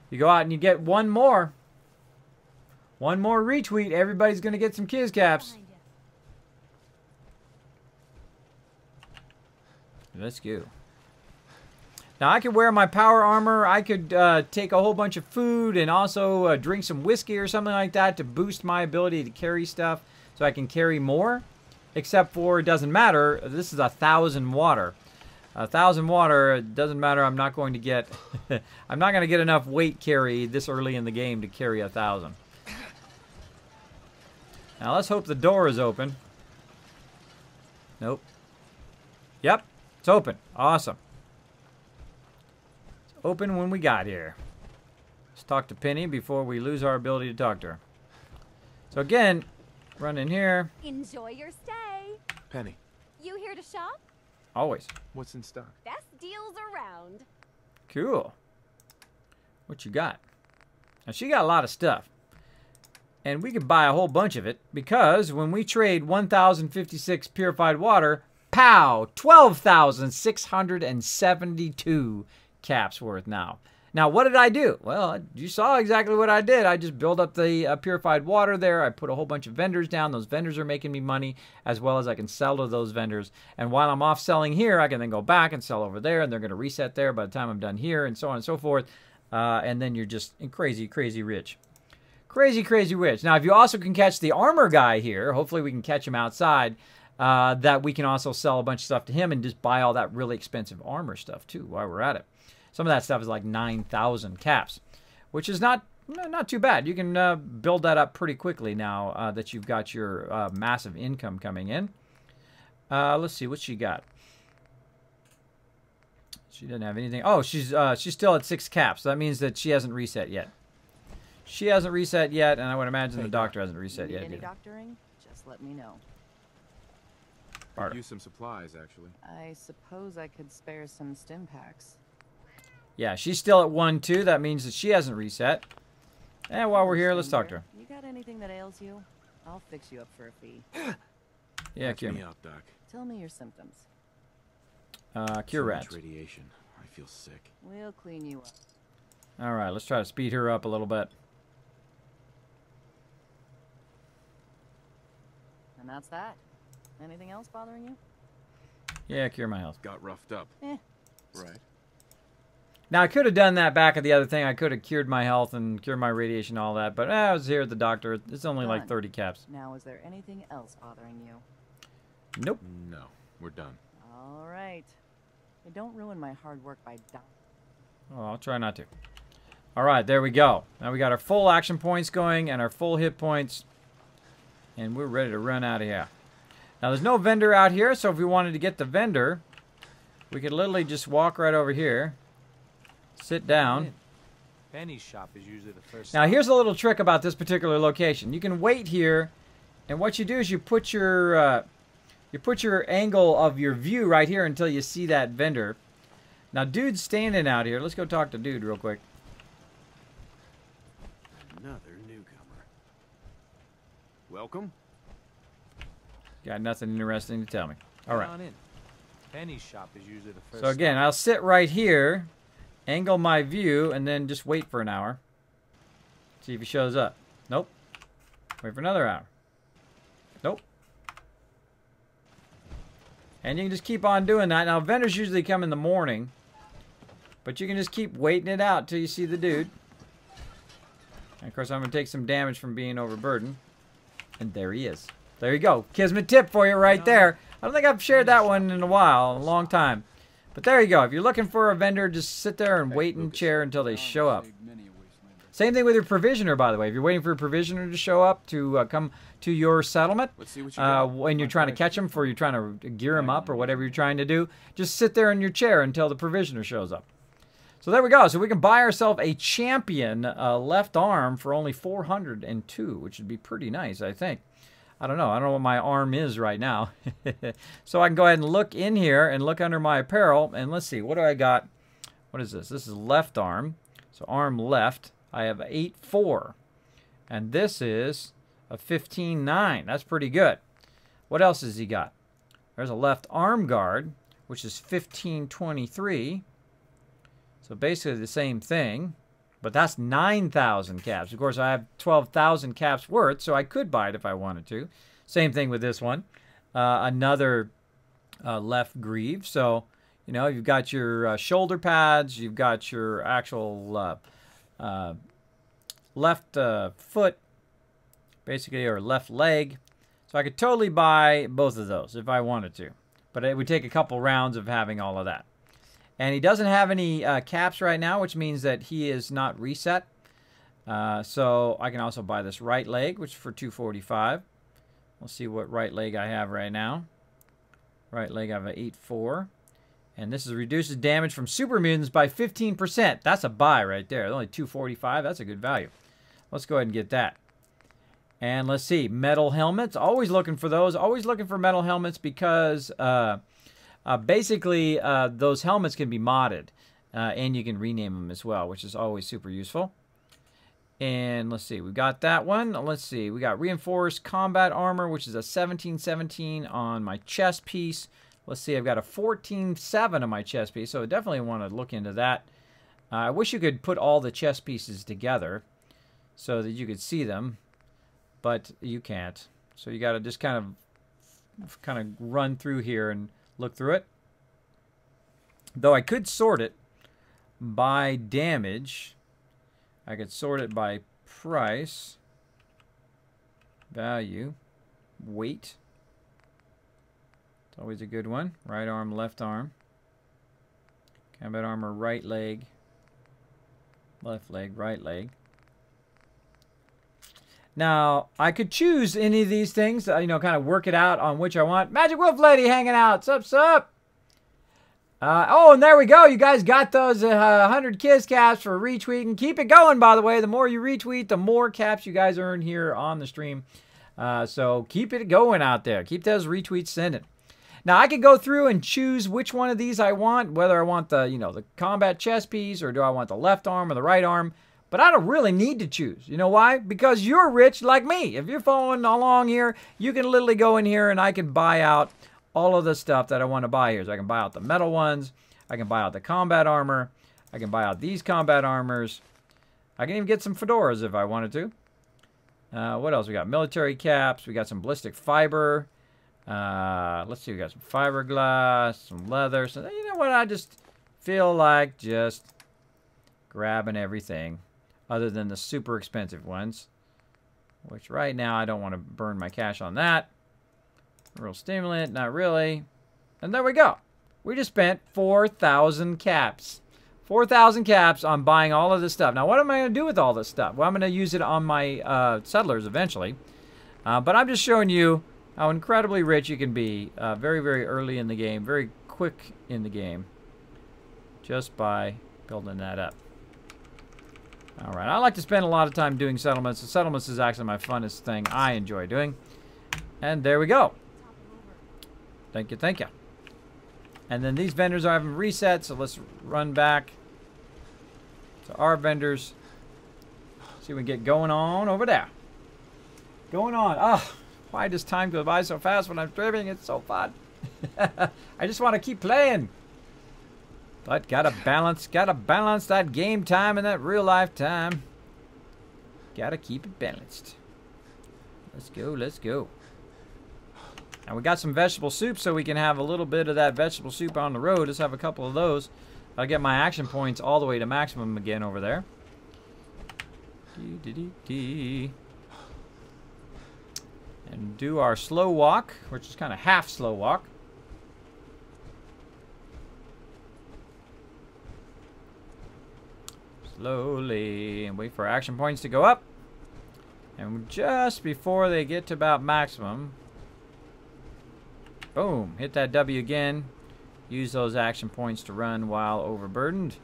you go out and you get one more retweet, everybody's going to get some Kiz Caps. Let's go. Now, I could wear my power armor. I could take a whole bunch of food and also drink some whiskey or something like that to boost my ability to carry stuff so I can carry more. Except for, it doesn't matter. This is 1,000 water. 1,000 water, it doesn't matter. I'm not going to get I'm not going to get enough weight carry this early in the game to carry 1,000. Now, let's hope the door is open. Nope. Yep, it's open. Awesome. Open when we got here. Let's talk to Penny before we lose our ability to talk to her. So again, run in here. Enjoy your stay. Penny, You here to shop? Always. what's in stock? Best deals around. Cool. What you got? Now she got a lot of stuff. And we could buy a whole bunch of it because when we trade 1,056 purified water, pow, 12,672 caps worth now. Now, what did I do? Well, you saw exactly what I did. I just built up the purified water there. I put a whole bunch of vendors down. Those vendors are making me money, as well as I can sell to those vendors. And while I'm off selling here, I can then go back and sell over there, and they're going to reset there by the time I'm done here, and so on and so forth. And then you're just crazy, crazy rich. Crazy, crazy rich. Now, if you also can catch the armor guy here, hopefully we can catch him outside, that we can also sell a bunch of stuff to him and just buy all that really expensive armor stuff, too, while we're at it. Some of that stuff is like 9,000 caps, which is not too bad. You can build that up pretty quickly now that you've got your massive income coming in. Let's see what she got. She doesn't have anything. Oh, she's still at 6 caps. So that means that she hasn't reset yet. She hasn't reset yet, and I would imagine the doctor hasn't reset yet. Any doctoring? Just let me know. Could use some supplies, actually. I suppose I could spare some stim packs. Yeah, she's still at 1, too. That means that she hasn't reset. And while we're here, let's talk to her. You got anything that ails you? I'll fix you up for a fee. Yeah, cure me. Up, Doc. Tell me your symptoms. Cure So rats. much radiation. I feel sick. We'll clean you up. All right, let's try to speed her up a little bit. And that's that. Anything else bothering you? Yeah, cure my health. Got roughed up. Eh. Right. Now, I could have done that back at the other thing. I could have cured my health and cured my radiation and all that. But I was here at the doctor. It's only like 30 caps. Now, is there anything else bothering you? Nope. No, we're done. All right. Hey, don't ruin my hard work by dying. Oh, I'll try not to. All right, there we go. Now we got our full action points going and our full hit points. And we're ready to run out of here. Now, there's no vendor out here. So if we wanted to get the vendor, we could literally just walk right over here. Sit down. Penny's shop is usually the first. Now, here's a little trick about this particular location. You can wait here, and what you do is you put your angle of your view right here until you see that vendor. Now, dude's standing out here. Let's go talk to dude real quick. Another newcomer. Welcome. Got nothing interesting to tell me. All right. Come on in. Penny's shop is usually the first. So again, I'll sit right here, angle my view, and then just wait for an hour. See if he shows up. Nope. Wait for another hour. Nope. And you can just keep on doing that. Now, vendors usually come in the morning, but you can just keep waiting it out till you see the dude. And of course, I'm going to take some damage from being overburdened. And there he is. There you go. Kismet tip for you right there. I don't think I've shared that one in a while, a long time. But there you go. If you're looking for a vendor, just sit there and wait in the chair until they show up. Same thing with your provisioner, by the way. If you're waiting for a provisioner to show up to come to your settlement, when you're trying to catch them, you're trying to gear them up or whatever you're trying to do, just sit there in your chair until the provisioner shows up. So there we go. So we can buy ourselves a champion left arm for only 402, which would be pretty nice, I think. I don't know. I don't know what my arm is right now. So I can go ahead and look in here and look under my apparel. And let's see. What do I got? What is this? This is left arm. So arm left. I have 8.4. And this is a 15.9. That's pretty good. What else has he got? There's a left arm guard, which is 15.23. So basically the same thing. But that's 9,000 caps. Of course, I have 12,000 caps worth, so I could buy it if I wanted to. Same thing with this one. Another left greave. So, you know, you've got your shoulder pads. You've got your actual left foot, basically, or left leg. So I could totally buy both of those if I wanted to. But it would take a couple rounds of having all of that. And he doesn't have any caps right now, which means that he is not reset. So I can also buy this right leg, which is for 245. We'll see what right leg I have right now. Right leg, I have an 8.4. And this is reduces damage from super mutants by 15%. That's a buy right there. Only 245. That's a good value. Let's go ahead and get that. And let's see. Metal helmets. Always looking for those. Always looking for metal helmets because basically those helmets can be modded. And you can rename them as well, which is always super useful. And let's see. We got that one. Let's see. We got reinforced combat armor, which is a 1717 on my chest piece. Let's see, I've got a 14.7 on my chest piece, so I definitely want to look into that. I wish you could put all the chest pieces together so that you could see them, but you can't. So you got to just kind of run through here and look through it. Though I could sort it by damage. I could sort it by price, value, weight. It's always a good one. Right arm, left arm. Combat armor, right leg. Left leg, right leg. Now, I could choose any of these things, you know, kind of work it out on which I want. Magic Wolf Lady hanging out. Sup, sup? Oh, and there we go. You guys got those 100 Kiss caps for retweeting. Keep it going, by the way. The more you retweet, the more caps you guys earn here on the stream. So keep it going out there. Keep those retweets sending. Now, I could go through and choose which one of these I want, whether I want the, you know, the combat chest piece or do I want the left arm or the right arm. But I don't really need to choose. You know why? Because you're rich like me. If you're following along here, you can literally go in here and I can buy out all of the stuff that I want to buy here. So I can buy out the metal ones. I can buy out the combat armor. I can buy out these combat armors. I can even get some fedoras if I wanted to. What else we got? Military caps. We got some ballistic fiber. Let's see, we got some fiberglass, some leather. So you know what? I just feel like just grabbing everything other than the super expensive ones, which right now I don't want to burn my cash on that. Real stimulant, not really. And there we go. We just spent 4,000 caps. 4,000 caps on buying all of this stuff. Now, what am I going to do with all this stuff? Well, I'm going to use it on my settlers eventually. But I'm just showing you how incredibly rich you can be very, very early in the game, very quick in the game, just by building that up. All right, I like to spend a lot of time doing settlements. The settlements is actually my funnest thing I enjoy doing. And there we go. Thank you, thank you. And then these vendors I haven't reset, so let's run back to our vendors. See if we can get going on over there. Going on. Oh. Why does time go by so fast when I'm streaming? It's so fun. I just want to keep playing. But gotta balance that game time and that real life time. Gotta keep it balanced. Let's go, let's go. And we got some vegetable soup so we can have a little bit of that vegetable soup on the road. Let's have a couple of those. I'll get my action points all the way to maximum again over there. And do our slow walk, which is kind of half slow walk. Slowly, and wait for action points to go up. And just before they get to about maximum, boom, hit that W again. Use those action points to run while overburdened.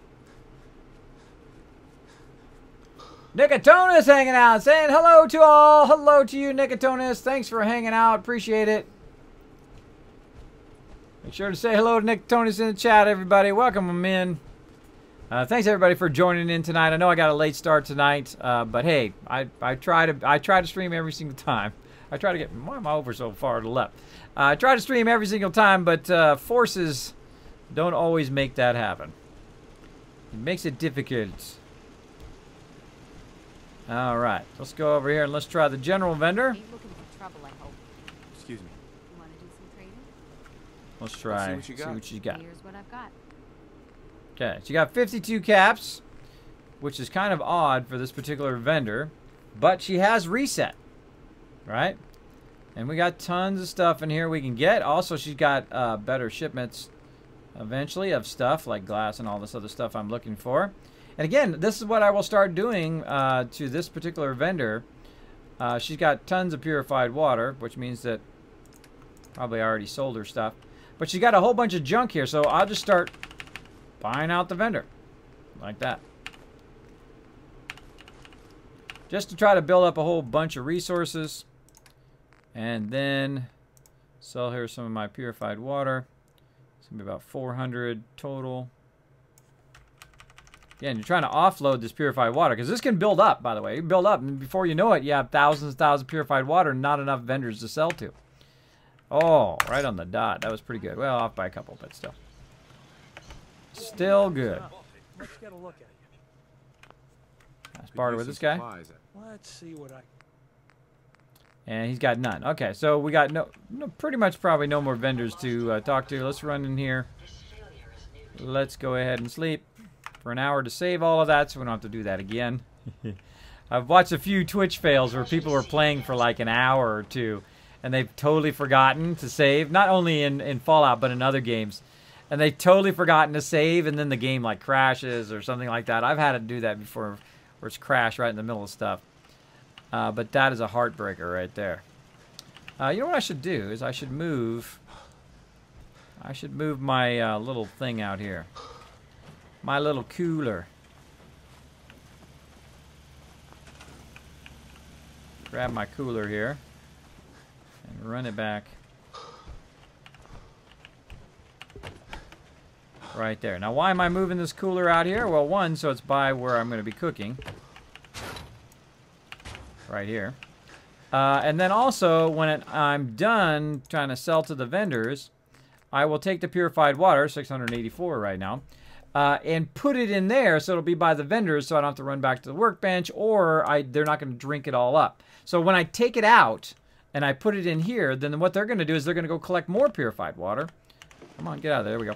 Nickotonus hanging out, saying hello to all. Hello to you, Nickotonus. Thanks for hanging out. Appreciate it. Make sure to say hello to Nickotonus in the chat, everybody. Welcome him in. Thanks everybody for joining in tonight. I know I got a late start tonight, but hey, I try to stream every single time. I try to get. Why am I over so far to the left? I try to stream every single time, but forces don't always make that happen. It makes it difficult. All right, let's go over here and let's try the general vendor. Ain't looking for trouble, I hope. Excuse me. You want to do some trading? Let's try. Let's see what you got. Here's what I've got. Okay, so you got 52 caps, which is kind of odd for this particular vendor, but she has reset, right? And we got tons of stuff in here we can get. Also, she's got better shipments eventually of stuff like glass and all this other stuff I'm looking for. And again, this is what I will start doing to this particular vendor. She's got tons of purified water, which means that probably I already sold her stuff. But she's got a whole bunch of junk here, so I'll just start buying out the vendor like that. Just to try to build up a whole bunch of resources. And then sell her some of my purified water. It's going to be about 400 total. Again, you're trying to offload this purified water because this can build up, by the way. You build up, and before you know it, you have thousands and thousands of purified water and not enough vendors to sell to. Oh, right on the dot. That was pretty good. Well, off by a couple, but still. Still good. Let's get a look at it. Let's barter with this guy. Let's see what I... And he's got none. Okay, so we got no pretty much probably no more vendors to talk to. Let's run in here. Let's go ahead and sleep for an hour to save all of that so we don't have to do that again. I've watched a few Twitch fails where people were playing for like an hour or two and they've totally forgotten to save, not only in Fallout but in other games. And they've totally forgotten to save and then the game like crashes or something like that. I've had to do that before where it's crashed right in the middle of stuff. But that is a heartbreaker right there. You know what I should do is I should move my little thing out here. My little cooler. Grab my cooler here and run it back right there. Now, why am I moving this cooler out here? Well, one, so it's by where I'm going to be cooking. Right here. And then also, when I'm done trying to sell to the vendors, I will take the purified water, 684 right now, and put it in there so it'll be by the vendors so I don't have to run back to the workbench or they're not going to drink it all up. So when I take it out and I put it in here, then what they're going to do is they're going to go collect more purified water. Come on, get out of there. There we go.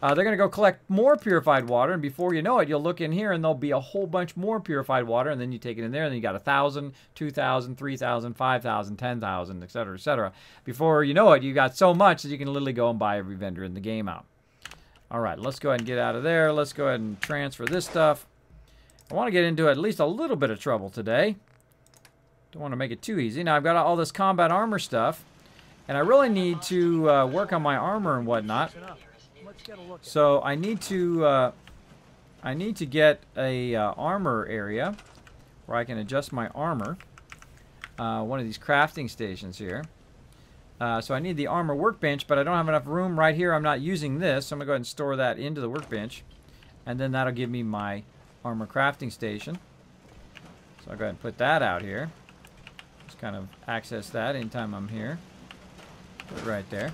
They're going to go collect more purified water, and before you know it, you'll look in here, and there'll be a whole bunch more purified water, and then you take it in there, and then you got 1,000, 2,000, 3,000, 5,000, 10,000, etc., etc. Before you know it, you got so much that you can literally go and buy every vendor in the game out. All right, let's go ahead and get out of there. Let's go ahead and transfer this stuff. I want to get into at least a little bit of trouble today. Don't want to make it too easy. Now, I've got all this combat armor stuff, and I really need to work on my armor and whatnot. So I need to get a armor area where I can adjust my armor. One of these crafting stations here. So I need the armor workbench, but I don't have enough room right here. I'm not using this, so I'm gonna go ahead and store that into the workbench, and then that'll give me my armor crafting station. So I'll go ahead and put that out here. Just kind of access that anytime I'm here. Put it right there.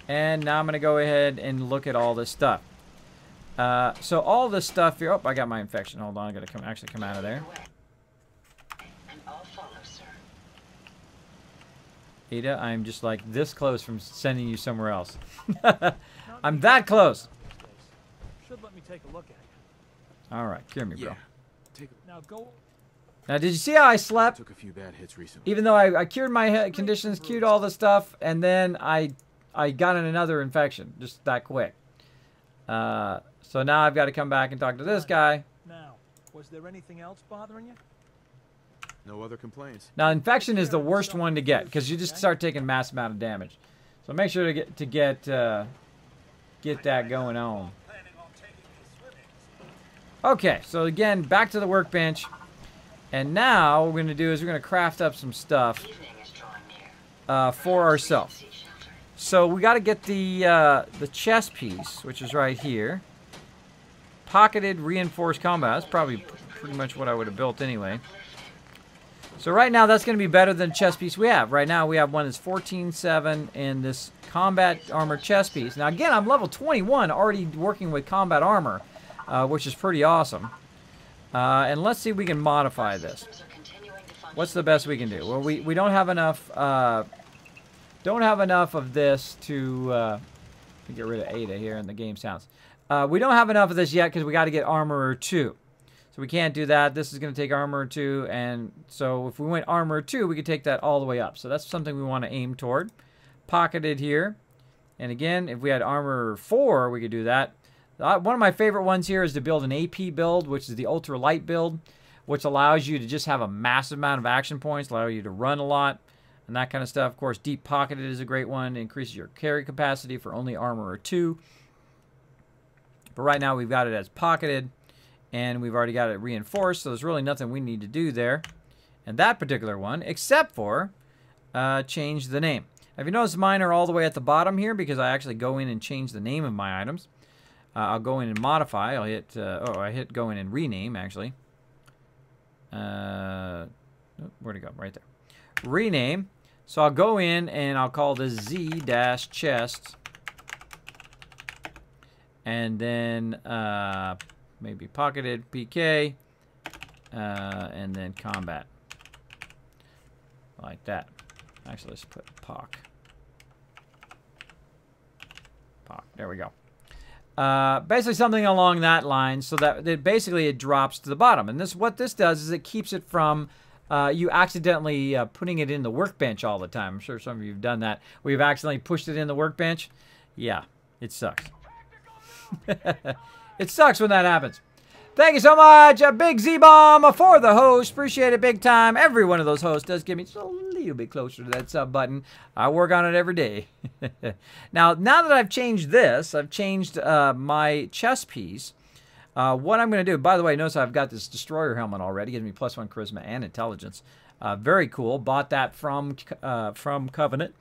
And now I'm going to go ahead and look at all this stuff. So all this stuff here... Oh, I got my infection. Hold on. I got to actually come out of there. Ada, I'm just like this close from sending you somewhere else. I'm that close. Should let me take a look at it. All right. Cure me, bro. Now go... Now, did you see how I slept? Took a few bad hits recently. Even though I cured my conditions, cured all this stuff, and then I got another infection just that quick. So now I've got to come back and talk to this guy. Now, was there anything else bothering you? No other complaints. Now, infection is the worst one to get because you just start taking mass amount of damage. So make sure to get that going on. Okay, so again, back to the workbench. And now what we're going to do is we're going to craft up some stuff for ourselves. So we got to get the chest piece, which is right here. Pocketed reinforced combat. That's probably pretty much what I would have built anyway. So right now that's going to be better than the chest piece we have. Right now we have one that's 14.7 and this combat armor chest piece. Now again, I'm level 21 already working with combat armor, which is pretty awesome. And let's see if we can modify this. What's the best we can do? Well, we don't have enough of this to get rid of Ada here in the game sounds. We don't have enough of this yet because we got to get Armorer 2. So we can't do that. This is going to take Armorer 2, and so if we went Armorer 2, we could take that all the way up. So that's something we want to aim toward. Pocketed here. And again, if we had Armorer 4, we could do that. One of my favorite ones here is to build an AP build, which is the Ultra Light build, which allows you to just have a massive amount of action points, allow you to run a lot, and that kind of stuff. Of course, Deep Pocketed is a great one. It increases your carry capacity for only Armorer 2. But right now, we've got it as Pocketed, and we've already got it reinforced, so there's really nothing we need to do there. And that particular one, except for change the name. Have you noticed mine are all the way at the bottom here because I actually go in and change the name of my items. I'll go in and modify. I'll hit, I hit go in and rename, actually. Where'd it go? Right there. Rename. So I'll go in and I'll call this Z-chest. And then maybe pocketed PK. And then combat. Like that. Actually, let's put POC. POC. There we go. Basically something along that line, so that it drops to the bottom. And what this does is it keeps it from you accidentally putting it in the workbench all the time. I'm sure some of you have done that. We've accidentally pushed it in the workbench. Yeah, it sucks. It sucks when that happens. Thank you so much, Big Z-Bomb, for the host. Appreciate it big time. Every one of those hosts does get me just a little bit closer to that sub button. I work on it every day. now that I've changed this, I've changed my chest piece. What I'm going to do, by the way, notice I've got this Destroyer helmet already. Gives me +1 Charisma and Intelligence. Very cool. Bought that from Covenant.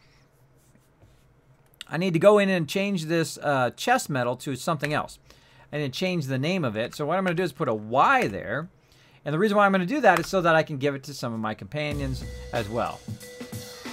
I need to go in and change this chest metal to something else. I need to change the name of it. So what I'm going to do is put a Y there. And the reason why I'm going to do that is so that I can give it to some of my companions as well.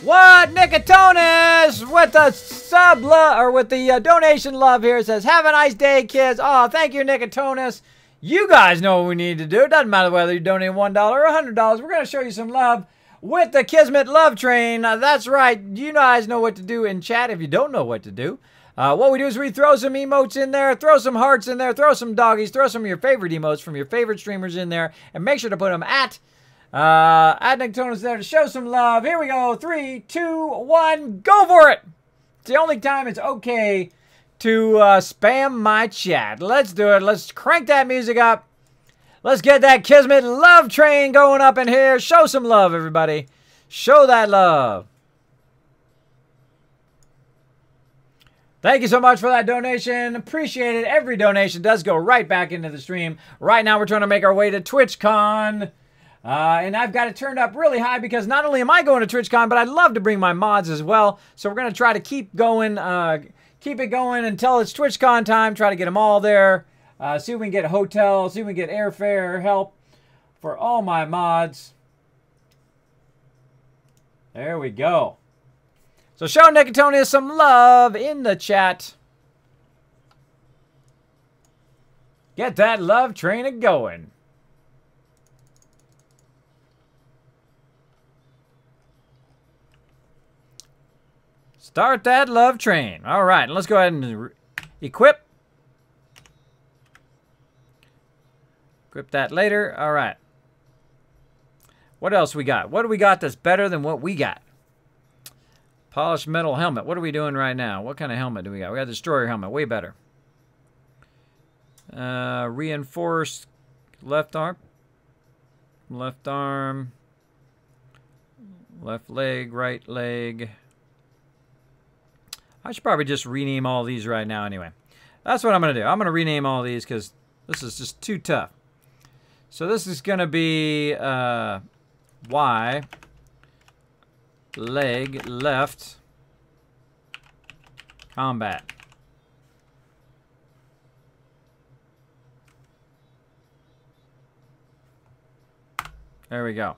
What? Nicatonis with the sub love, or with the donation love here. It says, have a nice day, kids. Oh, thank you, Nicatonis. You guys know what we need to do. It doesn't matter whether you donate $1 or $100. We're going to show you some love with the Kismet Love Train. That's right. You guys know what to do in chat if you don't know what to do. What we do is we throw some emotes in there, throw some hearts in there, throw some doggies, throw some of your favorite emotes from your favorite streamers in there, and make sure to put them at Nicatonis there to show some love. Here we go. 3, 2, 1, go for it. It's the only time it's okay to spam my chat. Let's do it. Let's crank that music up. Let's get that Kismet Love Train going up in here. Show some love, everybody. Show that love. Thank you so much for that donation. Appreciate it. Every donation does go right back into the stream. Right now, we're trying to make our way to TwitchCon. And I've got it turned up really high because not only am I going to TwitchCon, but I'd love to bring my mods as well. So we're going to try to keep going, keep it going until it's TwitchCon time. Try to get them all there. See if we can get a hotel. See if we can get airfare help for all my mods. There we go. So show Nicatonis some love in the chat. Get that love train a-going. Start that love train. All right, let's go ahead and equip. Equip that later. All right. What else we got? What do we got that's better than what we got? Polished metal helmet. What are we doing right now? What kind of helmet do we got? We got a Destroyer helmet. Way better. Reinforced left arm. Left arm. Left leg. Right leg. I should probably just rename all these right now anyway. That's what I'm going to do. I'm going to rename all these because This is just too tough. So this is going to be Y, leg, left, combat. There we go.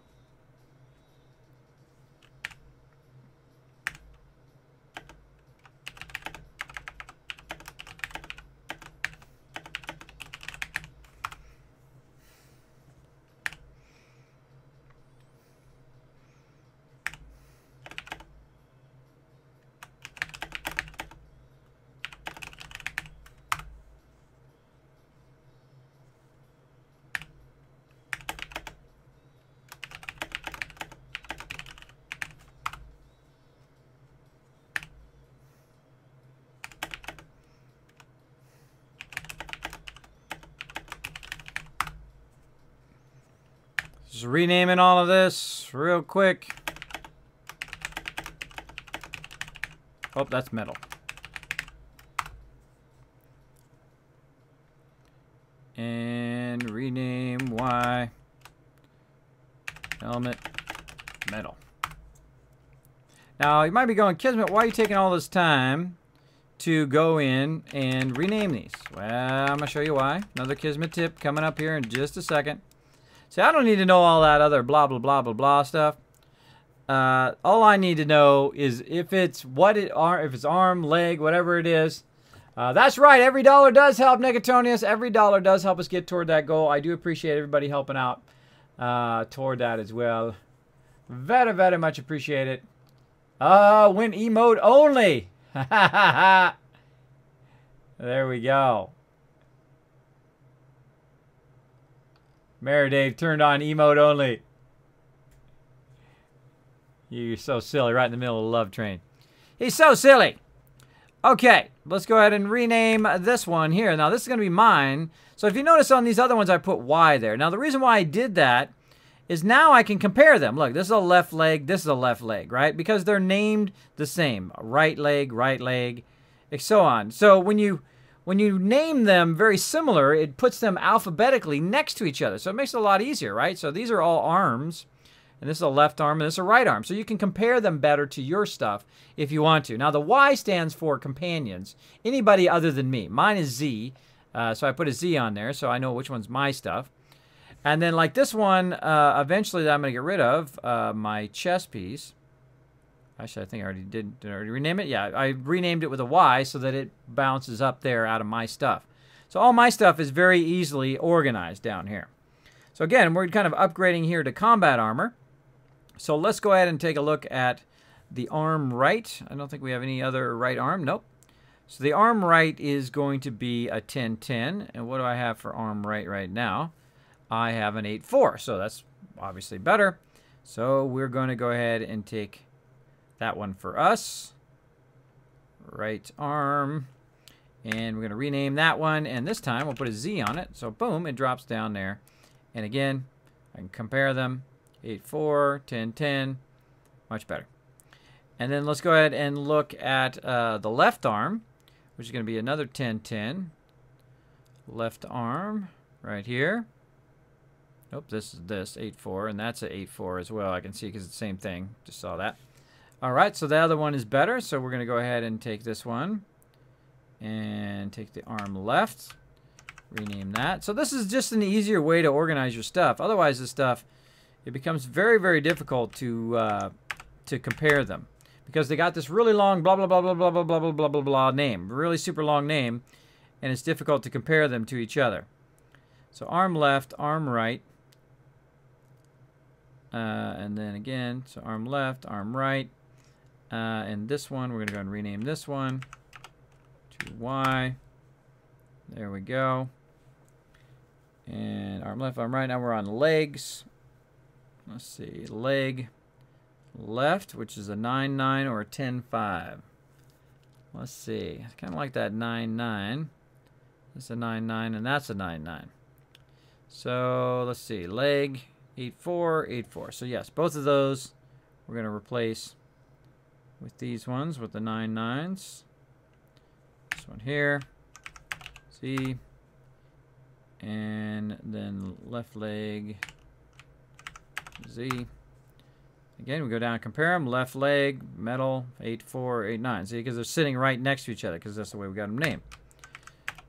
Just renaming all of this real quick. Oh, that's metal. And rename Y. Helmet. Metal. Now, you might be going, Kismet, why are you taking all this time to go in and rename these? Well, I'm going to show you why. Another Kismet tip coming up here in just a second. See, I don't need to know all that other blah, blah, blah, blah, blah stuff. All I need to know is if it's if it's arm, leg, whatever it is. That's right. Every dollar does help, Negatonius. Every dollar does help us get toward that goal. I do appreciate everybody helping out toward that as well. Very, very much appreciate it. Win emote only. There we go. Mary Dave turned on emote only. You're so silly, right in the middle of the love train. He's so silly. Okay, let's go ahead and rename this one here. Now, this is going to be mine. So if you notice on these other ones, I put Y there. Now, the reason why I did that is now I can compare them. Look, this is a left leg, this is a left leg, right? Because they're named the same. Right leg, and so on. So when you name them very similar, it puts them alphabetically next to each other. So it makes it a lot easier, right? So these are all arms. And this is a left arm, and this is a right arm. So you can compare them better to your stuff if you want to. Now, the Y stands for companions. Anybody other than me. Mine is Z, so I put a Z on there so I know which one's my stuff. And then like this one, eventually that I'm going to get rid of, my chest piece. Actually, I think I already did. Did I already rename it? Yeah, I renamed it with a Y so that it bounces up there out of my stuff. So all my stuff is very easily organized down here. So again, we're kind of upgrading here to combat armor. So let's go ahead and take a look at the arm right. I don't think we have any other right arm. Nope. So the arm right is going to be a 10-10. And what do I have for arm right now? I have an 8-4. So that's obviously better. So we're going to go ahead and take that one for us. Right arm. And we're going to rename that one. And this time we'll put a Z on it. So boom, it drops down there. And again, I can compare them. 8-4, 10-10, much better. And then let's go ahead and look at the left arm, which is going to be another 10-10. Left arm, right here. Nope, this is this, 8-4, and that's an 8-4 as well. I can see because it's the same thing. Just saw that. All right, so the other one is better, so we're going to go ahead and take this one and take the arm left. Rename that. So this is just an easier way to organize your stuff. Otherwise, this stuff, it becomes very, very difficult to compare them because they got this really long blah blah blah blah blah blah blah blah blah blah blah name, really super long name, and it's difficult to compare them to each other. So arm left, arm right, and then again, so arm left, arm right, and this one we're gonna go and rename this one to Y. There we go. And arm left, arm right. Now we're on legs. Let's see, leg left, which is a 9-9 or a 10-5. Let's see, it's kind of like that 9-9. That's a 9-9, and that's a 9-9. So let's see, leg 8-4, 8-4. So yes, both of those we're going to replace with these ones with the 9-9s. This one here, C, And then left leg, Z. Again, we go down and compare them. Left leg, metal, 8489. See, because they're sitting right next to each other, because that's the way we got them named.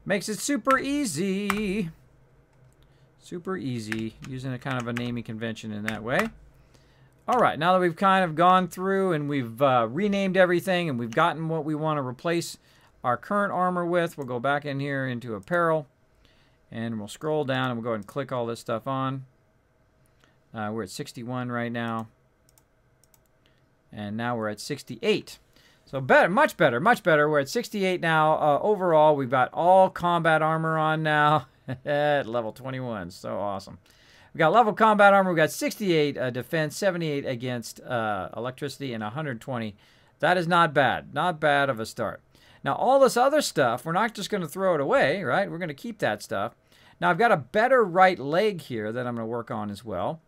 Makes it super easy. Super easy, using a kind of a naming convention in that way. All right, now that we've kind of gone through and we've renamed everything and we've gotten what we want to replace our current armor with, we'll go back in here into apparel and we'll scroll down and we'll go ahead and click all this stuff on. We're at 61 right now. And now we're at 68. So better, much better, much better. We're at 68 now. Overall, we've got all combat armor on now at level 21. So awesome. We got level combat armor. We got 68 defense, 78 against electricity, and 120. That is not bad. Not bad of a start. Now, all this other stuff, we're not just going to throw it away, right? We're going to keep that stuff. Now, I've got a better right leg here that I'm going to work on as well.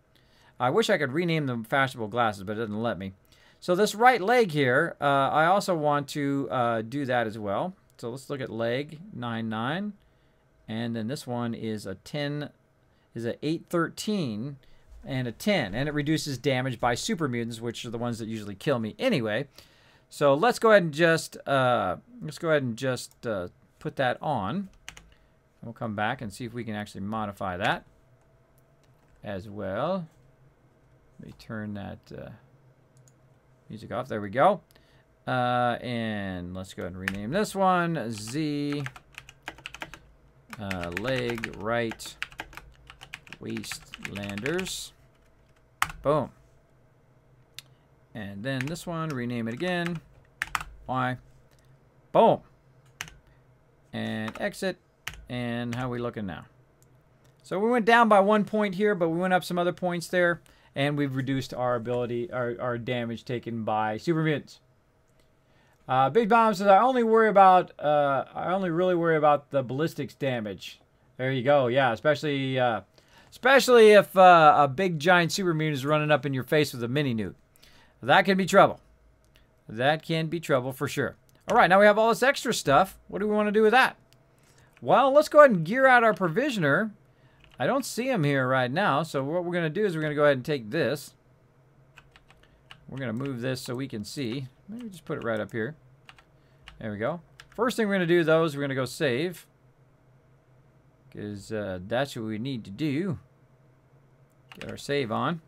I wish I could rename them fashionable glasses, but it doesn't let me. So this right leg here, I also want to do that as well. So let's look at leg 99. And then this one is a 10... is a 813 and a 10, and it reduces damage by super mutants, which are the ones that usually kill me anyway. So let's go ahead and just put that on. We'll come back and see if we can actually modify that as well. Let me turn that music off. There we go. And let's go ahead and rename this one Z leg right Wastelanders. Boom. And then this one, rename it again. Y. Boom. And exit. And how are we looking now? So we went down by 1 point here, but we went up some other points there. And we've reduced our ability, our damage taken by super mutants. Big Bomb says, I only really worry about the ballistics damage. There you go. Yeah, especially if a big giant super mutant is running up in your face with a mini nuke. That can be trouble. That can be trouble for sure. All right, now we have all this extra stuff. What do we want to do with that? Well, let's go ahead and gear out our provisioner. I don't see him here right now, so what we're going to do is we're going to go ahead and take this. We're going to move this so we can see. Maybe just put it right up here. There we go. First thing we're going to do, though, is we're going to go save. Because that's what we need to do. Get our save on.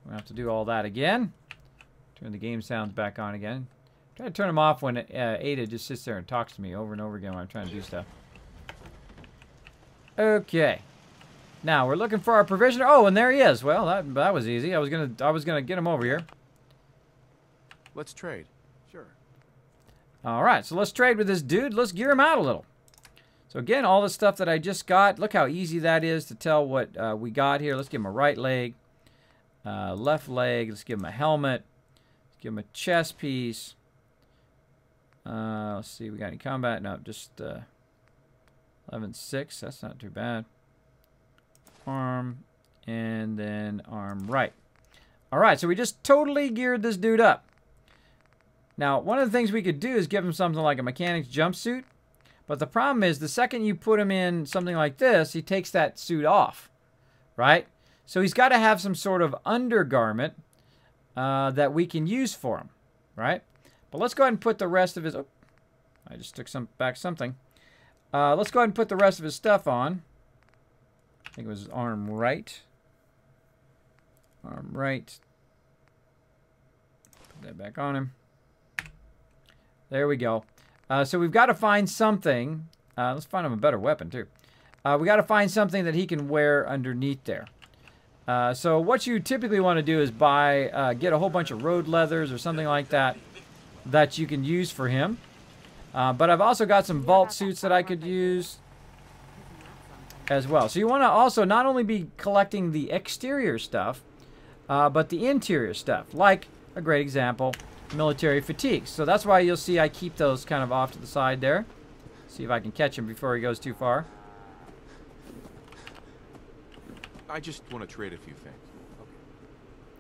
We'll have to do all that again. Turn the game sounds back on again. Try to turn them off when Ada just sits there and talks to me over and over again when I'm trying to do stuff. Okay. Now we're looking for our provisioner. Oh, and there he is. Well, that was easy. I was gonna get him over here. Let's trade. Sure. All right. So let's trade with this dude. Let's gear him out a little. So again, all the stuff that I just got. Look how easy that is to tell what we got here. Let's give him a right leg, left leg. Let's give him a helmet. Let's give him a chest piece. Let's see. We got any combat? No, just 11.6. That's not too bad. Arm, and then arm right. All right, so we just totally geared this dude up. Now, one of the things we could do is give him something like a mechanic's jumpsuit. But the problem is, the second you put him in something like this, he takes that suit off, right? So he's got to have some sort of undergarment that we can use for him, right? But let's go ahead and put the rest of his... Oh, I just took back something. Let's go ahead and put the rest of his stuff on. I think it was arm right. Arm right. Put that back on him. There we go. So we've got to find something. Let's find him a better weapon, too. We got to find something that he can wear underneath there. So what you typically want to do is get a whole bunch of road leathers or something like that that you can use for him. But I've also got some vault suits that I could use as well. So you want to also not only be collecting the exterior stuff, but the interior stuff. Like a great example, military fatigues. So that's why you'll see I keep those kind of off to the side there. See if I can catch him before he goes too far. I just want to trade a few things. Okay.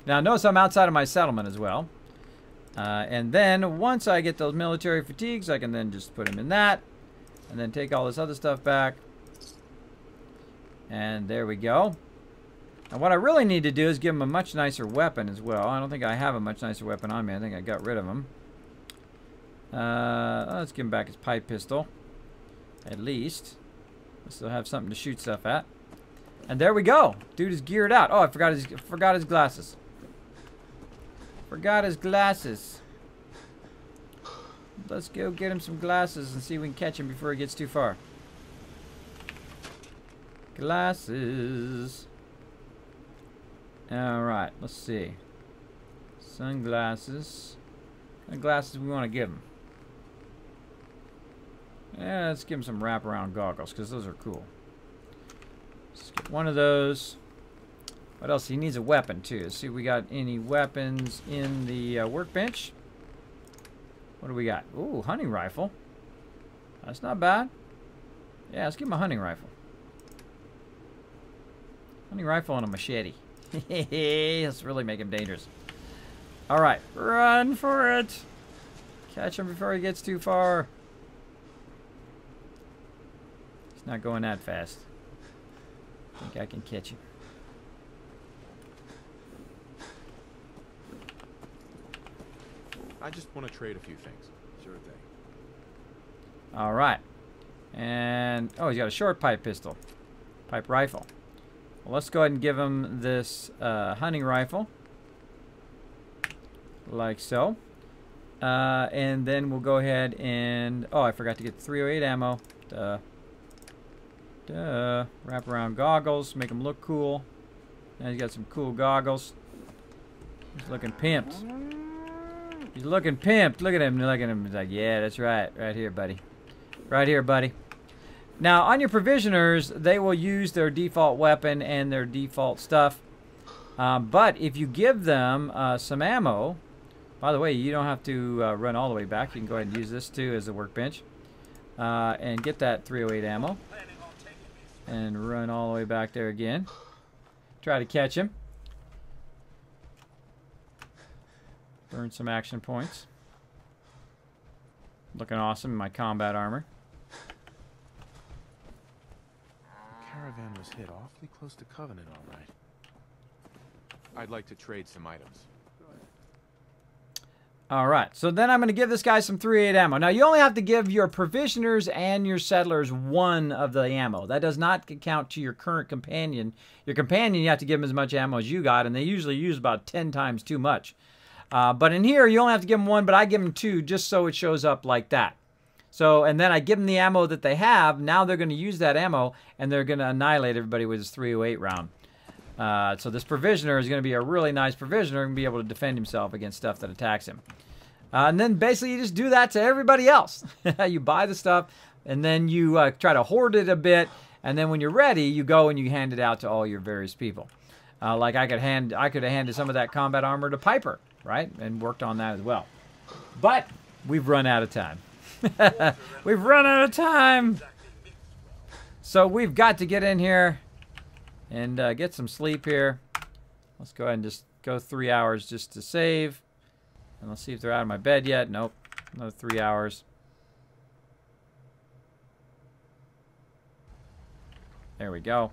Now notice I'm outside of my settlement as well. And then once I get those military fatigues, I can then just put him in that. And then take all this other stuff back. And there we go. And what I really need to do is give him a much nicer weapon as well. I don't think I have a much nicer weapon on me. I think I got rid of him. Let's give him back his pipe pistol. At least. I still have something to shoot stuff at. And there we go. Dude is geared out. Oh, I forgot his glasses. Forgot his glasses. Let's go get him some glasses and see if we can catch him before he gets too far. Glasses. Alright, let's see. Sunglasses. What glasses we want to give him? Yeah, let's give him some wraparound goggles, because those are cool. Let's get one of those. What else? He needs a weapon, too. Let's see if we got any weapons in the workbench. What do we got? Ooh, hunting rifle. That's not bad. Yeah, let's give him a hunting rifle. Hunting rifle and a machete. Let's really make him dangerous. Alright, run for it. Catch him before he gets too far. He's not going that fast. I think I can catch him. I just want to trade a few things. Sure thing. Alright. And, oh, he's got a short pipe pistol. Pipe rifle. Well, let's go ahead and give him this hunting rifle. Like so. And then we'll go ahead and... Oh, I forgot to get 308 ammo. Duh. Duh. Wraparound goggles. Make him look cool. And he's got some cool goggles. He's looking pimped. He's looking pimped. Look at him. Look at him. He's like, yeah, that's right. Right here, buddy. Right here, buddy. Now, on your provisioners, they will use their default weapon and their default stuff. But if you give them some ammo, by the way, you don't have to run all the way back. You can go ahead and use this too as a workbench. And get that 308 ammo. And run all the way back there again. Try to catch him. Burn some action points. Looking awesome in my combat armor. Caravan was hit awfully close to Covenant, all right. I'd like to trade some items. Alright, so then I'm going to give this guy some 308 ammo. Now, you only have to give your provisioners and your settlers one of the ammo. That does not count to your current companion. Your companion, you have to give them as much ammo as you got, and they usually use about 10 times too much. But in here, you only have to give them one, but I give them two just so it shows up like that. So, and then I give them the ammo that they have. Now they're going to use that ammo, and they're going to annihilate everybody with this 308 round. So this provisioner is going to be a really nice provisioner and be able to defend himself against stuff that attacks him. And then basically you just do that to everybody else. You buy the stuff, and then you try to hoard it a bit, and then when you're ready, you go and you hand it out to all your various people. Like I could have handed some of that combat armor to Piper, right? And worked on that as well. But we've run out of time. We've run out of time. So we've got to get in here and get some sleep here. Let's go ahead and just go 3 hours just to save. And let's see if they're out of my bed yet. Nope. Another 3 hours. There we go.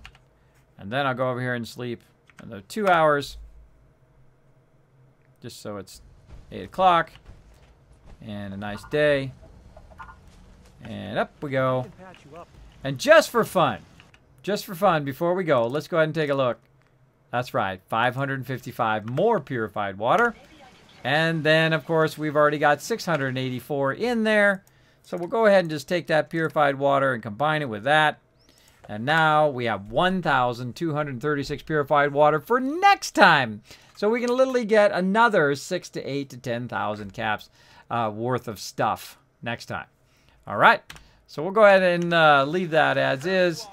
And then I'll go over here and sleep another 2 hours. Just so it's 8 o'clock. And a nice day. And up we go. And just for fun, before we go, let's go ahead and take a look. That's right, 555 more purified water. And then, of course, we've already got 684 in there. So we'll go ahead and just take that purified water and combine it with that. And now we have 1,236 purified water for next time. So we can literally get another 6,000 to 8,000 to 10,000 caps worth of stuff next time. All right, so we'll go ahead and leave that as is.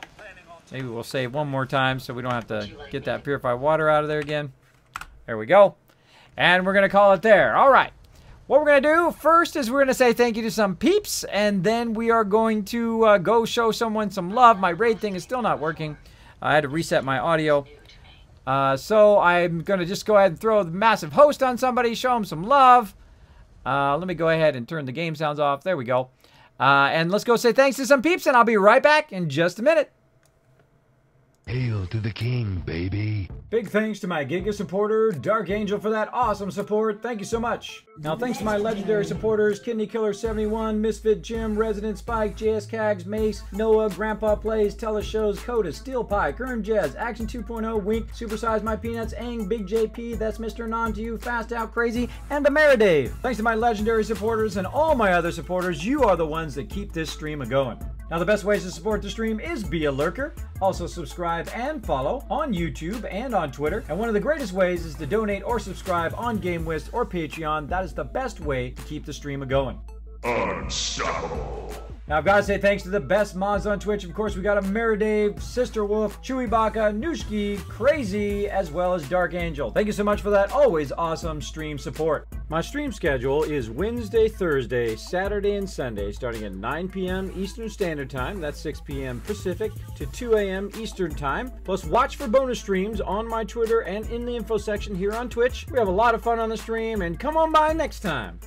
Maybe we'll save one more time so we don't have to get that purified water out of there again. There we go. And we're going to call it there. All right. What we're going to do first is we're going to say thank you to some peeps. And then we are going to go show someone some love. My raid thing is still not working. I had to reset my audio. So I'm going to just go ahead and throw the massive host on somebody. Show them some love. Let me go ahead and turn the game sounds off. There we go. And let's go say thanks to some peeps. And I'll be right back in just a minute. Hail to the king, baby. Big thanks to my Giga supporter, Dark Angel, for that awesome support. Thank you so much. Now, thanks to my legendary supporters, Kidney Killer 71, Misfit Jim, Resident Spike, JS Cags, Mace, Noah, Grandpa Plays, Teleshows, Coda, Steel Pie, Kern Jez, Action 2.0, Wink, Supersize My Peanuts, Aang, Big JP, That's Mr. Non to You, Fast Out Crazy, and Ameridave. Thanks to my legendary supporters and all my other supporters, you are the ones that keep this stream a-going. Now, the best ways to support the stream is be a lurker, also subscribe and follow on YouTube and on Twitter, and one of the greatest ways is to donate or subscribe on GameWist or Patreon. That is the best way to keep the stream a-going. Unstoppable. Now, I've got to say thanks to the best mods on Twitch. Of course, we got Ameridave, Sister Wolf, Chewy Baka, Nooshki, Crazy, as well as Dark Angel. Thank you so much for that always awesome stream support. My stream schedule is Wednesday, Thursday, Saturday, and Sunday, starting at 9 p.m. Eastern Standard Time. That's 6 p.m. Pacific to 2 a.m. Eastern Time. Plus, watch for bonus streams on my Twitter and in the info section here on Twitch. We have a lot of fun on the stream, and come on by next time.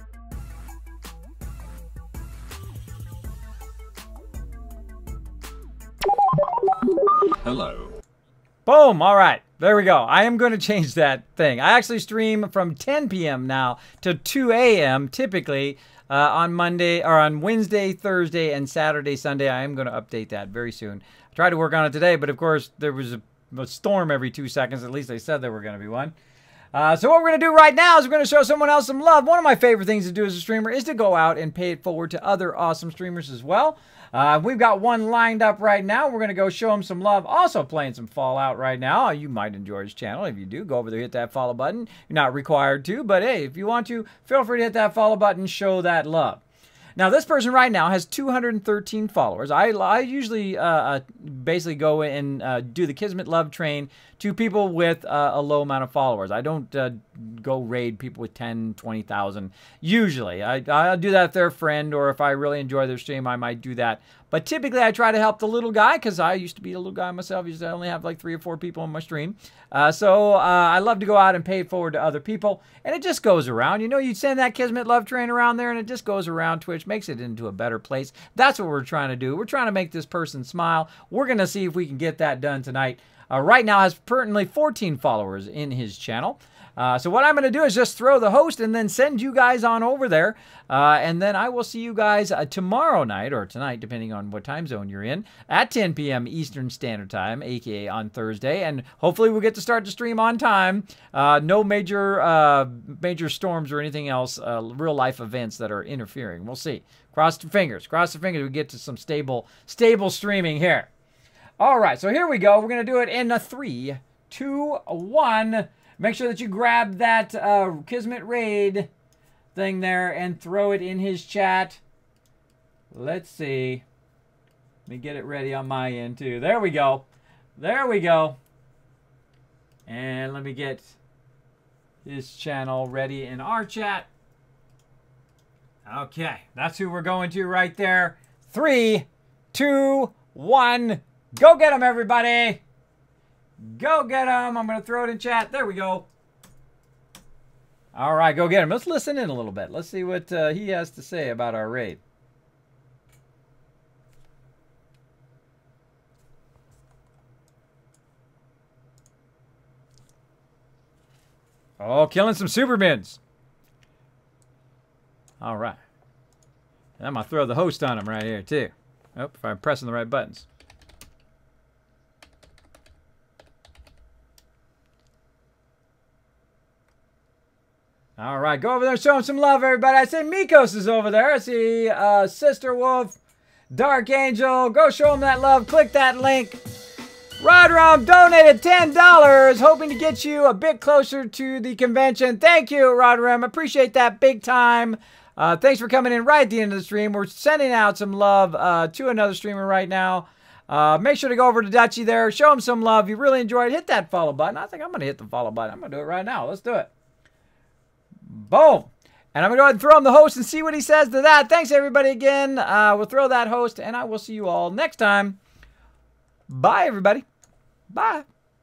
Hello. Boom. All right. There we go. I am going to change that thing. I actually stream from 10 p.m. now to 2 a.m. typically on Monday or on Wednesday, Thursday, and Saturday, Sunday. I am going to update that very soon. I tried to work on it today, but of course there was a storm every 2 seconds. At least they said there were going to be one. So what we're going to do right now is we're going to show someone else some love. One of my favorite things to do as a streamer is to go out and pay it forward to other awesome streamers as well. We've got one lined up right now. We're going to go show him some love. Also playing some Fallout right now. You might enjoy his channel. If you do, go over there, hit that follow button. You're not required to, but hey, if you want to, feel free to hit that follow button, show that love. Now, this person right now has 213 followers. I usually basically go and do the Kismet love train to people with a low amount of followers. I don't go raid people with 10, 20,000. Usually. I'll do that if they're a friend, or if I really enjoy their stream, I might do that. But typically, I try to help the little guy, because I used to be a little guy myself. Usually, I only have like 3 or 4 people on my stream. So I love to go out and pay it forward to other people. And it just goes around. You know, you send that Kismet love train around there, and it just goes around Twitch, makes it into a better place. That's what we're trying to do. We're trying to make this person smile. We're going to see if we can get that done tonight. Right now has currently 14 followers in his channel. So what I'm going to do is just throw the host and then send you guys on over there. And then I will see you guys tomorrow night, or tonight, depending on what time zone you're in, at 10 p.m. Eastern Standard Time, aka on Thursday. And hopefully we'll get to start the stream on time. No major storms or anything else, real life events that are interfering. We'll see. Cross the fingers. Cross the fingers we get to some stable streaming here. All right, so here we go. We're going to do it in a 3, 2, 1. Make sure that you grab that Kismet raid thing there and throw it in his chat. Let's see. Let me get it ready on my end, too. There we go. There we go. And let me get his channel ready in our chat. Okay, that's who we're going to right there. 3, 2, 1. Go get him, everybody. Go get him. I'm going to throw it in chat. There we go. All right, go get him. Let's listen in a little bit. Let's see what he has to say about our raid. Oh, killing some Supermins. All right. And I'm going to throw the host on him right here, too. Oh, if I'm pressing the right buttons. All right, go over there and show him some love, everybody. I see Mikos is over there. I see Sister Wolf, Dark Angel. Go show him that love. Click that link. Rodrum donated $10, hoping to get you a bit closer to the convention. Thank you, Rodrum. Appreciate that big time. Thanks for coming in right at the end of the stream. We're sending out some love to another streamer right now. Make sure to go over to Dutchie there. Show him some love. You really enjoyed it. Hit that follow button. I think I'm going to hit the follow button. I'm going to do it right now. Let's do it. Boom. And I'm going to go ahead and throw him the host and see what he says to that. Thanks, everybody, again. We'll throw that host, and I will see you all next time. Bye, everybody. Bye.